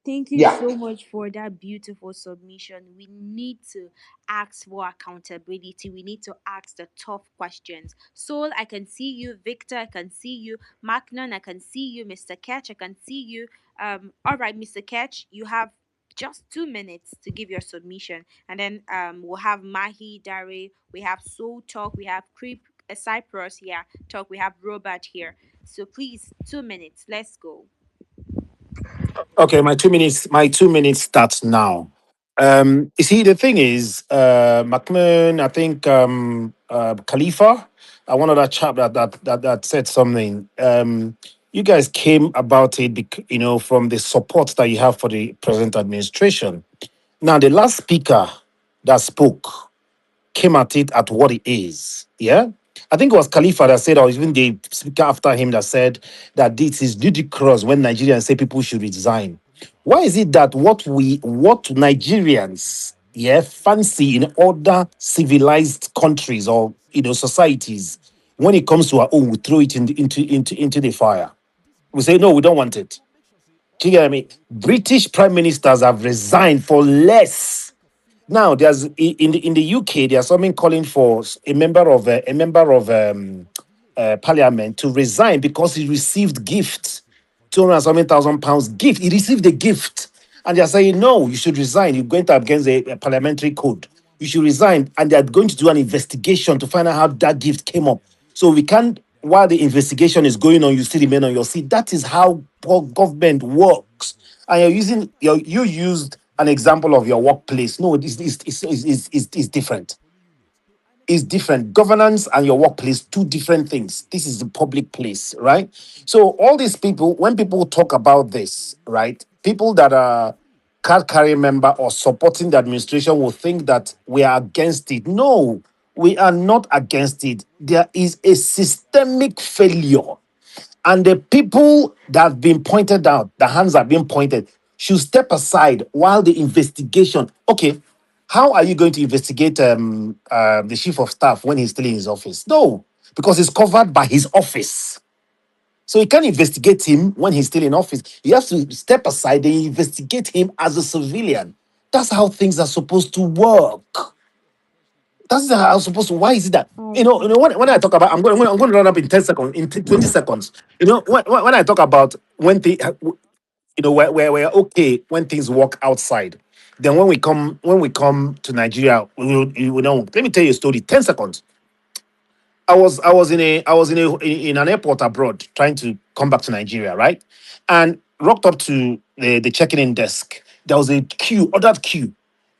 Speaker 1: Thank you
Speaker 12: Yeah.
Speaker 1: so much for that beautiful submission. We need to ask for accountability. We need to ask the tough questions. Soul, I can see you. Victor, I can see you. Macnon, I can see you. Mr. Catch, I can see you. All right, Mr. Catch, you have just 2 minutes to give your submission, and then we'll have Mahi Dare. We have Soul Talk. We have Creep Cyprus here. Talk. We have Robert here. So please, 2 minutes. Let's go.
Speaker 13: Okay, my 2 minutes starts now. You see, the thing is, McMahon, I think Khalifa, one of that chap that said something. You guys came about it, from the support that you have for the present administration. Now, the last speaker that spoke came at it at what it is. Yeah. I think it was Khalifa that said, or even the speaker after him that said that this is ludicrous when Nigerians say people should resign. Why is it that what Nigerians fancy in other civilized countries or societies, when it comes to our own, we throw it into the fire? We say no, we don't want it. Do you get what I mean? British prime ministers have resigned for less. Now, there's in the UK, there's something calling for a member of parliament to resign because he received gift, 200 and something thousand pounds gift. He received a gift, and they're saying no, you should resign. You're going to against a parliamentary code. You should resign, and they're going to do an investigation to find out how that gift came up. So we can't. While the investigation is going on, you still remain on your seat. That is how poor government works. And you used an example of your workplace. No, it's different. It's different. Governance and your workplace, two different things. This is the public place, right? So all these people, when people talk about this, right, people that are card carrying member or supporting the administration will think that we are against it. No, we are not against it. There is a systemic failure, and the people that have been pointed out, the hands have been pointed, should step aside while the investigation. Okay, how are you going to investigate the chief of staff when he's still in his office? No, because it's covered by his office. So you can't investigate him when he's still in office. You have to step aside and investigate him as a civilian. That's how things are supposed to work. That's how I'm supposed to. Why is it that
Speaker 1: All right.
Speaker 13: when I talk about I'm going to run up in 10 seconds, in 20 seconds. When I talk about when the we're okay when things work outside. Then when we come to Nigeria, we don't. Let me tell you a story. 10 seconds. I was in an airport abroad trying to come back to Nigeria, right? And rocked up to the check-in desk. There was a queue, ordered queue.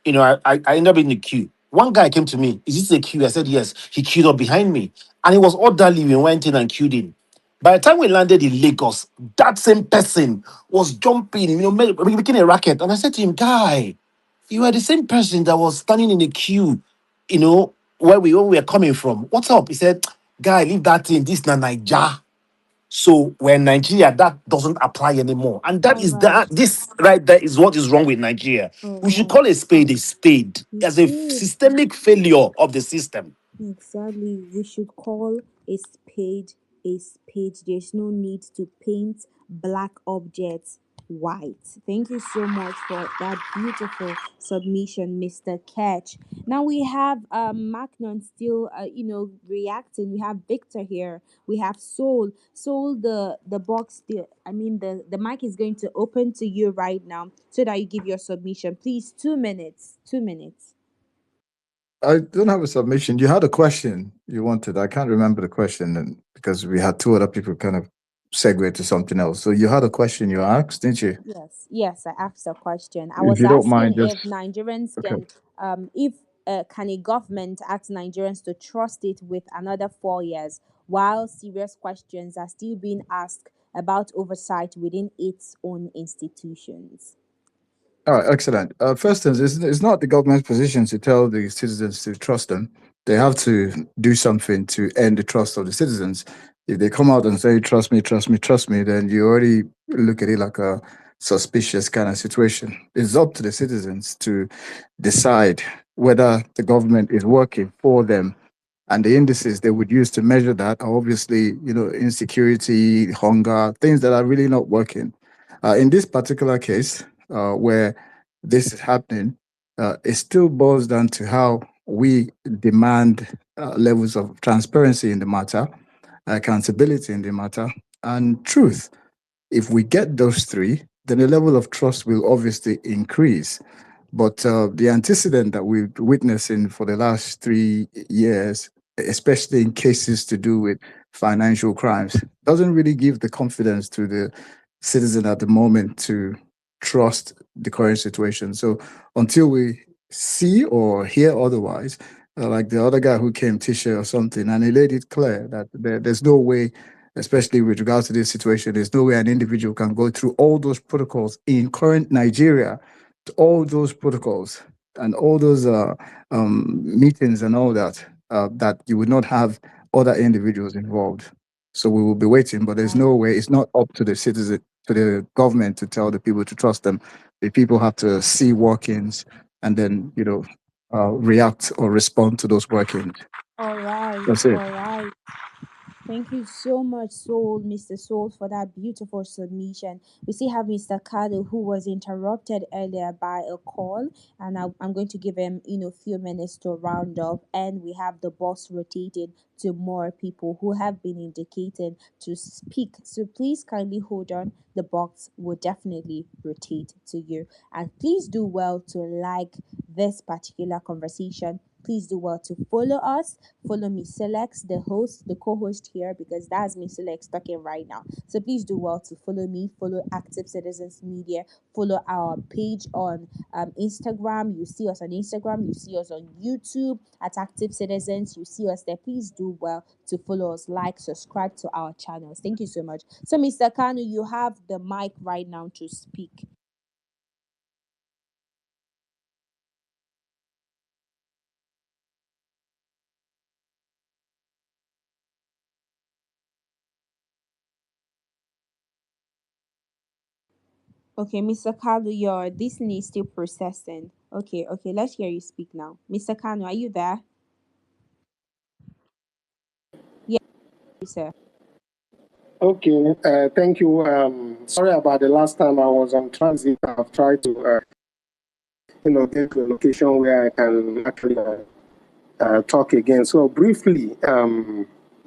Speaker 13: I ended up in the queue. One guy came to me, is this a queue? I said, yes. He queued up behind me. And it was orderly. We went in and queued in. By the time we landed in Lagos, that same person was jumping, making a racket. And I said to him, guy, you are the same person that was standing in the queue, where we were coming from. What's up? He said, guy, leave that thing. This na Naija. So when Nigeria, that doesn't apply anymore. And that
Speaker 1: All
Speaker 13: is
Speaker 1: right.
Speaker 13: that this right there is what is wrong with Nigeria.
Speaker 1: All
Speaker 13: We should
Speaker 1: right.
Speaker 13: call a spade
Speaker 1: You
Speaker 13: as a
Speaker 1: should.
Speaker 13: systemic failure of the system.
Speaker 1: Exactly. We should call a spade a spade. There's no need to paint black objects white. Thank you so much for that beautiful submission, Mr. Catch. Now we have Magnon still reacting. We have Victor here. We have Soul. Soul, the box still, the mic is going to open to you right now so that you give your submission. Please, 2 minutes. 2 minutes.
Speaker 7: I don't have a submission. You had a question you wanted. I can't remember the question, and because we had two other people kind of segue to something else. So you had a question you asked, didn't you?
Speaker 1: Yes, I asked a question. I
Speaker 7: If
Speaker 1: was
Speaker 7: you don't
Speaker 1: asking
Speaker 7: mind,
Speaker 1: if
Speaker 7: just
Speaker 1: Nigerians
Speaker 7: okay.
Speaker 1: if can a government ask Nigerians to trust it with another 4 years while serious questions are still being asked about oversight within its own institutions?
Speaker 7: All right, excellent. First thing, it's not the government's position to tell the citizens to trust them. They have to do something to earn the trust of the citizens. If they come out and say, trust me, trust me, trust me, then you already look at it like a suspicious kind of situation. It's up to the citizens to decide whether the government is working for them. And the indices they would use to measure that are obviously, insecurity, hunger, things that are really not working. In this particular case, where this is happening, it still boils down to how we demand levels of transparency in the matter, accountability in the matter, and truth. If we get those three, then the level of trust will obviously increase. But the antecedent that we've been witnessing for the last 3 years, especially in cases to do with financial crimes, doesn't really give the confidence to the citizen at the moment to trust the current situation. So until we see or hear otherwise, like the other guy who came, Tisha or something, and he laid it clear that there's no way, especially with regards to this situation, there's no way an individual can go through all those protocols in current Nigeria, all those protocols and all those meetings and all that, that you would not have other individuals involved. So we will be waiting, but there's no way. It's not up to the citizen, to the government to tell the people to trust them. The people have to see workings and then, react or respond to those workings.
Speaker 1: All right,
Speaker 7: That's it.
Speaker 1: all right. Thank you so much, Mr. Soul, for that beautiful submission. We still have Mr. Kado, who was interrupted earlier by a call, and I'm going to give him, few minutes to round up. And we have the boss rotated to more people who have been indicated to speak. So please kindly hold on. The box will definitely rotate to you, and please do well to like this particular conversation. Please do well to follow us. Follow me, Selex, the host, the co-host here, because that's me, Selex, talking right now. So please do well to follow me, follow Active Citizens Media, follow our page on Instagram. You see us on Instagram, you see us on YouTube at Active Citizens, you see us there. Please do well to follow us, like, subscribe to our channels. Thank you so much. So, Mr. Kanu, you have the mic right now to speak. Okay, Mr. Kalu, your this is still processing. Okay, let's hear you speak now. Mr. Kanu, are you there? Yes, sir.
Speaker 4: Okay, thank you. Sorry about the last time I was on transit. I've tried to, get to a location where I can actually talk again. So briefly,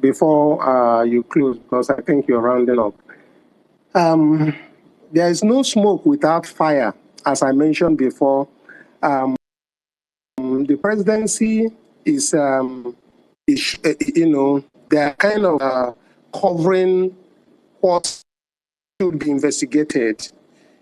Speaker 4: before you close, because I think you're rounding up. There is no smoke without fire, as I mentioned before. The presidency is they're kind of covering what should be investigated.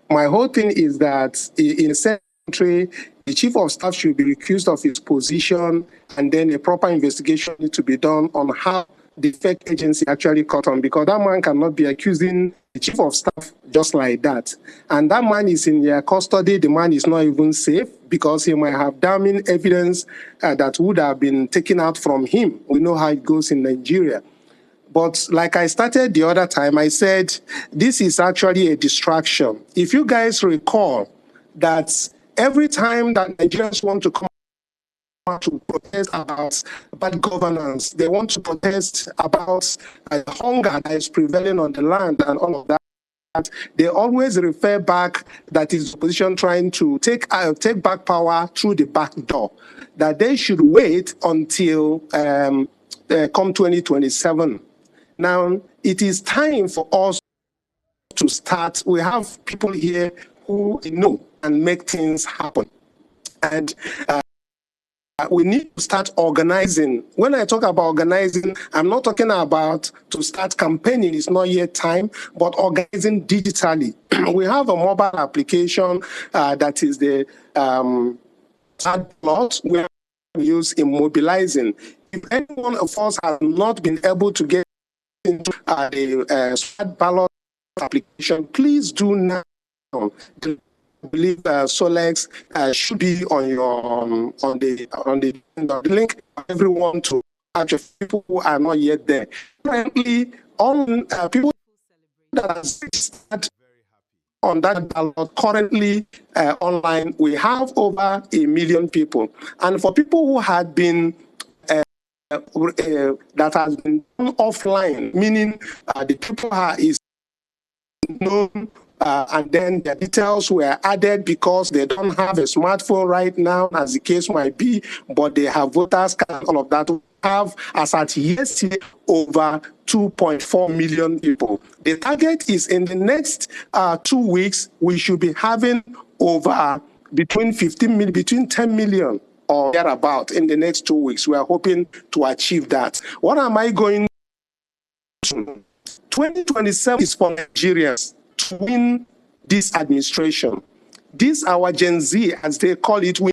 Speaker 4: My whole thing is that in a country, the chief of staff should be recused of his position, and then a proper investigation needs to be done on how the fake agency actually caught on, because that man cannot be accusing the chief of staff just like that. And that man is in their custody. The man is not even safe because he might have damning evidence that would have been taken out from him. We know how it goes in Nigeria. But like I started the other time, I said, this is actually a distraction. If you guys recall that every time that Nigerians want to come out to protest about bad governance, they want to protest about hunger that is prevailing on the land and all of that, they always refer back that is opposition trying to take back power through the back door, that they should wait until come 2027. Now, it is time for us to start. We have people here who know and make things happen. And we need to start organizing. When I talk about organizing, I'm not talking about to start campaigning. It's not yet time, but organizing digitally. We have a mobile application that is the plot we use in mobilizing. If any one of us has not been able to get into the smart ballot application, please do now. I believe Solex should be on your on the link for everyone to actually people who are not yet there. Currently, on people that are started on that ballot currently online, we have over 1 million people, and for people who had been that has been done offline, meaning the people is known and then their details were added because they don't have a smartphone right now, as the case might be, but they have voters card and all of that. Have, as at yesterday, over 2.4 million people. The target is in the next 2 weeks, we should be having over between 10 million or thereabout in the next 2 weeks. We are hoping to achieve that. What am I going to? 2027 is for Nigerians to win this administration. This our Gen Z, as they call it. We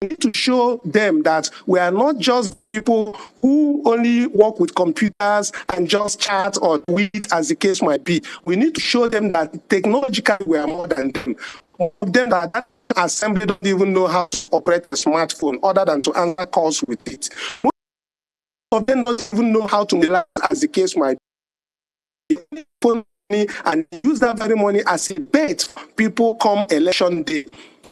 Speaker 4: need to show them that we are not just people who only work with computers and just chat or tweet, as the case might be. We need to show them that technologically we are more than them. More than that assembly don't even know how to operate a smartphone other than to answer calls with it. Most of them don't even know how to relax, as the case might be. And use that very money as a bet people come election day.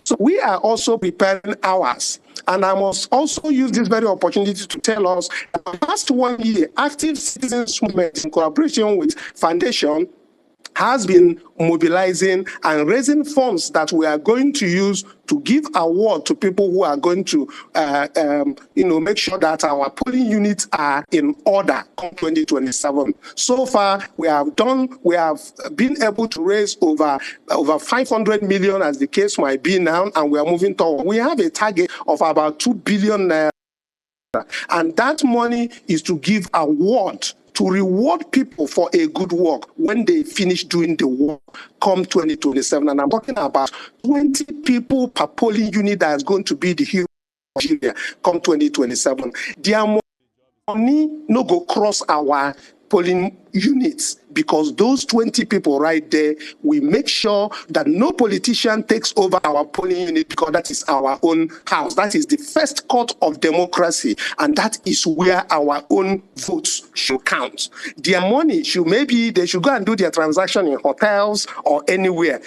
Speaker 4: So we are also preparing ours. And I must also use this very opportunity to tell us that the past 1 year, Active Citizens Movement in collaboration with Foundation has been mobilizing and raising funds that we are going to use to give award to people who are going to, make sure that our polling units are in order come 2027. So far, we have been able to raise over 500 million, as the case might be now, and we are moving toward. We have a target of about 2 billion. And that money is to give award to reward people for a good work when they finish doing the work come 2027. And I'm talking about 20 people per polling unit that is going to be the hero of Nigeria come 2027. Their money no go cross our polling units, because those 20 people right there, we make sure that no politician takes over our polling unit, because that is our own house. That is the first court of democracy, and that is where our own votes should count. Their money they should go and do their transaction in hotels or anywhere.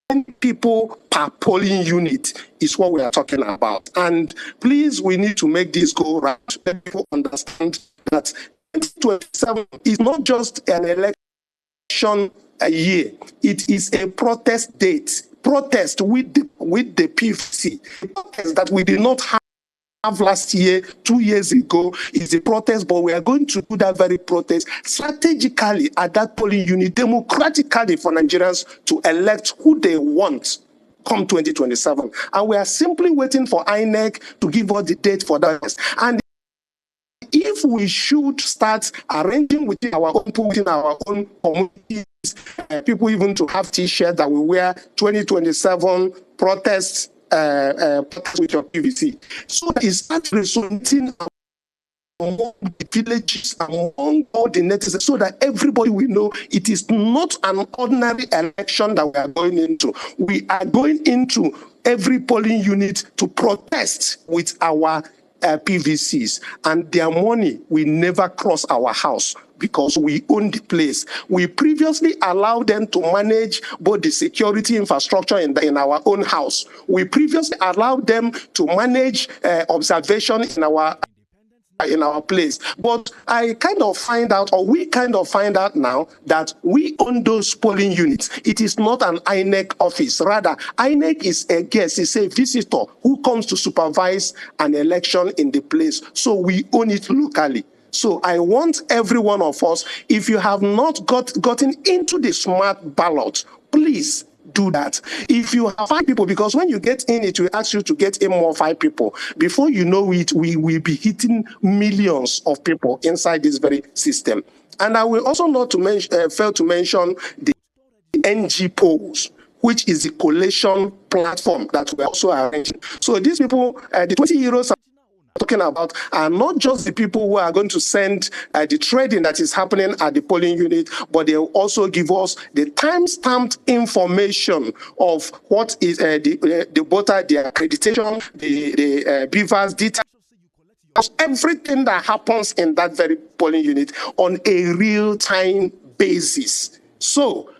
Speaker 4: 20 people per polling unit is what we are talking about. And please, we need to make this go right. Let people understand that 2027 is not just an election a year. It is a protest date. Protest with the PFC. Protest that we did not have last year, 2 years ago, is a protest, but we are going to do that very protest strategically at that polling unit, democratically, for Nigerians to elect who they want come 2027. And we are simply waiting for INEC to give us the date for that. And if we should start arranging within our own communities people even to have T-shirts that we wear 2027 protest protest with your PVC. So it starts resonating among the villages, among all the netizens, so that everybody will know it is not an ordinary election that we are going into. We are going into every polling unit to protest with our PVCs, and their money will never cross our house because we own the place. We previously allowed them to manage both the security infrastructure in our own house. We previously allowed them to manage observation in our place. But I kind of find out, or we kind of find out now, that we own those polling units. It is not an INEC office. Rather, INEC is a guest, it's a visitor who comes to supervise an election in the place. So we own it locally. So I want every one of us, if you have not gotten into the smart ballot, please do that. If you have 5 people, because when you get in, it will ask you to get in more 5 people. Before you know it, we will be hitting millions of people inside this very system. And I will also not to mention, fail to mention the NG polls, which is the collation platform that we're also arranging. So these people, the 20 euros talking about are not just the people who are going to send the trading that is happening at the polling unit, but they will also give us the time-stamped information of what is the voter, the accreditation, the beavers details, everything that happens in that very polling unit on a real-time basis. So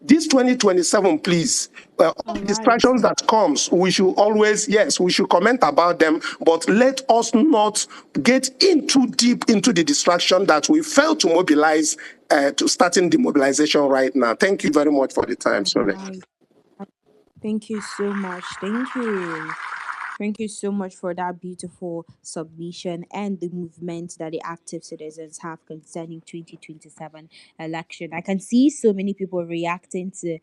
Speaker 4: this 2027, please, all
Speaker 1: All
Speaker 4: the
Speaker 1: right.
Speaker 4: distractions that comes, we should always, yes, we should comment about them, but let us not get in too deep into the distraction that we fail to mobilize to starting the mobilization right now. Thank you very much for the time.
Speaker 1: All
Speaker 4: Sorry.
Speaker 1: right. Thank you so much. Thank you. Thank you so much for that beautiful submission and the movement that the active citizens have concerning 2027 election. I can see so many people reacting to,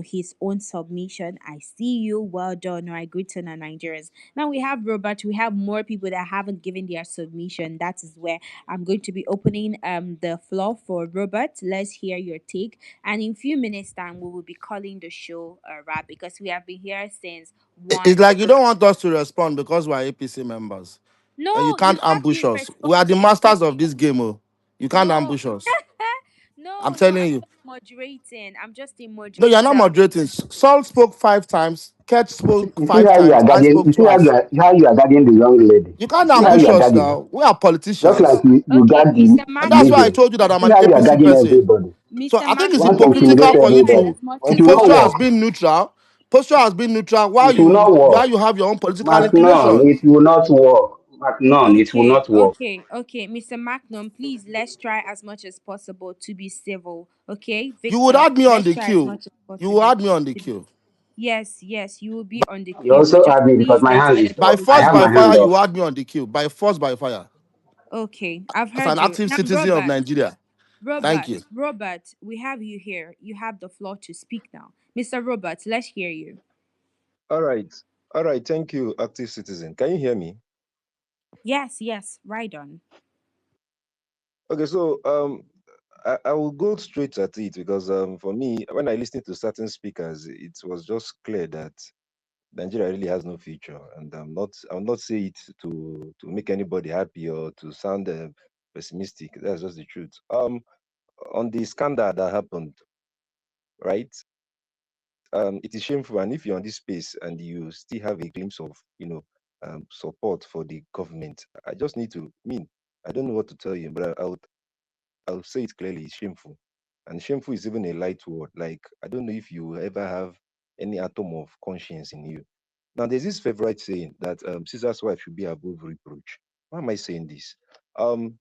Speaker 1: his own submission. I see you. Well done. I greet on Nigerians. Now we have Robert. We have more people that haven't given their submission. That is where I'm going to be opening the floor for Robert. Let's hear your take. And in a few minutes time, we will be calling the show a wrap because we have been here since
Speaker 8: It's
Speaker 1: 1.
Speaker 8: like you don't want us to respond because we're APC members. And you
Speaker 1: No, you
Speaker 8: can't
Speaker 1: have
Speaker 8: ambush
Speaker 1: been
Speaker 8: us. We are the
Speaker 1: responsible.
Speaker 8: masters of this game. Oh. You can't
Speaker 1: No,
Speaker 8: ambush us. I'm
Speaker 1: no, no. I'm
Speaker 8: telling you.
Speaker 1: just moderating. I'm just a
Speaker 8: No, you're not
Speaker 1: moderator.
Speaker 8: moderating. Saul spoke 5 times. Ketch spoke
Speaker 12: You see
Speaker 8: five
Speaker 12: how you are
Speaker 8: times. I
Speaker 12: guarding.
Speaker 8: spoke
Speaker 12: You see
Speaker 8: twice.
Speaker 12: how you are guarding the young lady.
Speaker 8: You can't
Speaker 12: You see how you
Speaker 8: ambush
Speaker 12: are
Speaker 8: us
Speaker 12: guarding.
Speaker 8: now. We are
Speaker 12: Just like
Speaker 8: politicians.
Speaker 12: you
Speaker 1: Okay,
Speaker 12: guard
Speaker 1: Mr.
Speaker 8: And that's
Speaker 12: the
Speaker 8: why I
Speaker 1: Magnum.
Speaker 12: lady.
Speaker 8: told you that
Speaker 12: You
Speaker 8: I'm
Speaker 12: see
Speaker 8: an
Speaker 12: how you are
Speaker 8: APC
Speaker 12: guarding
Speaker 8: person.
Speaker 12: everybody.
Speaker 8: So
Speaker 1: Mr.
Speaker 8: I think it's
Speaker 12: You
Speaker 1: Magnum,
Speaker 12: want to
Speaker 1: please
Speaker 8: hypocritical
Speaker 12: intimidate
Speaker 1: let's
Speaker 8: for you
Speaker 1: try
Speaker 12: everybody,
Speaker 8: to
Speaker 1: as much
Speaker 12: but
Speaker 1: as
Speaker 12: it will not
Speaker 8: posture has
Speaker 12: work.
Speaker 8: been neutral. Posture has been neutral
Speaker 12: It will not
Speaker 8: while
Speaker 12: work.
Speaker 8: you have your own political
Speaker 12: Macnon,
Speaker 8: inclination.
Speaker 12: it will not work. Macnon, it will
Speaker 1: Okay,
Speaker 12: not work.
Speaker 1: okay, okay. Mr. Magnum, please let's try as much as possible to be civil. Okay,
Speaker 8: You would
Speaker 1: Victor,
Speaker 8: add me on
Speaker 1: let's
Speaker 8: the
Speaker 1: try as
Speaker 8: queue.
Speaker 1: much as
Speaker 8: You will
Speaker 1: possible
Speaker 8: add me on the
Speaker 1: to be.
Speaker 8: queue.
Speaker 1: Yes, yes, you will be on the
Speaker 12: You
Speaker 1: queue, but
Speaker 12: also
Speaker 1: just
Speaker 12: add me because
Speaker 1: please
Speaker 12: my hand is
Speaker 1: respect
Speaker 12: up.
Speaker 8: By
Speaker 1: the
Speaker 12: I
Speaker 8: force,
Speaker 12: have
Speaker 8: by
Speaker 12: my
Speaker 1: time.
Speaker 12: hand
Speaker 8: fire,
Speaker 12: up.
Speaker 8: you add me on the queue. By force, by fire.
Speaker 1: Okay, I've
Speaker 8: As
Speaker 1: heard
Speaker 8: an
Speaker 1: you.
Speaker 8: active
Speaker 1: Now,
Speaker 8: citizen of
Speaker 1: Robert,
Speaker 8: Nigeria. Thank
Speaker 1: Robert,
Speaker 8: you.
Speaker 1: Robert, we have you here. You have the floor to speak now. Mr. Robert, let's hear you.
Speaker 14: All right. All right. Thank you, active citizen. Can you hear me?
Speaker 1: Yes, yes, right on.
Speaker 14: Okay, so I will go straight at it because for me, when I listened to certain speakers, it was just clear that Nigeria really has no future. And I'll not say it to make anybody happy or to sound pessimistic. That's just the truth. On the scandal that happened, right? It is shameful. And if you're on this space and you still have a glimpse of, support for the government, I just need to I don't know what to tell you, but I'll say it clearly. It's shameful, and shameful is even a light word. Like I don't know if you ever have any atom of conscience in you. Now, there's this favorite saying that Caesar's wife should be above reproach. Why am I saying this? Um,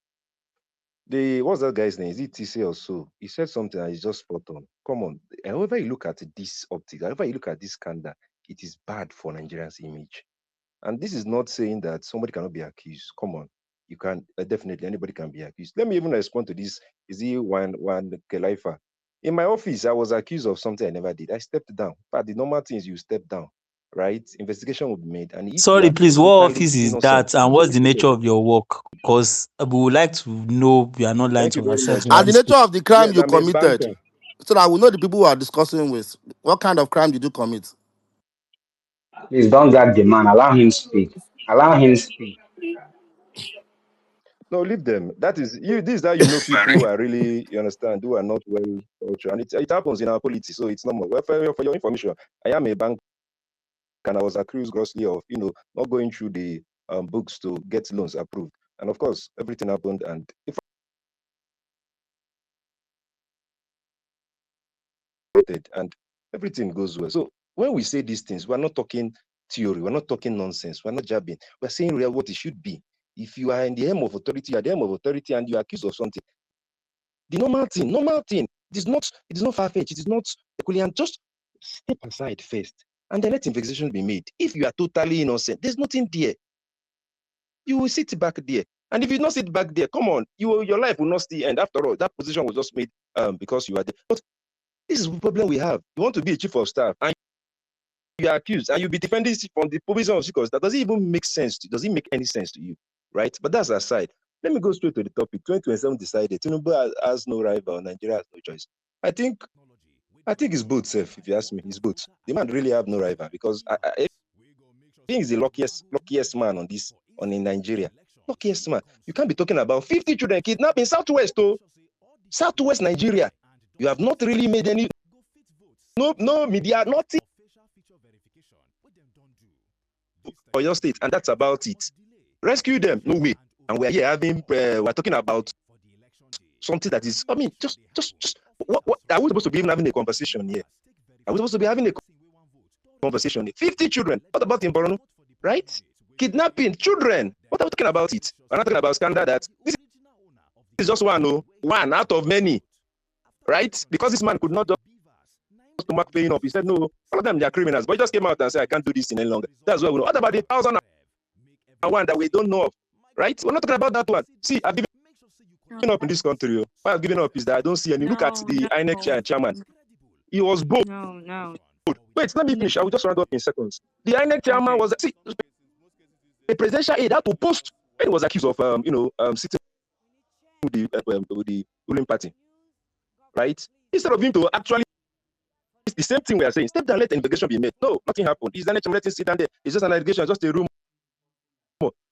Speaker 14: the what's that guy's name? Is it TC or so? He said something and it's just spot on. Come on. However you look at this optic, however you look at this scandal, it is bad for Nigeria's image. And this is not saying that somebody cannot be accused. Come on. You can definitely anybody can be accused. Let me even respond to this. Is he one Kelaifa? In my office, I was accused of something I never did. I stepped down. But the normal thing is you step down, right? Investigation will be made. And if you
Speaker 10: Sorry,
Speaker 14: are
Speaker 10: please, what
Speaker 14: totally
Speaker 10: office is
Speaker 14: innocent,
Speaker 10: that and
Speaker 14: you will
Speaker 10: what's
Speaker 14: be
Speaker 10: the nature
Speaker 14: acquitted.
Speaker 10: of your work? Because we would like to know we are not lying
Speaker 14: Thank you
Speaker 10: to
Speaker 14: very much.
Speaker 10: ourselves in
Speaker 8: And the
Speaker 10: this.
Speaker 8: nature of the crime
Speaker 14: Yes,
Speaker 8: you
Speaker 14: I'm a
Speaker 8: committed.
Speaker 14: banker.
Speaker 8: so that we know the people who are discussing with. What kind of crime did you commit?
Speaker 3: Please don't gag the man. Allow him speak. Allow him speak.
Speaker 14: No, leave them. That is you. This is how you know people who are really, you understand, who are not well cultured, and it happens in our politics, so it's normal. Well, for your information, I am a bank, and I was accused grossly of, not going through the books to get loans approved, and of course, everything happened, and if and everything goes well. So when we say these things, we're not talking theory, we're not talking nonsense, we're not jabbing. We're saying real what it should be. If you are in the helm of authority, you are the helm of authority, and you are accused of something, the normal thing. It is not far-fetched, it is not peculiar. Just step aside first, and then let investigation be made. If you are totally innocent, there's nothing there. You will sit back there. And if you not sit back there, come on, your life will not still end. After all, that position was just made because you are there. But this is the problem we have. You want to be a chief of staff, and you are accused, and you'll be defending from the provision of secrets. That doesn't even make sense. Does it make any sense to you? Right? But that's aside. Let me go straight to the topic. 2027 decided Tinubu has no rival. Nigeria has no choice. I think it's both, safe. If you ask me, it's both. The man really have no rival because I think he's the luckiest man in Nigeria. Luckiest man. You can't be talking about 50 children kidnapped in Southwest, Southwest Nigeria. You have not really made any no media, nothing for your state, and that's about it. Rescue them, no way. And we're here we're talking about something that is, just what are we supposed to be even having a conversation here? Are we supposed to be having a conversation here? 50 children. What about in Borno? Right? Kidnapping children. What are we talking about it? We're not talking about scandal that this is just one out of many. Right? Because this man could not just stomach paying up. He said, no, all of them, they are criminals. But he just came out and said, I can't do this any longer. That's what we know. What about the 1,001 that we don't know of? Right? We're not talking about that one. See, I've given up in this country. Why I've given up is that I don't see any. Look at
Speaker 1: No,
Speaker 14: the
Speaker 1: no,
Speaker 14: INEC chairman. He was bold.
Speaker 1: no, no.
Speaker 14: Wait, let me
Speaker 1: No.
Speaker 14: finish. I will just round up in seconds. The INEC chairman
Speaker 1: Okay.
Speaker 14: was a presidential aide had to post when he was accused of sitting with the ruling party, right? Instead of him to actually, it's the same thing we are saying. Step down, let the investigation be made. No, nothing happened. He's an HM, let him sit down there. It's just an allegation, just a rumor.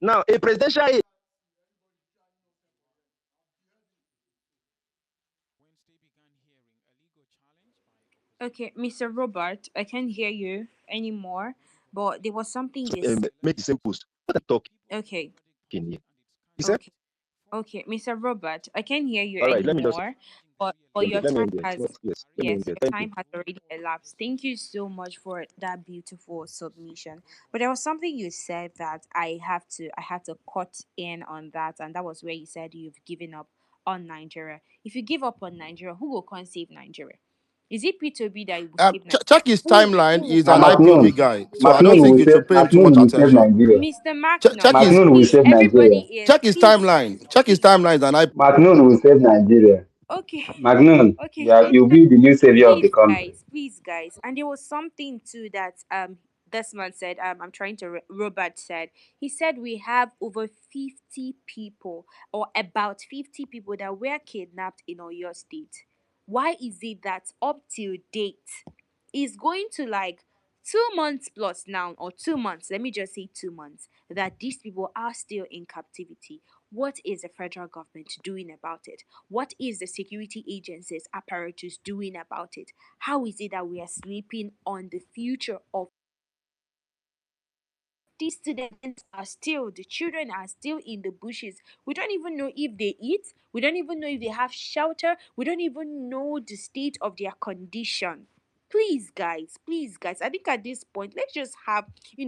Speaker 14: Now, a presidential aide.
Speaker 1: Okay, Mr. Robert, I can't hear you anymore, but there was something you
Speaker 14: Make the same post. What are you
Speaker 1: okay,
Speaker 14: talking here? He said,
Speaker 1: okay, okay, Mr. Robert, I can't hear you
Speaker 14: all right, let me just
Speaker 1: anymore, but your
Speaker 14: let me
Speaker 1: time
Speaker 14: end there.
Speaker 1: has
Speaker 14: Yes, let me end
Speaker 1: yes,
Speaker 14: there.
Speaker 1: your
Speaker 14: Thank you.
Speaker 1: time has already elapsed. Thank you so much for that beautiful submission. But there was something you said that I had to cut in on that, and that was where you said you've given up on Nigeria. If you give up on Nigeria, who will come save Nigeria? Is it P2B that will save Nigeria?
Speaker 8: Check his timeline.
Speaker 1: Who will
Speaker 8: He's
Speaker 1: come
Speaker 8: an
Speaker 3: And
Speaker 1: and
Speaker 8: IPOB
Speaker 3: Macnoon,
Speaker 8: guy, so I don't
Speaker 3: Macnoon
Speaker 8: think
Speaker 3: will
Speaker 8: you
Speaker 3: save
Speaker 8: should pay him too
Speaker 3: Macnoon
Speaker 8: much
Speaker 3: will save
Speaker 8: attention.
Speaker 3: Nigeria.
Speaker 1: Mr.
Speaker 8: Check
Speaker 1: Magnum,
Speaker 8: his
Speaker 3: Macnoon will
Speaker 1: please,
Speaker 3: save
Speaker 1: everybody
Speaker 3: Nigeria.
Speaker 1: is
Speaker 8: check his
Speaker 1: please.
Speaker 8: timeline. Check his timelines, and I.
Speaker 3: Macnoon will save Nigeria.
Speaker 1: Okay,
Speaker 3: Macnoon,
Speaker 1: okay,
Speaker 3: yeah, you'll be the new savior of the country.
Speaker 1: please, guys. And there was something too that this man said. I'm trying to. Robert said. He said we have over 50 people, or about 50 people that were kidnapped in Oyo State. Why is it that up till date is going to like 2 months plus now, or 2 months? Let me just say 2 months that these people are still in captivity. What is the federal government doing about it? What is the security agencies apparatus doing about it? How is it that we are sleeping on the future of these students? Are still, the children are still in the bushes. We don't even know if they eat. We don't even know if they have shelter. We don't even know the state of their condition. Please guys, I think at this point, let's just have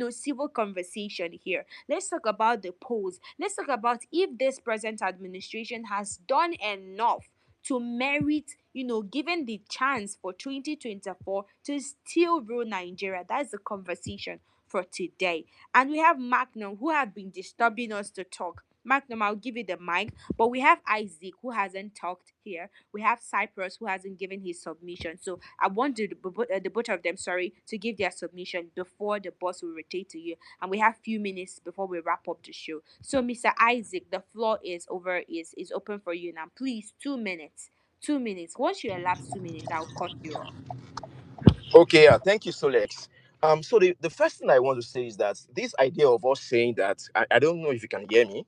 Speaker 1: civil conversation here. Let's talk about the polls. Let's talk about if this present administration has done enough to merit, given the chance for 2024 to still rule Nigeria. That's the conversation for today. And we have Magnum, who have been disturbing us to talk. Magnum, I'll give you the mic. But we have Isaac, who hasn't talked here. We have Cyprus, who hasn't given his submission. So I want the both of them, sorry, to give their submission before the boss will rotate to you. And we have few minutes before we wrap up the show. So Mr. Isaac, the floor is open for you now. Please, 2 minutes. 2 minutes. Once you elapse 2 minutes, I'll cut you off.
Speaker 15: Okay, yeah, thank you, Solex. So the first thing I want to say is that this idea of us saying that I don't know if you can hear me.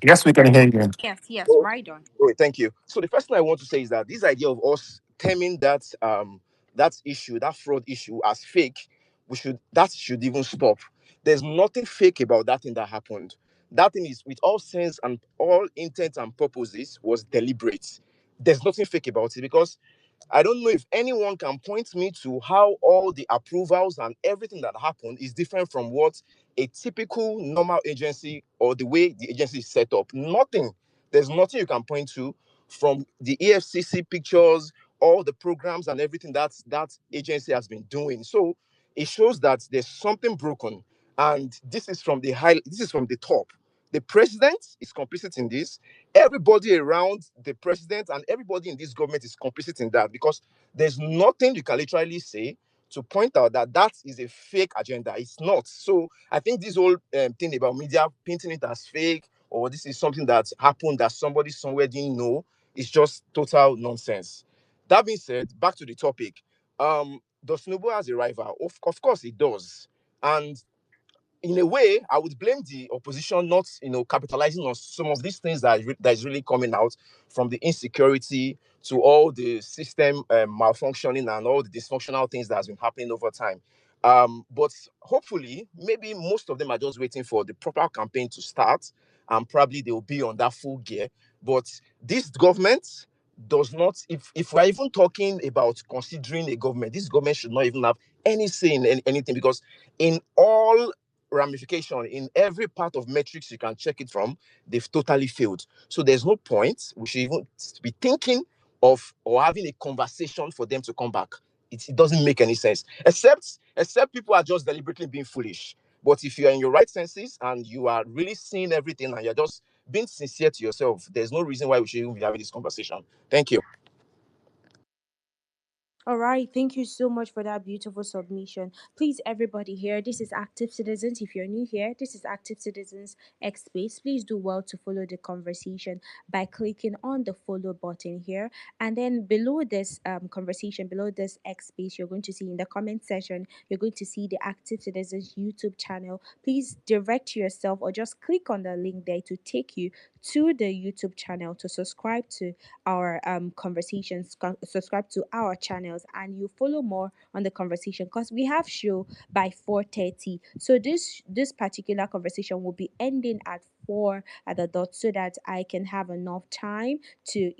Speaker 13: Yes, we can hear you.
Speaker 1: Yes, yes,
Speaker 15: Oh,
Speaker 1: right on.
Speaker 15: great, thank you. So the first thing I want to say is that this idea of us terming that issue, that fraud issue as fake, that should even stop. There's nothing fake about that thing that happened. That thing is with all sense and all intent and purposes was deliberate. There's nothing fake about it because I don't know if anyone can point me to how all the approvals and everything that happened is different from what a typical normal agency or the way the agency is set up. Nothing. There's nothing you can point to from the EFCC pictures, all the programs and everything that agency has been doing. So it shows that there's something broken, and this is from the high. This is from the top. The president is complicit in this. Everybody around the president and everybody in this government is complicit in that because there's nothing you can literally say to point out that that is a fake agenda. It's not. So I think this whole thing about media painting it as fake or this is something that happened that somebody somewhere didn't know is just total nonsense. That being said, back to the topic. Does Tinubu has a rival? Of course it does. And in a way, I would blame the opposition not, capitalizing on some of these things that is really coming out from the insecurity to all the system malfunctioning and all the dysfunctional things that has been happening over time. But hopefully, maybe most of them are just waiting for the proper campaign to start, and probably they will be on that full gear. But this government does not. If we're even talking about considering a government, this government should not even have any say in anything because in all ramification in every part of metrics you can check it from, they've totally failed. So there's no point. We should even be thinking of or having a conversation for them to come back. It doesn't make any sense. Except people are just deliberately being foolish. But if you are in your right senses and you are really seeing everything and you're just being sincere to yourself, there's no reason why we should even be having this conversation. Thank you.
Speaker 1: All right, thank you so much for that beautiful submission. Please, everybody here, this is Active Citizens. If you're new here, this is Active Citizens X Space. Please do well to follow the conversation by clicking on the follow button here. And then below this conversation, below this X Space, you're going to see in the comment section, you're going to see the Active Citizens YouTube channel. Please direct yourself or just click on the link there to take you to the YouTube channel to subscribe to our conversations, subscribe to our channels, and you follow more on the conversation because we have show by 4:30. So this particular conversation will be ending at 4 at the dot so that I can have enough time to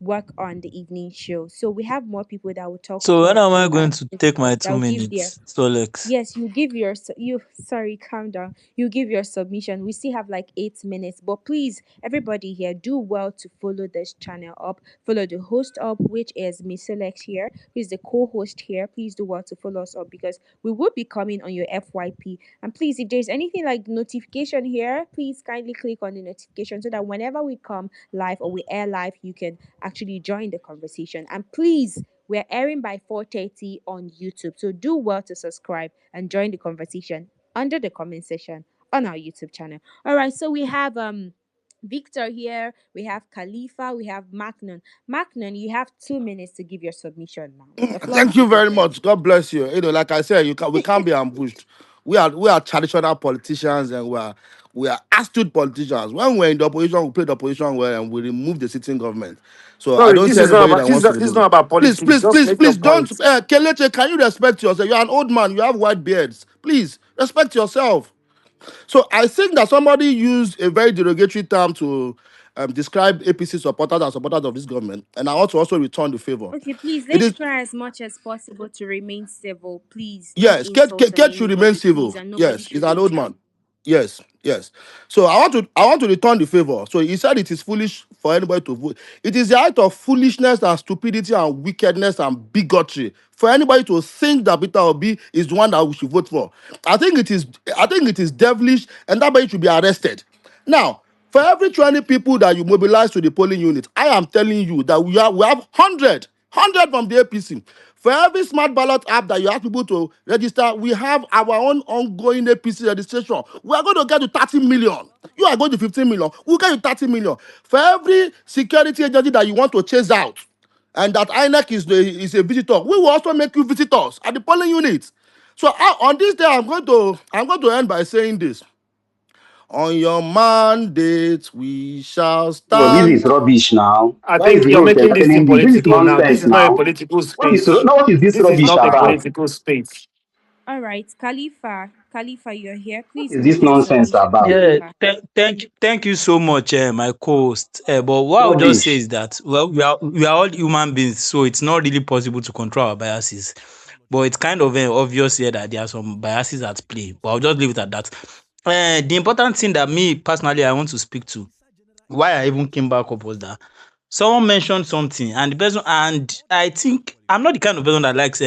Speaker 1: work on the evening show. So we have more people that will talk
Speaker 10: So when
Speaker 1: for
Speaker 10: am I going to take my
Speaker 1: that
Speaker 10: two
Speaker 1: will give their.
Speaker 10: minutes, Solex?
Speaker 1: Yes, you give your you sorry, calm down. You give your submission. We still have like 8 minutes, but please, everybody here, do well to follow this channel up. Follow the host up, which is Miss Alex here, who is the co-host here. Please do well to follow us up because we will be coming on your FYP. And please, if there's anything like notification here, please kindly click on the notification so that whenever we come live or we air live, you can actually join the conversation. And please, we're airing by 4:30 on YouTube. So do well to subscribe and join the conversation under the comment section on our YouTube channel. All right, so we have Victor here, we have Khalifa, we have Magnon. Magnon, you have 2 minutes to give your submission now. The floor
Speaker 8: Thank
Speaker 1: is
Speaker 8: you
Speaker 1: yours.
Speaker 8: very much. God bless you. Like I said, we can't be ambushed. We are traditional politicians and we are astute politicians. When we're in the opposition, we play the opposition well and we remove the sitting government. So I
Speaker 13: Sorry,
Speaker 8: don't
Speaker 13: this
Speaker 8: see
Speaker 13: is not
Speaker 8: anybody
Speaker 13: about
Speaker 8: that wants to
Speaker 13: this is
Speaker 8: remove
Speaker 13: not
Speaker 8: it.
Speaker 13: about
Speaker 8: Please,
Speaker 13: politics.
Speaker 8: please,
Speaker 13: Just
Speaker 8: please,
Speaker 13: make your
Speaker 8: please don't.
Speaker 13: point.
Speaker 8: Kelechi, can you respect yourself? You're an old man. You have white beards. Please respect yourself. So I think that somebody used a very derogatory term to describe APC supporters and supporters of this government, and I want to also return the favor.
Speaker 1: Okay, please,
Speaker 8: It
Speaker 1: let's
Speaker 8: is
Speaker 1: try as much as possible to remain civil. Please don't
Speaker 8: Yes,
Speaker 1: insult on
Speaker 8: Kate should remain
Speaker 1: anybody, please,
Speaker 8: civil.
Speaker 1: and nobody
Speaker 8: Yes, he's
Speaker 1: should
Speaker 8: an old
Speaker 1: retard.
Speaker 8: man. Yes, yes. So I want to return the favor. So he said it is foolish for anybody to vote. It is the act of foolishness and stupidity and wickedness and bigotry for anybody to think that Peter Obi is the one that we should vote for. I think it is. I think it is devilish, and that man should be arrested. Now, for every 20 people that you mobilize to the polling unit, I am telling you that we have 100 from the APC. For every smart ballot app that you ask people to register, we have our own ongoing APC registration. We are going to get to 30 million. You are going to 15 million. We'll get you 30 million. For every security agency that you want to chase out, and that INEC is a visitor, we will also make you visitors at the polling units. So on this day, I'm going to end by saying this. On your mandate, we shall
Speaker 12: No, this is
Speaker 8: stand.
Speaker 12: rubbish now.
Speaker 13: I
Speaker 12: Why is
Speaker 13: think
Speaker 12: the
Speaker 13: you're
Speaker 12: host
Speaker 13: making this thing
Speaker 12: entertaining this? This is
Speaker 13: political now. This
Speaker 12: nonsense
Speaker 13: is not a
Speaker 12: now.
Speaker 13: political
Speaker 12: What is
Speaker 13: space.
Speaker 12: what is this
Speaker 13: This is
Speaker 12: rubbish
Speaker 13: not a
Speaker 12: about?
Speaker 13: political space.
Speaker 1: All right, Khalifa, you're here.
Speaker 12: What
Speaker 1: Please
Speaker 12: is
Speaker 1: make
Speaker 12: this
Speaker 1: your
Speaker 12: nonsense
Speaker 1: submission,
Speaker 12: about?
Speaker 10: Yeah,
Speaker 1: Khalifa.
Speaker 10: thank you so much, my co-host. But what I would just say
Speaker 12: Rubbish.
Speaker 10: is that, well, we are all human beings, so it's not really possible to control our biases. But it's kind of obvious here that there are some biases at play. But I'll just leave it at that. The important thing that me personally I want to speak to, why I even came back up, was that someone mentioned something, and the person, and I think I'm not the kind of person that likes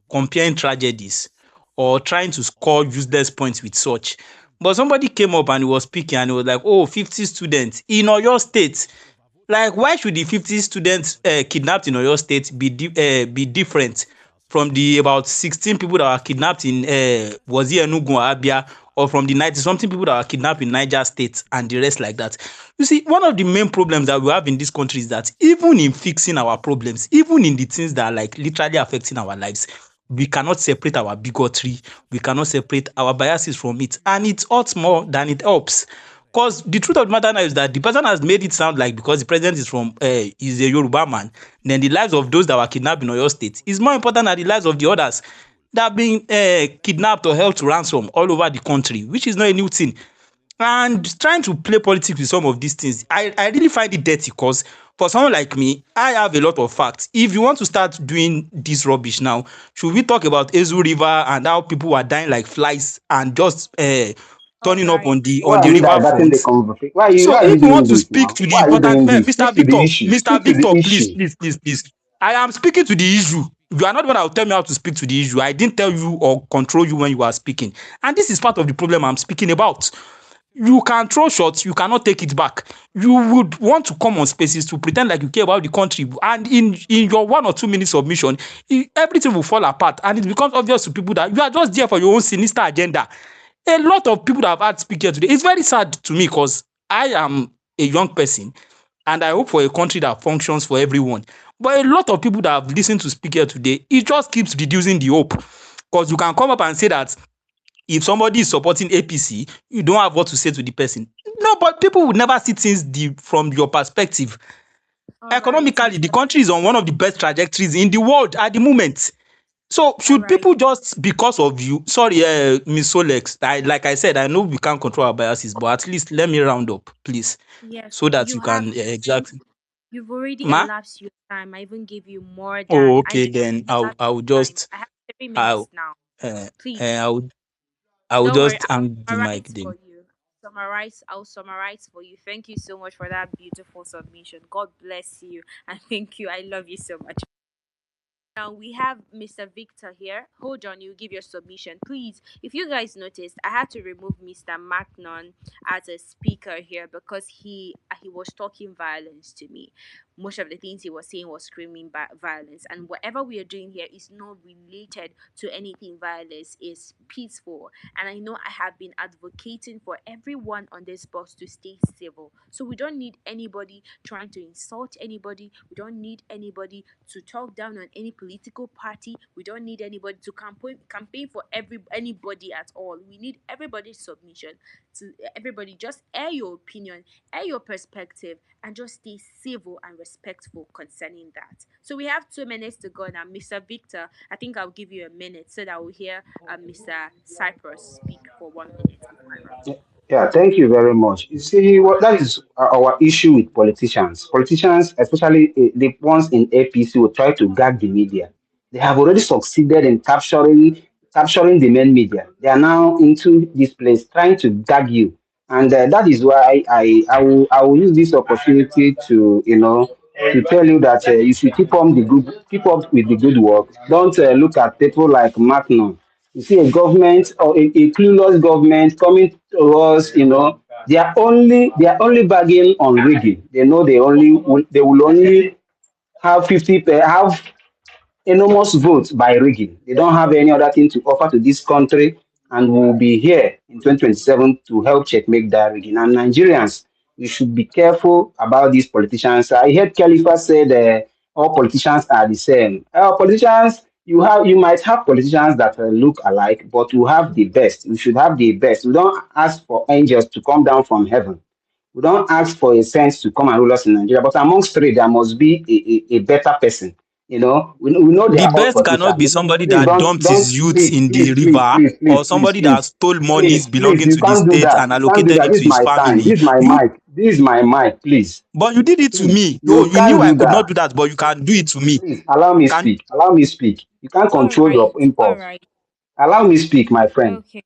Speaker 10: comparing tragedies or trying to score useless points with such. But somebody came up and he was speaking and he was like, oh, 50 students in Oyo State. Like, why should the 50 students kidnapped in Oyo State be different from the about 16 people that were kidnapped in was it Enugu or Abia, or from the 90 something people that were kidnapped in Niger State and the rest like that? You see, one of the main problems that we have in this country is that even in fixing our problems, even in the things that are like literally affecting our lives, we cannot separate our bigotry, we cannot separate our biases from it, and it hurts more than it helps. Because the truth of the matter now is that the person has made it sound like because the president is a Yoruba man, then the lives of those that were kidnapped in Oyo State is more important than the lives of the others that are being kidnapped or held to ransom all over the country, which is not a new thing. And trying to play politics with some of these things, I really find it dirty, because for someone like me, I have a lot of facts. If you want to start doing this rubbish now, should we talk about Ezu River and how people were dying like flies and just
Speaker 1: All
Speaker 10: turning up
Speaker 1: right.
Speaker 10: on the
Speaker 12: Why are you
Speaker 10: river
Speaker 12: diverting the
Speaker 10: front?
Speaker 12: conversation?
Speaker 10: So
Speaker 12: Why are you
Speaker 10: if you
Speaker 12: doing
Speaker 10: want to
Speaker 12: this
Speaker 10: speak
Speaker 12: now?
Speaker 10: to the
Speaker 12: Why are you
Speaker 10: important
Speaker 12: doing this?
Speaker 10: Mr.
Speaker 12: Stick to the
Speaker 10: Victor,
Speaker 12: issue.
Speaker 10: Mr.
Speaker 12: Stick to the
Speaker 10: Victor, please,
Speaker 12: issue.
Speaker 10: please, please, please. I am speaking to the issue. You are not the one that will tell me how to speak to the issue. I didn't tell you or control you when you are speaking. And this is part of the problem I'm speaking about. You can throw shots, you cannot take it back. You would want to come on spaces to pretend like you care about the country, and in your 1 or 2 minutes submission, everything will fall apart, and it becomes obvious to people that you are just there for your own sinister agenda. A lot of people that have had speak here today, it's very sad to me, because I am a young person and I hope for a country that functions for everyone. But a lot of people that have listened to speak here today, it just keeps reducing the hope, because you can come up and say that if somebody is supporting APC, you don't have what to say to the person. No, but people would never see things from your perspective.
Speaker 1: All right,
Speaker 10: Economically, the
Speaker 1: Mr.
Speaker 10: country is on one of the best trajectories in the world at the moment. So
Speaker 1: All
Speaker 10: should
Speaker 1: right.
Speaker 10: people just because of you? Sorry, Miss Solex. Like I said, I know we can't control our biases, but at least let me round up, please,
Speaker 1: Yes,
Speaker 10: so that
Speaker 1: you
Speaker 10: you
Speaker 1: have.
Speaker 10: can exactly.
Speaker 1: You've already
Speaker 10: Ma.
Speaker 1: elapsed your time. I even gave you more
Speaker 10: Oh,
Speaker 1: than I
Speaker 10: okay.
Speaker 1: did.
Speaker 10: Then
Speaker 1: Elapsed
Speaker 10: I will
Speaker 1: your time.
Speaker 10: just
Speaker 1: I have 3 minutes
Speaker 10: I'll
Speaker 1: now.
Speaker 10: uh,
Speaker 1: Please,
Speaker 10: I will I will
Speaker 1: don't worry.
Speaker 10: just hang the
Speaker 1: I'll
Speaker 10: mic
Speaker 1: summarize for
Speaker 10: then.
Speaker 1: you. Summarize. I'll summarize for you. Thank you so much for that beautiful submission. God bless you and thank you. I love you so much. Now we have Mr. Victor here. Hold on, you give your submission. Please, if you guys noticed, I had to remove Mr. Macnon as a speaker here because he was talking violence to me. Most of the things he was saying was screaming violence, and whatever we are doing here is not related to anything violence. Is peaceful, and I know I have been advocating for everyone on this bus to stay civil. So we don't need anybody trying to insult anybody. We don't need anybody to talk down on any political party. We don't need anybody to campaign for anybody at all. We need everybody's submission to everybody. Just air your opinion, air your perspective, and just stay civil and respectful concerning that. So we have 2 minutes to go now. Mr. Victor, I think I'll give you a minute so that we'll hear Mr. Cyprus speak for 1 minute before I round up.
Speaker 12: Yeah, thank you very much. You see, what that is our issue with politicians. Politicians, especially the ones in APC, will try to gag the media. They have already succeeded in capturing the main media. They are now into this place trying to gag you, and that is why I will use this opportunity to to tell you that you should keep up with the good work. Don't look at people like Macron. You see a government or a clueless government coming to us, they are only bagging on rigging. They know they will only have 50 per have
Speaker 16: enormous vote by rigging. They don't have any other thing to offer to this country, and we'll be here in 2027 to help checkmate that rigging. And Nigerians, we should be careful about these politicians. I heard Khalifa said all politicians are the same. Politicians, you might have politicians that look alike, but you have the best. We should have the best. We don't ask for angels to come down from heaven. We don't ask for a sense to come and rule us in Nigeria, but amongst three, there must be a better person. We know there
Speaker 10: The
Speaker 16: are all
Speaker 10: best cannot be
Speaker 16: politicians.
Speaker 10: somebody
Speaker 16: Please
Speaker 10: that dumped
Speaker 16: don't,
Speaker 10: his youth
Speaker 16: please,
Speaker 10: in
Speaker 16: please,
Speaker 10: the
Speaker 16: please,
Speaker 10: river,
Speaker 16: please, please,
Speaker 10: or
Speaker 16: please,
Speaker 10: somebody that
Speaker 16: please,
Speaker 10: stole monies
Speaker 16: please,
Speaker 10: belonging
Speaker 16: you
Speaker 10: to the
Speaker 16: can't do
Speaker 10: state
Speaker 16: that.
Speaker 10: and
Speaker 16: You can't do
Speaker 10: allocated
Speaker 16: that.
Speaker 10: it
Speaker 16: This
Speaker 10: to
Speaker 16: is
Speaker 10: his
Speaker 16: my time.
Speaker 10: family.
Speaker 16: This is my
Speaker 10: You,
Speaker 16: mic. This is my mic. Please,
Speaker 10: but you did it to
Speaker 16: please,
Speaker 10: me. No,
Speaker 16: you
Speaker 10: you knew
Speaker 16: can't
Speaker 10: I
Speaker 16: do
Speaker 10: could not
Speaker 16: that.
Speaker 10: do that, but you can do it to me.
Speaker 16: Please allow me
Speaker 10: Can
Speaker 16: speak. Allow me speak. You can't
Speaker 1: All
Speaker 16: control
Speaker 1: right.
Speaker 16: your
Speaker 1: All
Speaker 16: impulse.
Speaker 1: right.
Speaker 16: Allow me speak, my friend.
Speaker 1: Okay.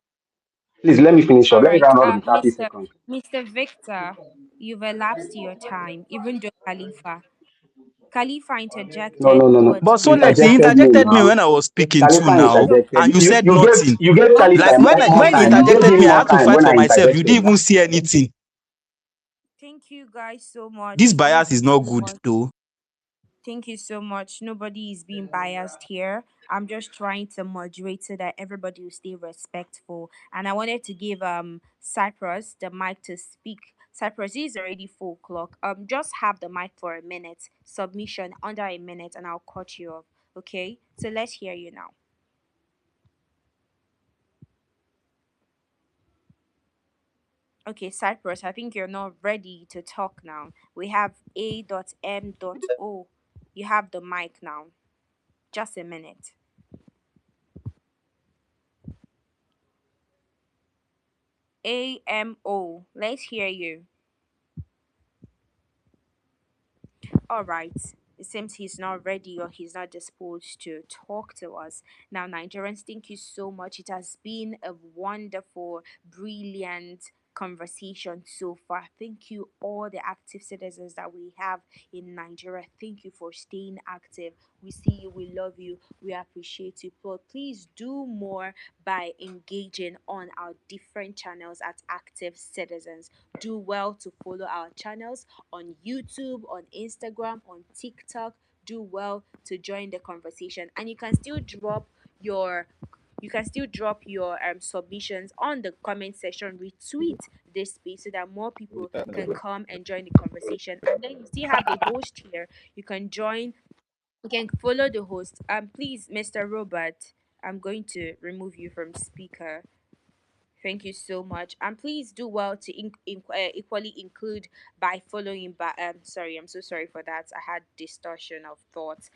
Speaker 16: Please let me finish up.
Speaker 1: All
Speaker 16: Let me
Speaker 1: right.
Speaker 16: round up in 30
Speaker 1: Mr.
Speaker 16: seconds.
Speaker 1: Victor, you've elapsed your time, even though Khalifa
Speaker 16: No,
Speaker 1: interjected,
Speaker 16: no, no, no.
Speaker 1: but
Speaker 10: But
Speaker 16: You
Speaker 10: so
Speaker 1: you
Speaker 10: let he
Speaker 1: have
Speaker 16: interjected me
Speaker 10: interjected me
Speaker 16: now.
Speaker 10: when I was speaking too
Speaker 16: Khalifa
Speaker 10: now,
Speaker 1: so
Speaker 16: interjected.
Speaker 10: and you said nothing.
Speaker 16: You gave
Speaker 1: okay.
Speaker 16: Khalifa
Speaker 10: Like
Speaker 16: much more
Speaker 10: when he
Speaker 16: time. You gave
Speaker 10: interjected
Speaker 16: him
Speaker 10: me, I
Speaker 16: more
Speaker 10: had to
Speaker 16: time
Speaker 10: fight
Speaker 16: when
Speaker 10: for
Speaker 16: I
Speaker 10: myself. You
Speaker 16: interjected
Speaker 10: didn't
Speaker 16: now.
Speaker 10: even see anything.
Speaker 1: Thank you guys so
Speaker 10: This
Speaker 1: much.
Speaker 10: bias
Speaker 1: Thank
Speaker 10: is
Speaker 1: you
Speaker 10: not
Speaker 1: so
Speaker 10: good
Speaker 1: much.
Speaker 10: though.
Speaker 1: Thank you so much. Nobody is being biased here. I'm just trying to moderate so that everybody will stay respectful. And I wanted to give Cyprus the mic to speak. Cyprus is already 4 o'clock. Just have the mic for a minute. Submission under a minute, and I'll cut you off. Okay. So let's hear you now. Okay, Cyprus. I think you're not ready to talk now. We have A.M.O. You have the mic now. Just a minute. AMO. Let's hear you. All right. It seems he's not ready or he's not disposed to talk to us. Now, Nigerians, thank you so much. It has been a wonderful, brilliant conversation so far. Thank you, all the active citizens that we have in Nigeria. Thank you for staying active. We see you, we love you, we appreciate you. But please do more by engaging on our different channels at Active Citizens. Do well to follow our channels on YouTube, on Instagram, on TikTok. Do well to join the conversation, and your you can still drop your submissions on the comment section. Retweet this space so that more people can come and join the conversation. And then you still have the host here. You can join. You can follow the host. Please, Mr. Robert, I'm going to remove you from speaker. Thank you so much. And please do well to equally include by following. Sorry, I'm so sorry for that. I had distortion of thoughts.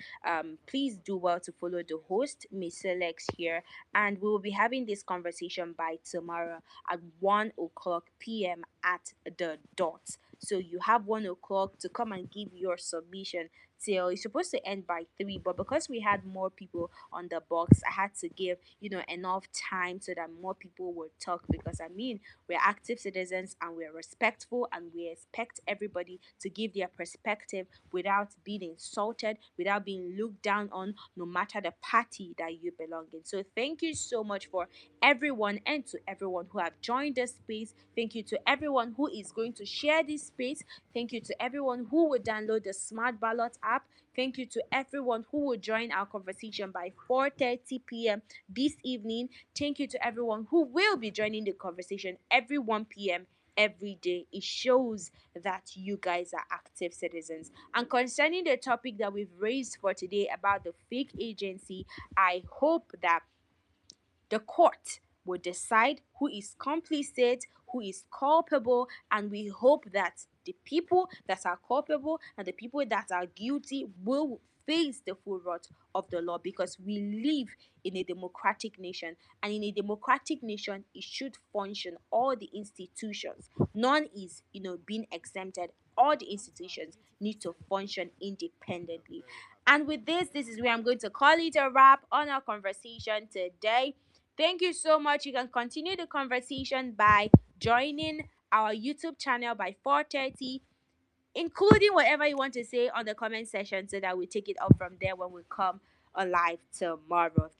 Speaker 1: Please do well to follow the host, Miss Alex here, and we will be having this conversation by tomorrow at 1 o'clock p.m. at the dot. So you have 1 o'clock to come and give your submission till it's supposed to end by 3, but because we had more people on the box, I had to give enough time so that more people would talk, because I mean, we're active citizens and we're respectful, and we expect everybody to give their perspective without being insulted, without being looked down on, no matter the party that you belong in. So thank you so much for everyone, and to everyone who have joined this space. Thank you to everyone who is going to share this space. Thank you to everyone who will download the Smart Ballot app. Thank you to everyone who will join our conversation by 4:30 p.m. this evening. Thank you to everyone who will be joining the conversation every 1 p.m. every day. It shows that you guys are active citizens. And concerning the topic that we've raised for today about the fake agency, I hope that the court will decide who is complicit, who is culpable, and we hope that the people that are culpable and the people that are guilty will face the full wrath of the law, because we live in a democratic nation, and in a democratic nation it should function. All the institutions, none is being exempted. All the institutions need to function independently. And with this is where I'm going to call it a wrap on our conversation today. Thank you so much. You can continue the conversation by joining our YouTube channel by 4:30, including whatever you want to say on the comment section, so that we take it up from there when we come alive tomorrow.